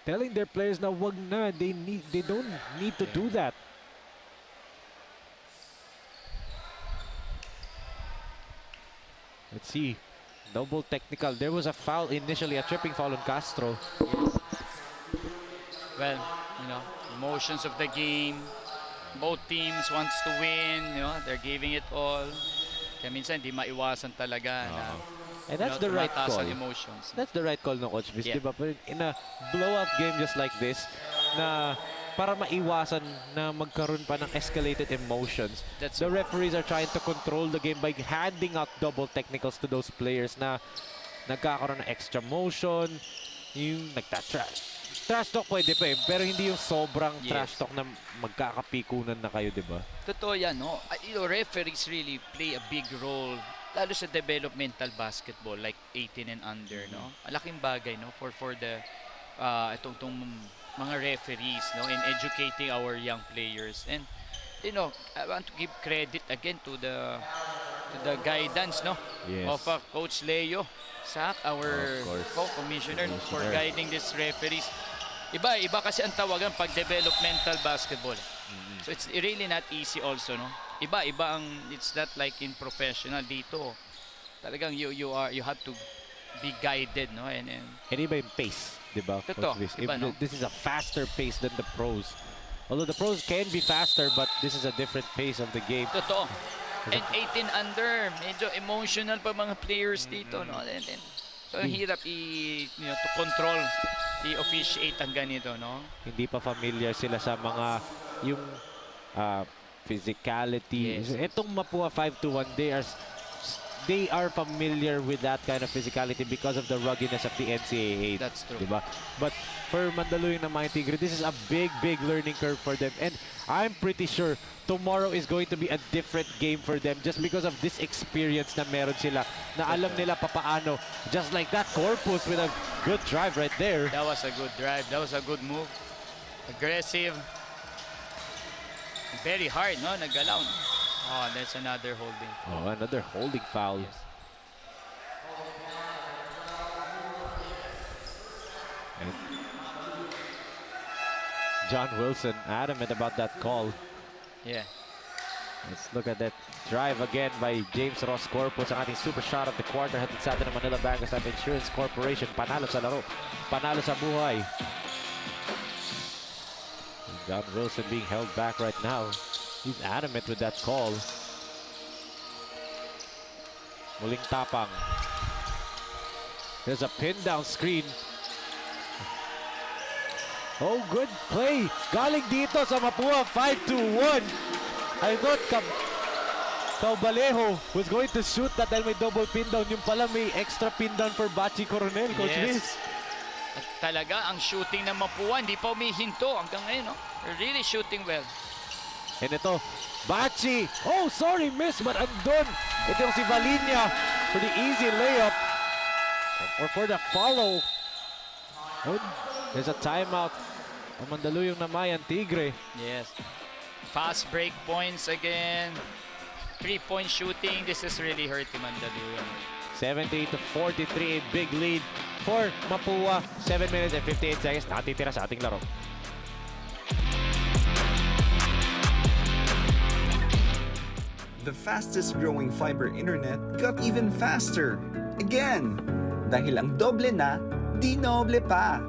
telling their players na wag na. They don't need to do that. Let's see. Double technical. There was a foul initially, a tripping foul on Castro. Well, you know, emotions of the game. Both teams wants to win, you know, they're giving it all. Kaya minsan di maiwasan talaga na, and that's the right call. Emotions. That's the right call no Coach Viz, Yeah. diba? But in a blowout game just like this, na para maiwasan na magkaroon pa ng escalated emotions, the referees are trying to control the game by handing out double technicals to those players na nagkakaroon ng extra motion, yung trash talk pwede pa eh, pero hindi yung sobrang trash talk na magkakapikunan na kayo, di ba? Totoo yan, no? You know, referees really play a big role, lalo sa developmental basketball, like 18 and under, no? Malaking bagay, no? For the, itong mga referees, no, in educating our young players. And you know, I want to give credit again to the guidance, no, of Coach Leo Sak, our co-commissioner, for guiding these referees. Iba kasi ang tawagan pag developmental basketball. So it's really not easy also, no. Iba ang, it's not like in professional dito. Talagang you have to be guided, no, and iba yung pace. Diba? Iba, no? This is a faster pace than the pros. Although the pros can be faster, but this is a different pace of the game. Totoo. And 18 under, medyo emotional pa mga players dito, no? And so hirap to control, i-officiate ang ganito, no? Hindi pa familiar sila sa mga yung physicality. Itong MAPUA-521, they are familiar with that kind of physicality because of the ruggedness of the NCAA. That's true. Diba? But for Mandaluyong Namayan Tigre, this is a big learning curve for them. And I'm pretty sure tomorrow is going to be a different game for them just because of this experience na meron sila, na alam nila papaano. Just like that, Corpus with a good drive right there. That was a good drive. That was a good move. Aggressive. Very hard, no? Naggalaw. Oh, that's another holding foul. Oh, another holding foul. Yes. And John Wilson adamant about that call. Yeah. Let's look at that drive again by James Ross Corpus. Ang ating super shot of the quarter hatid sa atin ng Manila Bankers Life Insurance Corporation. Panalo sa laro. Panalo sa buhay. John Wilson being held back right now. He's adamant with that call. Muling tapang. There's a pin down screen. Oh, good play. Galing dito sa MAPUA 521. I thought Caubalejo was going to shoot that dahil may double pin down. Yung pala may extra pin down for Bachi Coronel, Coach Liz. At talaga, ang shooting ng MAPUA, hindi pa umihinto hanggang ngayon, no? They're really shooting well. And ito, Bachi. Oh, sorry, miss. But andun. Ito yung si Valinia. pretty easy layup. Or for the follow. Oh, there's a timeout. Mandaluyong Namayan Tigre. Yes. Fast break points again. 3-point shooting. This is really hurting Mandaluyong. 78-43, a big lead for Mapua. 7 minutes and 58 seconds natitira sa ating laro. The fastest growing fiber internet got even faster. Again! Dahil ang doble na, di noble pa.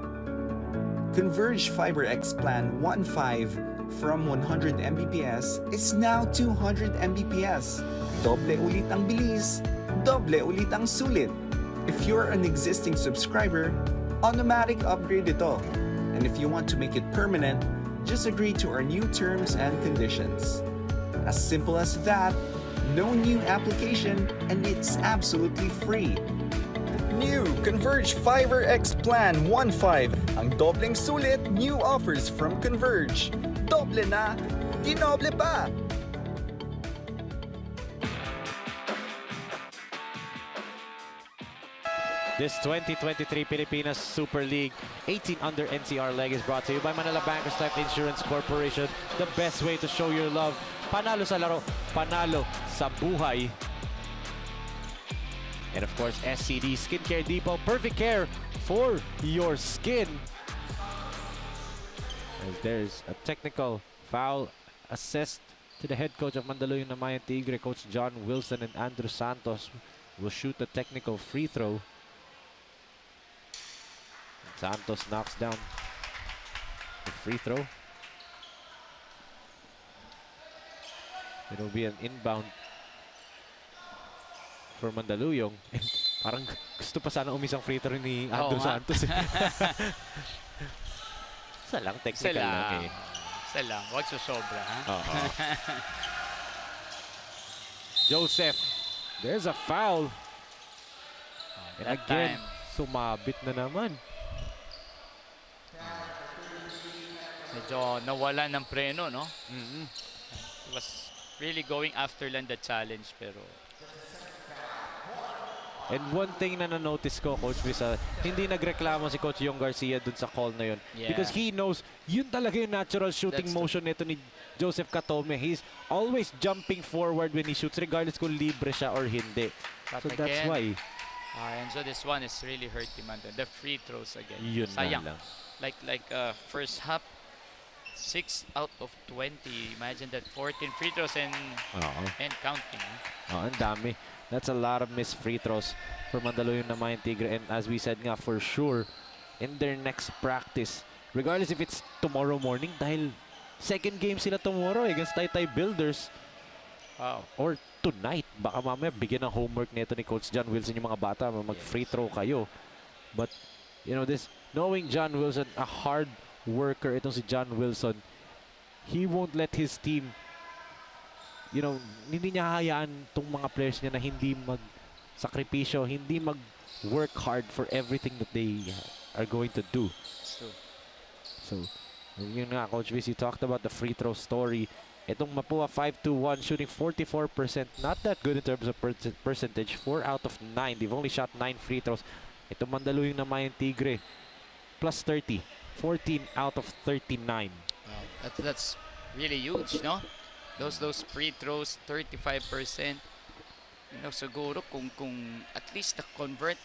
Converge Fiber X Plan 1.5 from 100 Mbps is now 200 Mbps. Doble ulit ang bilis, doble ulit ang sulit. If you're an existing subscriber, automatic upgrade ito. And if you want to make it permanent, just agree to our new terms and conditions. As simple as that, no new application, and it's absolutely free. New Converge Fiber X Plan 1.5. Ang dobleng sulit, new offers from Converge. Doble na, dinoble pa! This 2023 Pilipinas Super League 18 under NCR leg is brought to you by Manila Bankers Life Insurance Corporation. The best way to show your love. Panalo sa laro, panalo sa buhay. And of course, SCD Skincare Depot. Perfect care for your skin. As there's a technical foul assist to the head coach of Mandaluyong Namayan Tigre, Coach John Wilson and Andrew Santos will shoot the technical free throw. Santos knocks down the free throw. It'll be an inbound for Mandaluyong. Parang gusto pa sana umisang free throw ni Andrew Santos. Isa lang, technical lang eh. Isa lang, wag susobra. Joseph, there's a foul. And That again, time. sumabit na naman. Medyo nawala ng preno, no? He was really going after lang the challenge, pero... And one thing na na-notice ko, Coach Visa, hindi nagreklamo si Coach Yong Garcia dun sa call na yun. Yeah. Because he knows, yun talaga yung natural shooting motion nito ni Joseph Katome. He's always jumping forward when he shoots, regardless kung libre siya or hindi. But So that's why. And so this one is really hurting man. The free throws again. Yun Sayang. na lang. Like first half, 6 out of 20. Imagine that, 14 free throws and counting. Ang dami. That's a lot of missed free throws for Mandaluyong Namayan Tigre. And as we said nga, for sure, in their next practice, regardless if it's tomorrow morning, dahil second game sila tomorrow against Taytay Builders. Wow. Or tonight, baka mamaya bigyan ng homework nito ni Coach John Wilson yung mga bata, mag-free throw kayo. But, you know, this, knowing John Wilson, a hard worker, itong si John Wilson, he won't let his team, you know, hindi niya hayaan tong mga players niya na hindi mag-sakripisyo, hindi mag-work hard for everything that they are going to do. So, yun nga, Coach Viz, you talked about the free throw story. Itong MAPUA-521 shooting 44%, not that good in terms of percentage. 4 out of 9. They've only shot 9 free throws. Itong Mandaluyong Namayan Tigre, plus 30. 14 out of 39. Wow. That's really huge, no? Those free throws, 35%. You know, siguro kung at least convert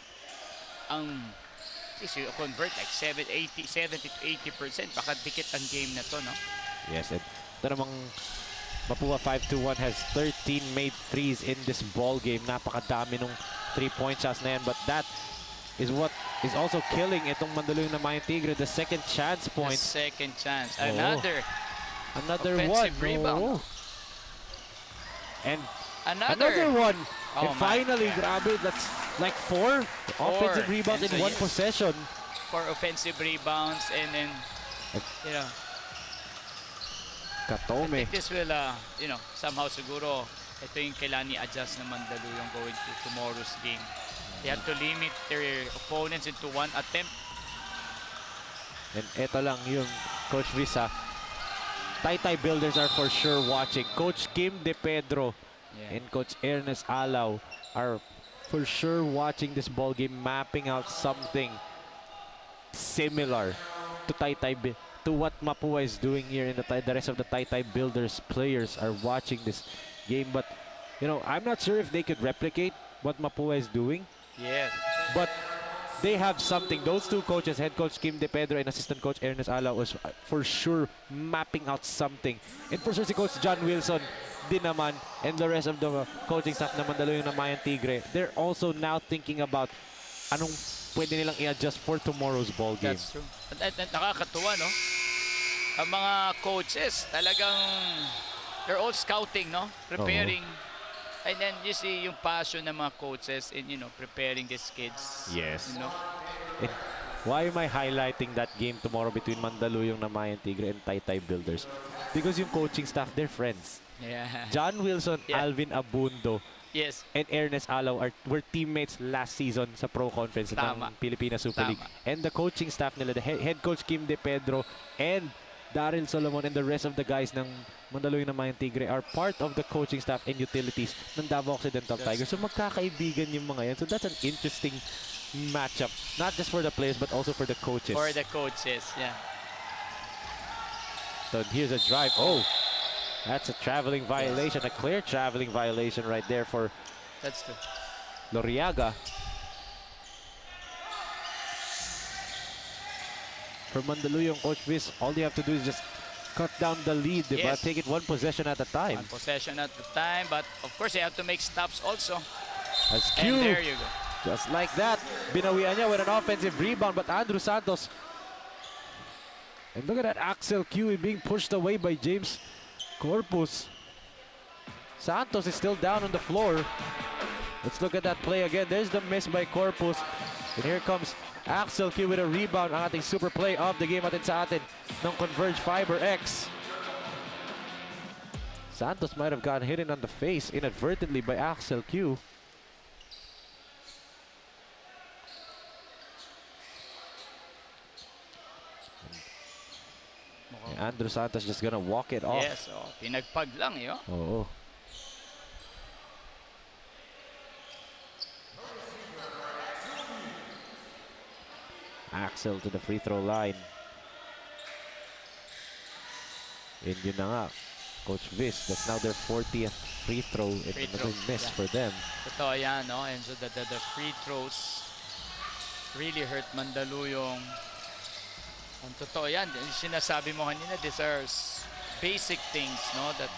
convert like 70 to 80%, baka dikit ang game na to, no? Yes, and ito namang MAPUA-521 has 13 made threes in this ball game. Napakadami nung 3-point shots na yan, but that is what is also killing itong Mandaluyong Namayan Tigre, the second chance points. The second chance. Another offensive one. rebound. And Another one. Oh, and finally, grabe, that's like 4 offensive rebounds in one possession. 4 offensive rebounds, and then, you know, Katome. I think this will, you know, somehow siguro, ito yung kailangan i-adjust ng Mandaluyong going to tomorrow's game. They have to limit their opponents into 1 attempt. And ito lang yung Coach Visa. Taytay Builders are for sure watching. Coach Kim De Pedro and Coach Ernest Alaw are for sure watching this ball game, mapping out something similar to to what Mapua is doing here in the rest of the Taytay Builders players are watching this game. But you know, I'm not sure if they could replicate what Mapua is doing. Yes. But they have something. Those two coaches, head coach Kim De Pedro and assistant coach Ernest Alaw, was for sure mapping out something. And for sure si Coach John Wilson din naman and the rest of the coaching staff ng Mandaluyong Namayan Tigre, they're also now thinking about anong pwede nilang i-adjust for tomorrow's ball game. That's true. At nakakatuwa, no? Ang mga coaches, talagang they're all scouting, no? Preparing. And then you see yung passion ng mga coaches in, you know, preparing these kids. Yes. You know? And why am I highlighting that game tomorrow between Mandaluyong Namayan Tigre and Taytay Builders? Because yung coaching staff, they're friends. Yeah. John Wilson, Alvin Abundo, Yes. and Ernest Alaw were teammates last season sa Pro Conference ng Pilipinas Super League. And the coaching staff nila, the head coach Kim De Pedro and Daryl Solomon and the rest of the guys ng Mandaluyong Namayan Tigre are part of the coaching staff and utilities ng Davao Occidental Tigers. So magkakaibigan yung mga yan. So that's an interesting matchup. Not just for the players but also for the coaches. For the coaches, yeah. So here's a drive. Oh, that's a traveling violation. A clear traveling violation right there for That's true. Loriaga. For Mandaluyong, Coach Viz, all you have to do is just cut down the lead, diba? Yes. Take it one possession at a time. One possession at a time, but of course you have to make stops also. As And Q, there you go. just like that, binawian niya with an offensive rebound, but Andrew Santos. And look at that, Axel Q being pushed away by James Corpus. Santos is still down on the floor. Let's look at that play again. There's the miss by Corpus. And here comes Axel Q with a rebound. Ang ating super play of the game atin sa atin ng Converge Fiber X. Santos might have gotten hit on the face inadvertently by Axel Q. Andrew Santos just gonna walk it off. Yes, oh, pinagpag lang yun. Oo. Axel to the free throw line. And yun na nga, Coach Viz, that's now their 40th free throw and another miss for them. Totoo yan, no? And so the free throws really hurt Mandaluyong. Ang totoo yan, sinasabi mo kanina, these are basic things, no? That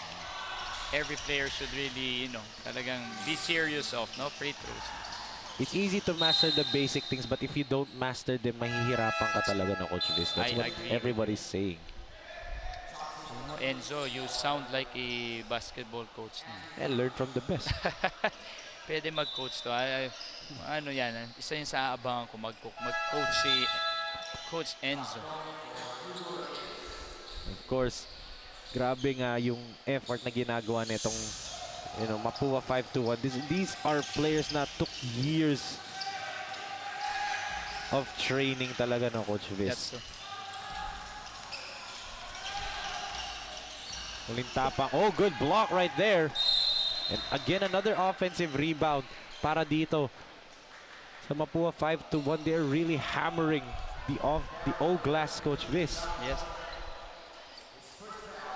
every player should really, you know, talagang be serious of, no? Free throws. It's easy to master the basic things, but if you don't master them, mahihirapan ka talaga na, Coach Viz. That's what everybody's saying. Enzo, you sound like a basketball coach na. And learn from the best. Pwede mag-coach to. Ano yan, isa yun sa aabangan ko mag-coach si Coach Enzo. Of course, grabe nga yung effort na ginagawa nitong MAPUA-521. These are players na took years of training talaga na, Coach Viz. That's so. Uling tapang. Oh, good block right there. And again, another offensive rebound para dito sa MAPUA-521. They're really hammering the O-glass, Coach Viz. Yes.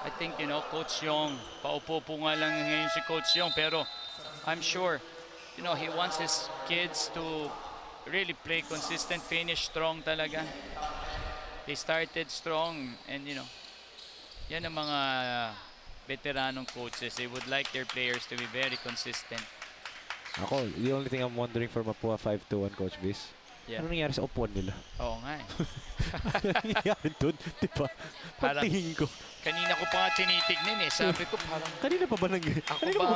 I think, you know, Coach Yong, paupo po nga lang ngayon si Coach Yong, pero I'm sure, you know, he wants his kids to really play consistent, finish strong talaga. They started strong and, you know, yan ang mga veteranong coaches. They would like their players to be very consistent. Ako, the only thing I'm wondering for MAPUA-521, Coach Viz, ano nangyari sa upuan nila? Oo nga eh. Ano nangyari doon? Diba? Pagtingin ko. Kanina ko pa nga tinitignan eh. Sabi ko parang... Kanina pa ba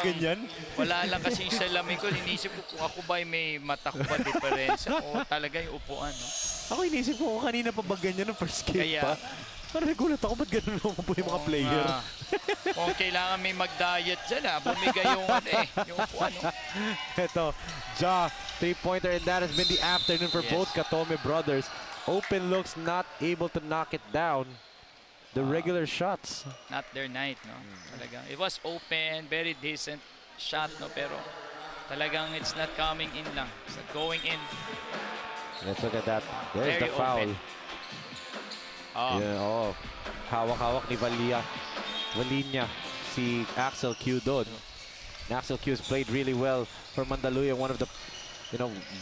ganyan? Wala lang kasi yung salamin ko. Inisip ko kung ako ba may mata ko ba diferensya o talaga yung upuan. No? Ako inisip ko kung kanina pa ba ganyan ng first game pa. Parang nagulat ako, ba't ganun naman po yung mga player? Kung kailangan may mag-diet dyan, bumigay yung, yung upuan. No? Ito, Ja, three-pointer, and that has been the afternoon for both Katome brothers. Open looks, not able to knock it down. The regular shots. Not their night, no? Talagang, it was open, very decent shot, no? Pero Talagang it's not coming in lang. It's not going in. Let's look at that. There's Very the foul. open. Yeah, hawak-hawak ni Valinya si Axel Q doon. Axel Q's played really well for Mandaluyong. One of the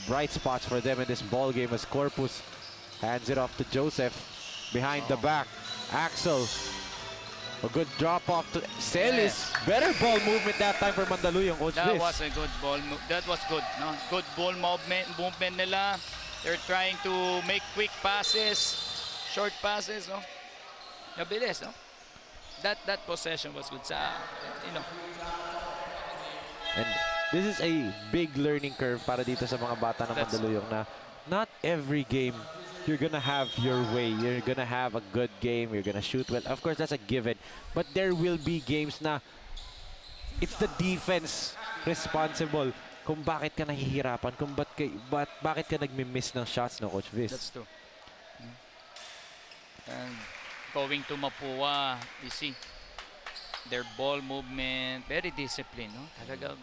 bright spots for them in this ball game as Corpus hands it off to Joseph behind the back. Axel, a good drop off to Celis. Better ball movement that time for Mandaluyong. That was a good ball move. That was good. No? Good ball movement nila. They're trying to make quick passes, short passes. No? Mabilis, no? That possession was good. And this is a big learning curve para dito sa mga bata ng Mandaluyong na not every game you're gonna have your way. You're gonna have a good game. You're gonna shoot well. Of course, that's a given. But there will be games na it's the defense responsible kung bakit ka nahihirapan, kung bakit ka nagmi-miss ng shots, no, Coach Viz? That's true. And going to Mapua, you see their ball movement, very disciplined, no? Talagang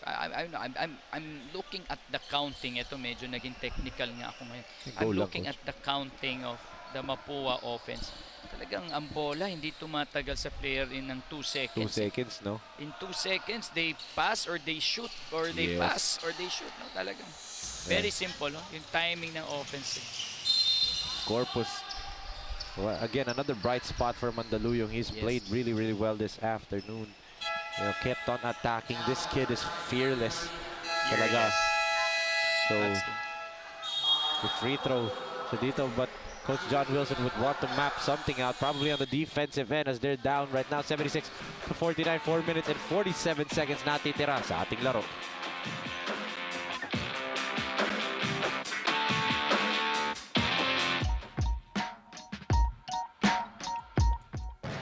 I'm looking at the counting. Ito medyo naging technical nga ako ngayon. I'm looking at the counting of the Mapua offense. Talagang ang bola hindi tumatagal sa player ng 2 seconds. 2 seconds, no? In 2 seconds, they pass or they shoot or they pass or they shoot, no? Talagang very simple, no? Yung timing ng offense. Corpus. Well, again, another bright spot for Mandaluyong. He's played really, really well this afternoon. Kept on attacking. This kid is fearless. Talaga. So, the free throw so dito, but Coach John Wilson would want to map something out, probably on the defensive end as they're down right now, 76-49, 4 minutes and 47 seconds natitira sa ating laro.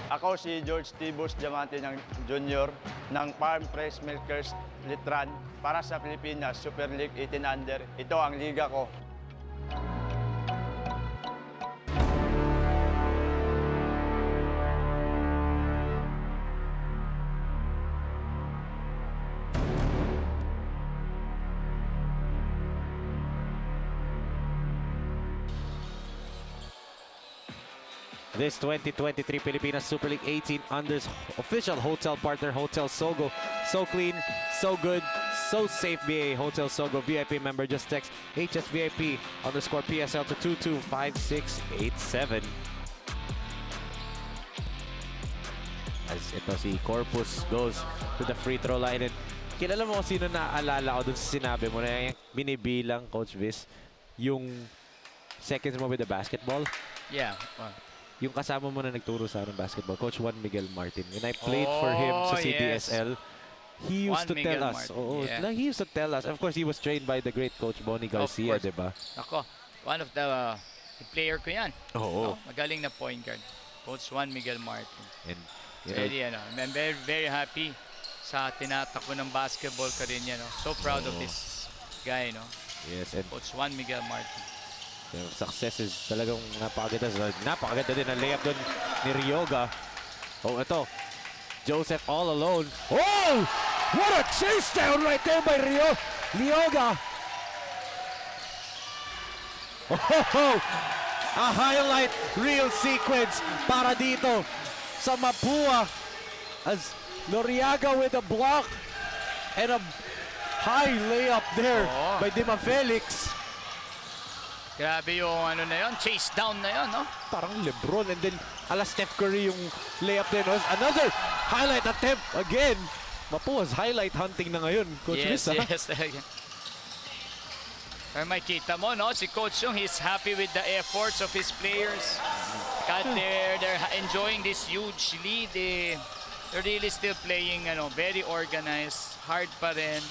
Ako si George Tibus Diamante Jr. ng Farm Fresh Milkers Litran para sa Pilipinas Super League 18 Under. Ito ang liga ko. This 2023 Pilipinas Super League 18 Unders official hotel partner, Hotel Sogo. So clean, so good, so safe. BA Hotel Sogo VIP member. Just text HSVIP_PSL to 225687. As ito si Corpus goes to the free throw line. And kilala mo sino naaalala ko dun sa sinabi mo na binibilang, Coach Viz, yung seconds mo with the basketball? Yeah. Yung kasama mo na nagturo sa akin basketball, Coach Juan Miguel Martin. When I played for him sa CDSL, he used to tell us. He used to tell us. Of course, he was trained by the great Coach Bonnie Garcia, di ba? Ako, one of the player ko yan. Oo. No? Magaling na point guard. Coach Juan Miguel Martin. And, I'm very, very happy sa tinatakbo ng basketball ka rin yan. No? So proud of this guy, no? Yes, and Coach Juan Miguel Martin. The success is talagang napakaganda. Napakaganda din ang layup doon ni Ryoga. Oh, ito. Joseph all alone. Oh! What a chase down right there by Ryoga. Oh! A highlight reel sequence para dito sa Mapua as Noriaga with a block and a high layup there by Dima Felix. Grabe yung ano na yun, chase down na yun, no? Parang LeBron, and then ala Steph Curry yung layup din. Another highlight attempt again. Mapua's highlight hunting na ngayon, Coach Viz. Yes. Pero makita mo, no? Si Coach Yung, he's happy with the efforts of his players. They're enjoying this huge lead. They're really still playing, very organized, hard pa rin.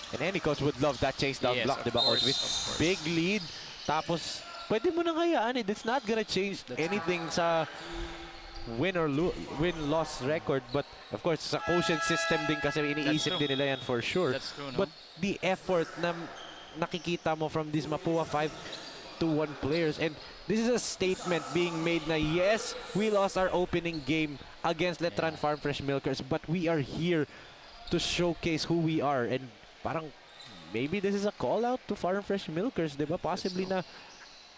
And any coach would love that chase down block, di ba, Coach Viz? Big lead, tapos pwede mo nang hayaan. It's not gonna change anything sa win-loss record. But of course, sa quotient system din kasi iniisip din nila yan for sure. That's true, no? But the effort na nakikita mo from these MAPUA-521 players, and this is a statement being made na yes, we lost our opening game against Letran Farm Fresh Milkers, but we are here to showcase who we are. And parang maybe this is a call out to Farm Fresh Milkers, di ba? Possibly na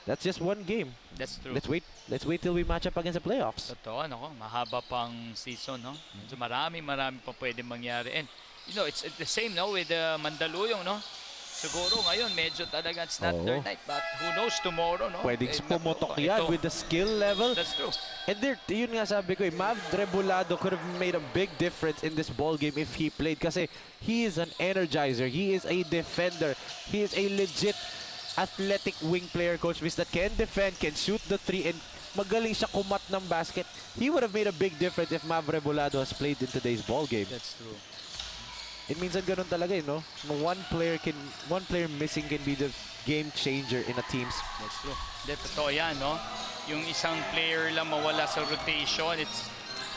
that's just one game. That's true. Let's wait till we match up against the playoffs. Totoo, ano, mahaba pang season, no? So marami pa pwedeng mangyari. And you know, it's the same, no, with Mandaluyong, no? Siguro ngayon medyo talaga it's not their night, but who knows tomorrow, no? Pwedeng pumotok yan with the skill level. That's true. And there, yun nga sabi ko, Mav Rebolado could have made a big difference in this ball game if he played, kasi he is an energizer, he is a defender, he is a legit athletic wing player, Coach Viz, that can defend, can shoot the three, and magaling siya kumat ng basket. He would have made a big difference if Mav Rebolado has played in today's ball game. That's true. It means that ganun talaga, no? One player missing can be the game changer in a team's. That's true. Totoo yan, no? Yung isang player lang mawala sa rotation, it's,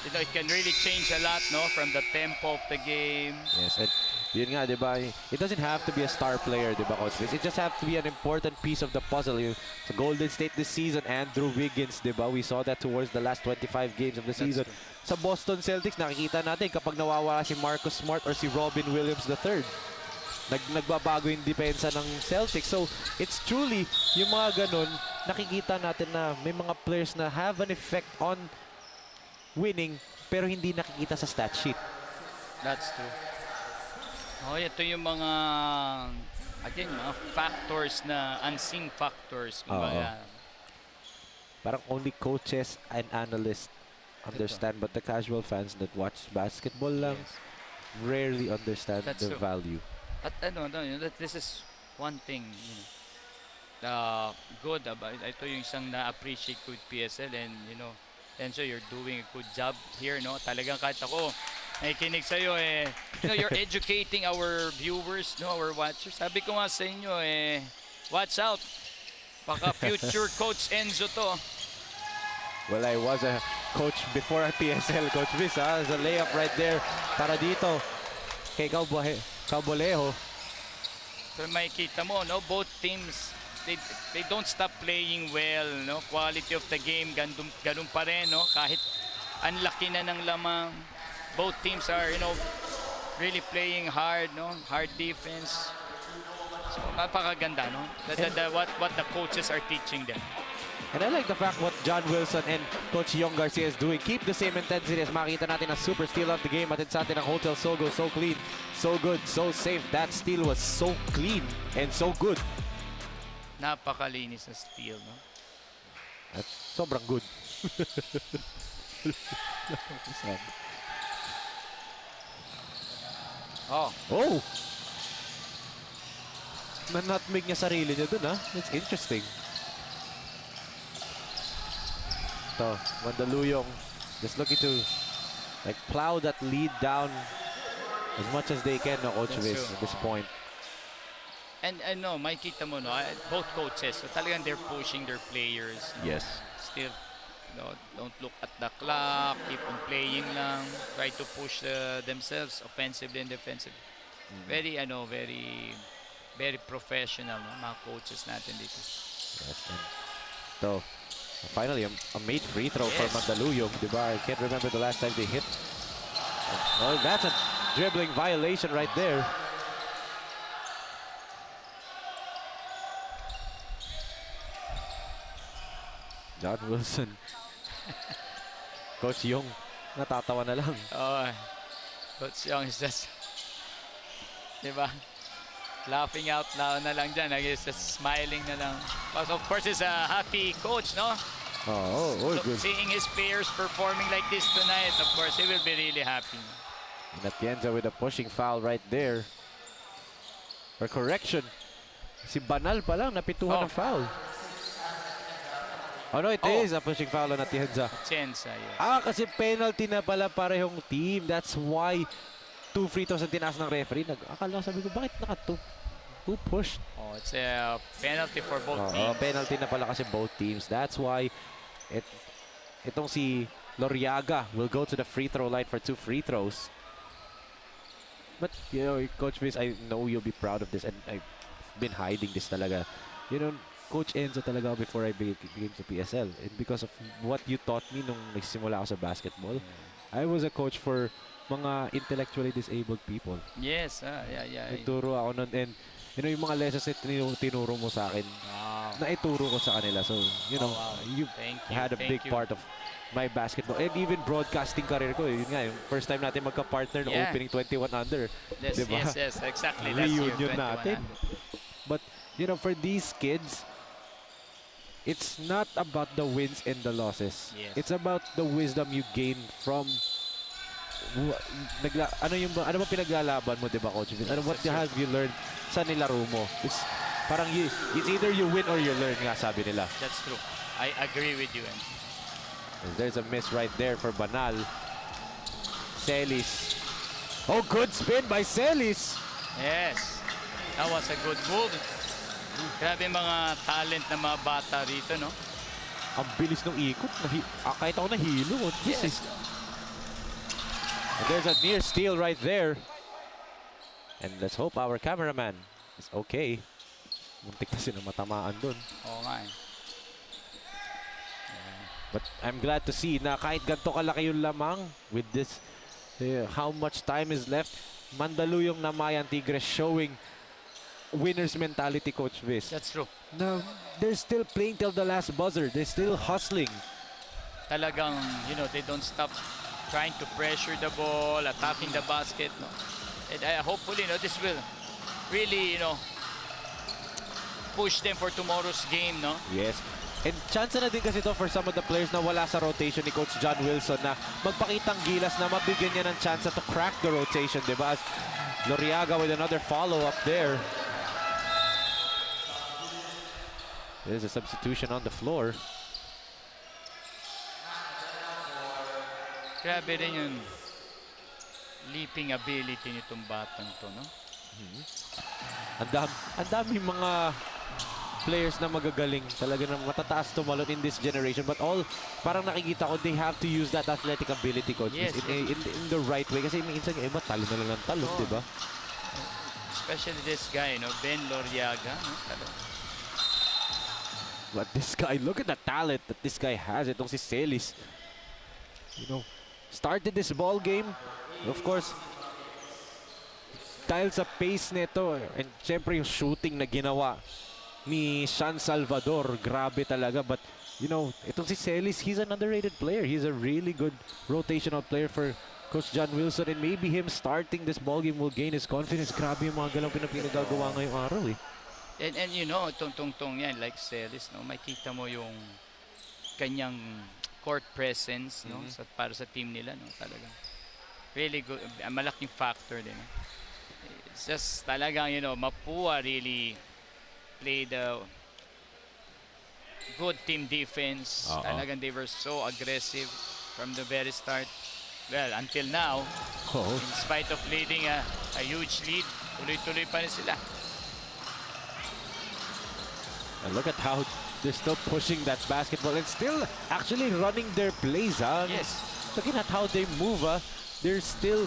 you know, it can really change a lot, no? From the tempo of the game. Yes, and yun nga, di ba? It doesn't have to be a star player, di ba, Coach Viz? It just have to be an important piece of the puzzle. Sa Golden State this season, Andrew Wiggins, di ba? We saw that towards the last 25 games of the season. Sa Boston Celtics, nakikita natin kapag nawawala si Marcus Smart or si Robin Williams III, nagbabago yung depensa ng Celtics. So, it's truly yung mga ganun, nakikita natin na may mga players na have an effect on winning pero hindi nakikita sa stat sheet. That's true. Oh, ito yung mga, again, mga factors na unseen factors. Parang only coaches and analysts understand, but the casual fans that watch basketball lang rarely understand the value. At ano, this is one thing, you know, good about ito yung isang na-appreciate ko with PSL, and you know, Enzo, you're doing a good job here, no? Talagang kahit ako nakikinig sa'yo, you know, you're educating our viewers, no, our watchers. Sabi ko nga sa inyo, watch out. Baka future Coach Enzo to. Well, I was a coach before PSL, Coach Viz, ha? There's a layup right there para dito kay Caubolejo. So makikita mo, no, both teams, they don't stop playing well, no? Quality of the game, ganun pa rin, no? Kahit ang laki na ng lamang, both teams are, you know, really playing hard, no? Hard defense. So napakaganda, no? What the coaches are teaching them. And I like the fact what John Wilson and Coach Yong Garcia is doing. Keep the same intensity as makita natin ang super steal of the game. Atin sa atin ang Hotel Sogo, so clean, so good, so safe. That steal was so clean and so good. Napakalinis na steal, no? At sobrang good. Oh! Na-nutmeg niya sarili niya dun, ha? It's interesting. Ito, Mandaluyong just looking to like plow that lead down as much as they can, no, Coach Viz, at this point. And no, makikita mo, no, both coaches, so talagang they're pushing their players. No? Yes. Still, no, don't look at the clock, keep on playing lang, try to push themselves offensively and defensively. Very professional, no, mga coaches natin dito. Yes, and so finally, a made free throw for Mandaluyong, diba? I can't remember the last time they hit. Oh, that's a dribbling violation right there. John Wilson. Coach Yong, natatawa na lang. Oh, Coach Yong is just, diba? Laughing out loud na lang dyan. Just smiling na lang. But of course, he's a happy coach, no? Good. Seeing his players performing like this tonight, of course, he will be really happy. And Atienza with a pushing foul right there. For correction, si Banal pa lang napituhan ng foul. Oh no, it is a pushing foul on Atienza. Atienza, yes. Kasi penalty na pala parehong team. That's why 2 free throws ang tinaas ng referee. Akala sabi ko, bakit naka-2? Who pushed? Oh, it's a penalty for both teams. Penalty na pala kasi both teams. That's why itong si Loriaga will go to the free throw line for 2 free throws. But, you know, Coach Viz, I know you'll be proud of this, and I've been hiding this talaga. You know, Coach Enzo talaga before I became to PSL. And because of what you taught me nung nagsimula ako sa basketball, I was a coach for mga intellectually disabled people. Yes, yeah. Nagturo ako nun, and yung mga lessons na tinuro mo sa akin, naituro ko sa kanila. So, you had a big part of my basketball and even broadcasting career ko. Yun nga, yung first time natin magka-partner ng opening 21 under. Yes, diba? yes, exactly. Reunion natin. But, for these kids, it's not about the wins and the losses. Yes. It's about the wisdom you gain from ano ba pinaglalaban mo, 'di ba, Coach Vince? What have you learned sa nilaro mo? It's parang it's either you win or you learn, nga sabi nila. That's true. I agree with you. There's a miss right there for Banal. Celis. Oh, good spin by Celis. Yes. That was a good move. Grabe mga talent na mga bata rito, no? Ang bilis ng ikot. Kahit ako nahilo. Yes. And there's a near steal right there. And let's hope our cameraman is okay. Muntik na sila matamaan dun. Oo nga eh. But I'm glad to see na kahit ganito kalaki yung lamang with this, how much time is left, Mandaluyong Namayan Tigre showing winner's mentality, Coach Viz. That's true. No, they're still playing till the last buzzer. They're still hustling. Talagang, they don't stop trying to pressure the ball, attacking the basket. No? And hopefully, this will really, push them for tomorrow's game, no? Yes. And chance na din kasi ito for some of the players na wala sa rotation ni Coach John Wilson na magpakitang gilas na mabigyan niya ng chance to crack the rotation, di ba? As Loriaga with another follow-up there. There's a substitution on the floor. Grabe rin yung leaping ability nitong batang to, no? Ang dami mga players na magagaling, talaga na matataas tumalon in this generation, but all parang nakikita ko they have to use that athletic ability, Coach, yes, in the right way, kasi minsan yung iba talo na lang ng talo, di ba? Especially this guy, Ben Loriaga, no? But this guy, look at the talent that this guy has. Itong si Celis, started this ball game, of course, dahil sa pace nito, and syempre yung shooting na ginawa ni Sean Salvador, grabe talaga. But itong si Celis, he's an underrated player. He's a really good rotational player for Coach John Wilson, and maybe him starting this ball game will gain his confidence. Grabe yung mga galaw pinagagawa ngayong araw eh. And tong yan, like Celis, no, makita mo yung kanyang court presence, no, para sa team nila, no, talaga. Really good, malaking factor din. It's just talagang, Mapua really played a good team defense. Talagang they were so aggressive from the very start. Well, until now, in spite of leading a huge lead, tuloy-tuloy pa rin sila. And look at how they're still pushing that basketball and still actually running their plays. Yes. Looking at how they move, they're still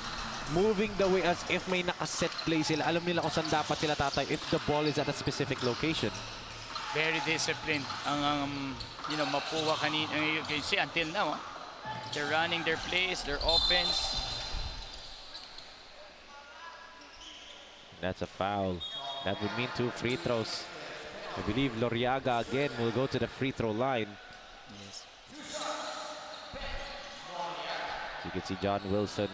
moving the way as if may nakaset play sila. Alam nila kung saan dapat sila tatay if the ball is at a specific location. Very disciplined ang Mapua kanina. You can see until now, they're running their plays, their offense. That's a foul. That would mean 2 free throws. I believe Loriaga again will go to the free throw line. Yes. So you can see John Wilson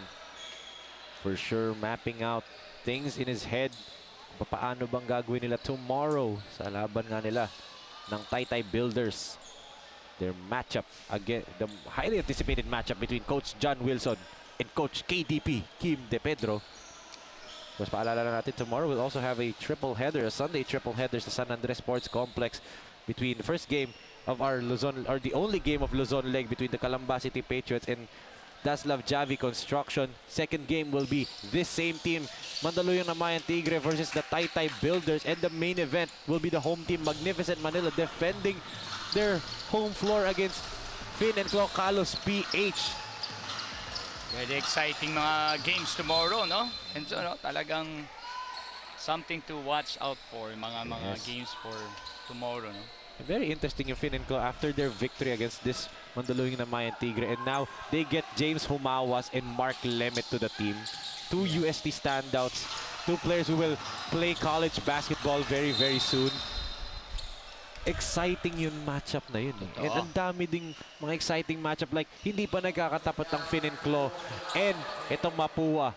for sure mapping out things in his head. Paano bang gagawin nila tomorrow sa laban nga nila ng Taytay Builders. Their matchup again, the highly anticipated matchup between Coach John Wilson and Coach KDP Kim De Pedro. Mas paalala na natin, tomorrow we'll also have a triple header, a Sunday triple header sa San Andres Sports Complex between the first game of our Luzon, or the only game of Luzon leg between the Calamba City Patriots and Daslav Javi Construction. Second game will be this same team, Mandaluyong Namayan Tigre versus the Taytay Builders, and the main event will be the home team, Magnificent Manila, defending their home floor against Finn and Clo Calos PH. Very exciting mga games tomorrow, no? And so, talagang something to watch out for, mga games for tomorrow, no? Very interesting yung Fininco after their victory against this Mandaluyong Namayan Tigre. And now they get James Humawas and Mark Lemet to the team. Two UST standouts. Two players who will play college basketball very, very soon. Exciting yung matchup na yun. And ang dami ding mga exciting matchup. Like, hindi pa nagkakatapat ang Fininco and itong Mapua.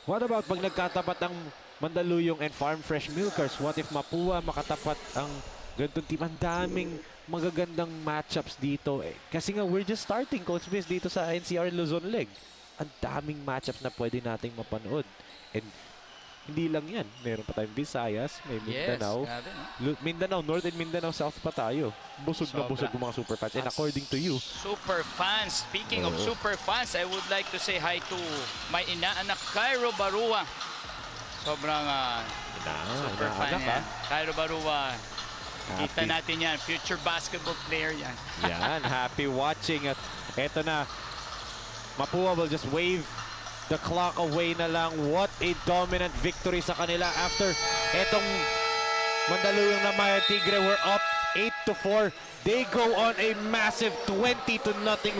What about pag nagkatapat ang Mandaluyong and Farm Fresh Milkers? What if Mapua makatapat ang ganitong team? Ang daming magagandang matchups dito. Kasi nga, we're just starting, Coach Biz, dito sa NCR Luzon League. Ang daming matchups na pwede nating mapanood. And hindi lang yan. Meron pa tayong Visayas, may Mindanao. Yes, Mindanao, North and Mindanao, South pa tayo. Busog na busog yung mga super fans. And according to you, super fans. Speaking of super fans, I would like to say hi to my inaanak, Cairo Barua. Sobrang super fan yan. Cairo Barua. Kita natin yan. Future basketball player yan. yan, happy watching. At eto na, Mapua will just wave the clock away na lang. What a dominant victory sa kanila after etong Mandaluyong Namayan Tigre were up 8-4. They go on a massive 20-0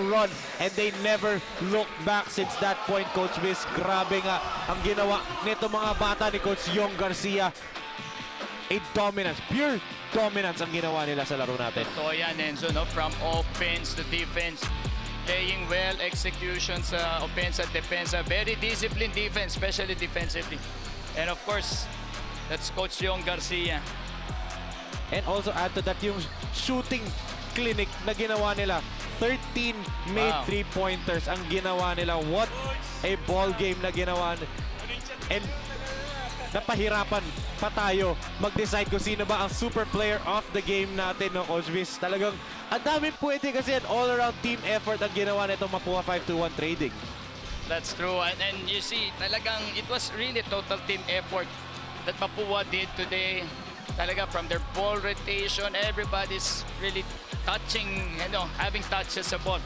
run and they never look back since that point, Coach Viz. Grabe nga ang ginawa nito mga bata ni Coach Yong Garcia. A dominance, pure dominance ang ginawa nila sa laro natin. Ito yan, Enzo, no? From offense to defense. Playing well, execution sa offense at defense. Very disciplined defense, especially defensively. And of course, that's Coach Yong Garcia. And also add to that yung shooting clinic na ginawa nila. 13 made three-pointers ang ginawa nila. What a ball game na ginawa. And napahirapan pa tayo mag-decide kung sino ba ang super player of the game natin, no, Coach Viz. Talagang ang daming pwede kasi an all-around team effort ang ginawa nitong MAPUA-521 trading. That's true. And you see, talagang it was really total team effort that Mapua did today. Talaga from their ball rotation, everybody's really touching, having touches sa ball.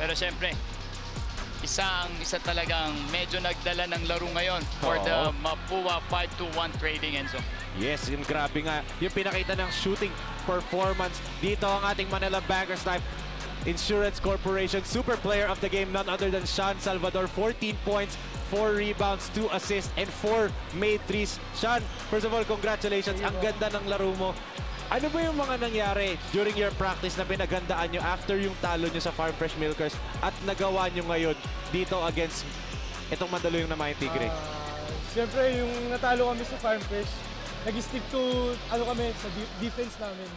Pero syempre, isa talagang medyo nagdala ng laro ngayon for the MAPUA-521 trading, Enzo. Yes, yung grabe nga. Yung pinakita ng shooting performance dito ang ating Manila Bankers Life Insurance Corporation super player of the game, none other than Sean Salvador. 14 points, 4 rebounds, 2 assists, and 4 made threes. Sean, first of all, congratulations. Ang ganda ng laro mo. Ano ba yung mga nangyari during your practice na pinagandaan nyo after yung talo nyo sa Farm Fresh Milkers at nagawa nyo ngayon dito against itong Mandaluyong Namayan Tigre? Siyempre, yung natalo kami sa Farm Fresh, nag-stick to kami sa defense namin.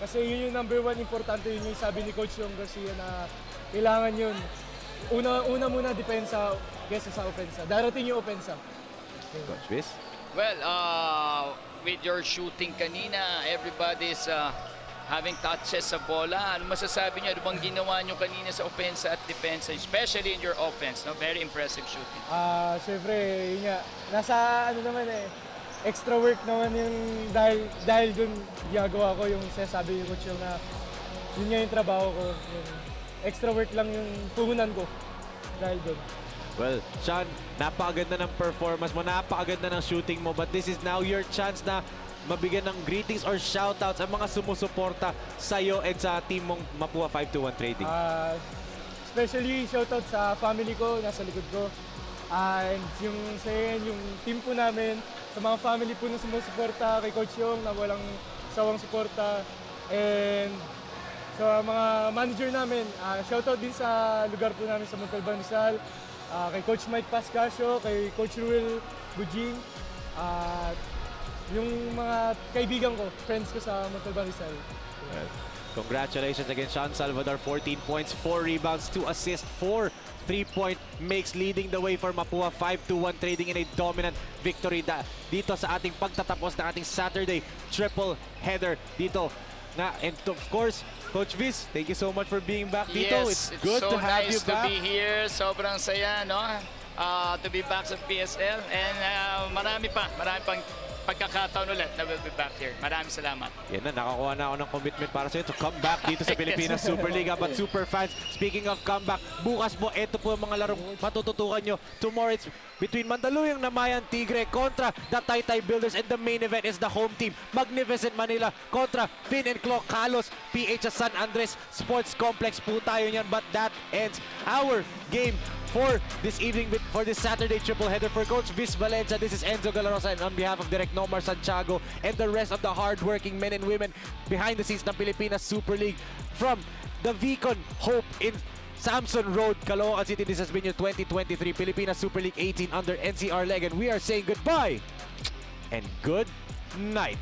Kasi yun yung number one importante, yun yung sabi ni Coach Yong Garcia na kailangan yun. Una muna depensa kesa sa opensa. Darating yung opensa. Coach Viz? Well, with your shooting kanina, everybody's having touches sa bola. Ano masasabi niyo? Ano bang ginawa niyo kanina sa opensa at depensa, especially in your offense? No? Very impressive shooting. Siyempre, yun nga. Nasa extra work naman yung dahil dun ginagawa ko yung sinasabi yung coach yung na yun nga yung trabaho ko. Yung extra work lang yung puhunan ko dahil dun. Well, Sean, napakaganda ng performance mo, napakaganda ng shooting mo, but this is now your chance na mabigyan ng greetings or shoutouts ang mga sumusuporta sa'yo and sa team mong MAPUA-521 Trading. Especially shoutout sa family ko, nasa likod ko. And yung team po namin, sa mga family po na sumusuporta kay Coach Yong na walang sawang suporta. And sa mga manager namin, shoutout din sa lugar po namin sa Montalban Rizal. Kay Coach Mike Pascasio, kay Coach Ruel Bujing, yung mga kaibigan ko, friends ko sa Montalban Rizal. Well, congratulations again, Sean Salvador. 14 points, 4 rebounds, 2 assists, 4 3-point makes, leading the way for MAPUA-521 Trading in a dominant victory dito sa ating pagtatapos ng ating Saturday triple header dito. And of course, Coach Viz, thank you so much for being back dito. Yes, it's good to have you back. So nice to be here. Sobrang saya, no? To be back sa PSL. And marami pang pagkakataon ulit na we'll be back here. Maraming salamat. Yan na, nakakuha na ako ng commitment para sa to come back dito sa Pilipinas Super League. But super fans, speaking of comeback, bukas po, ito po ang mga larong matututukan nyo. Tomorrow it's between Mandaluyong Namayan Tigre kontra the Taytay Builders, and the main event is the home team, Magnificent Manila kontra Finn and Claw Kalos, PH San Andres Sports Complex po tayo niyan. But that ends our game for this evening, for this Saturday triple header. For Coach Vis Valencia, this is Enzo Galarosa, and on behalf of Direct Nomar Santiago and the rest of the hardworking men and women behind the scenes ng Pilipinas Super League from the Veacon Hope in Samson Road, Caloocan City, this has been your 2023 Pilipinas Super League 18 under NCR leg, and we are saying goodbye and good night.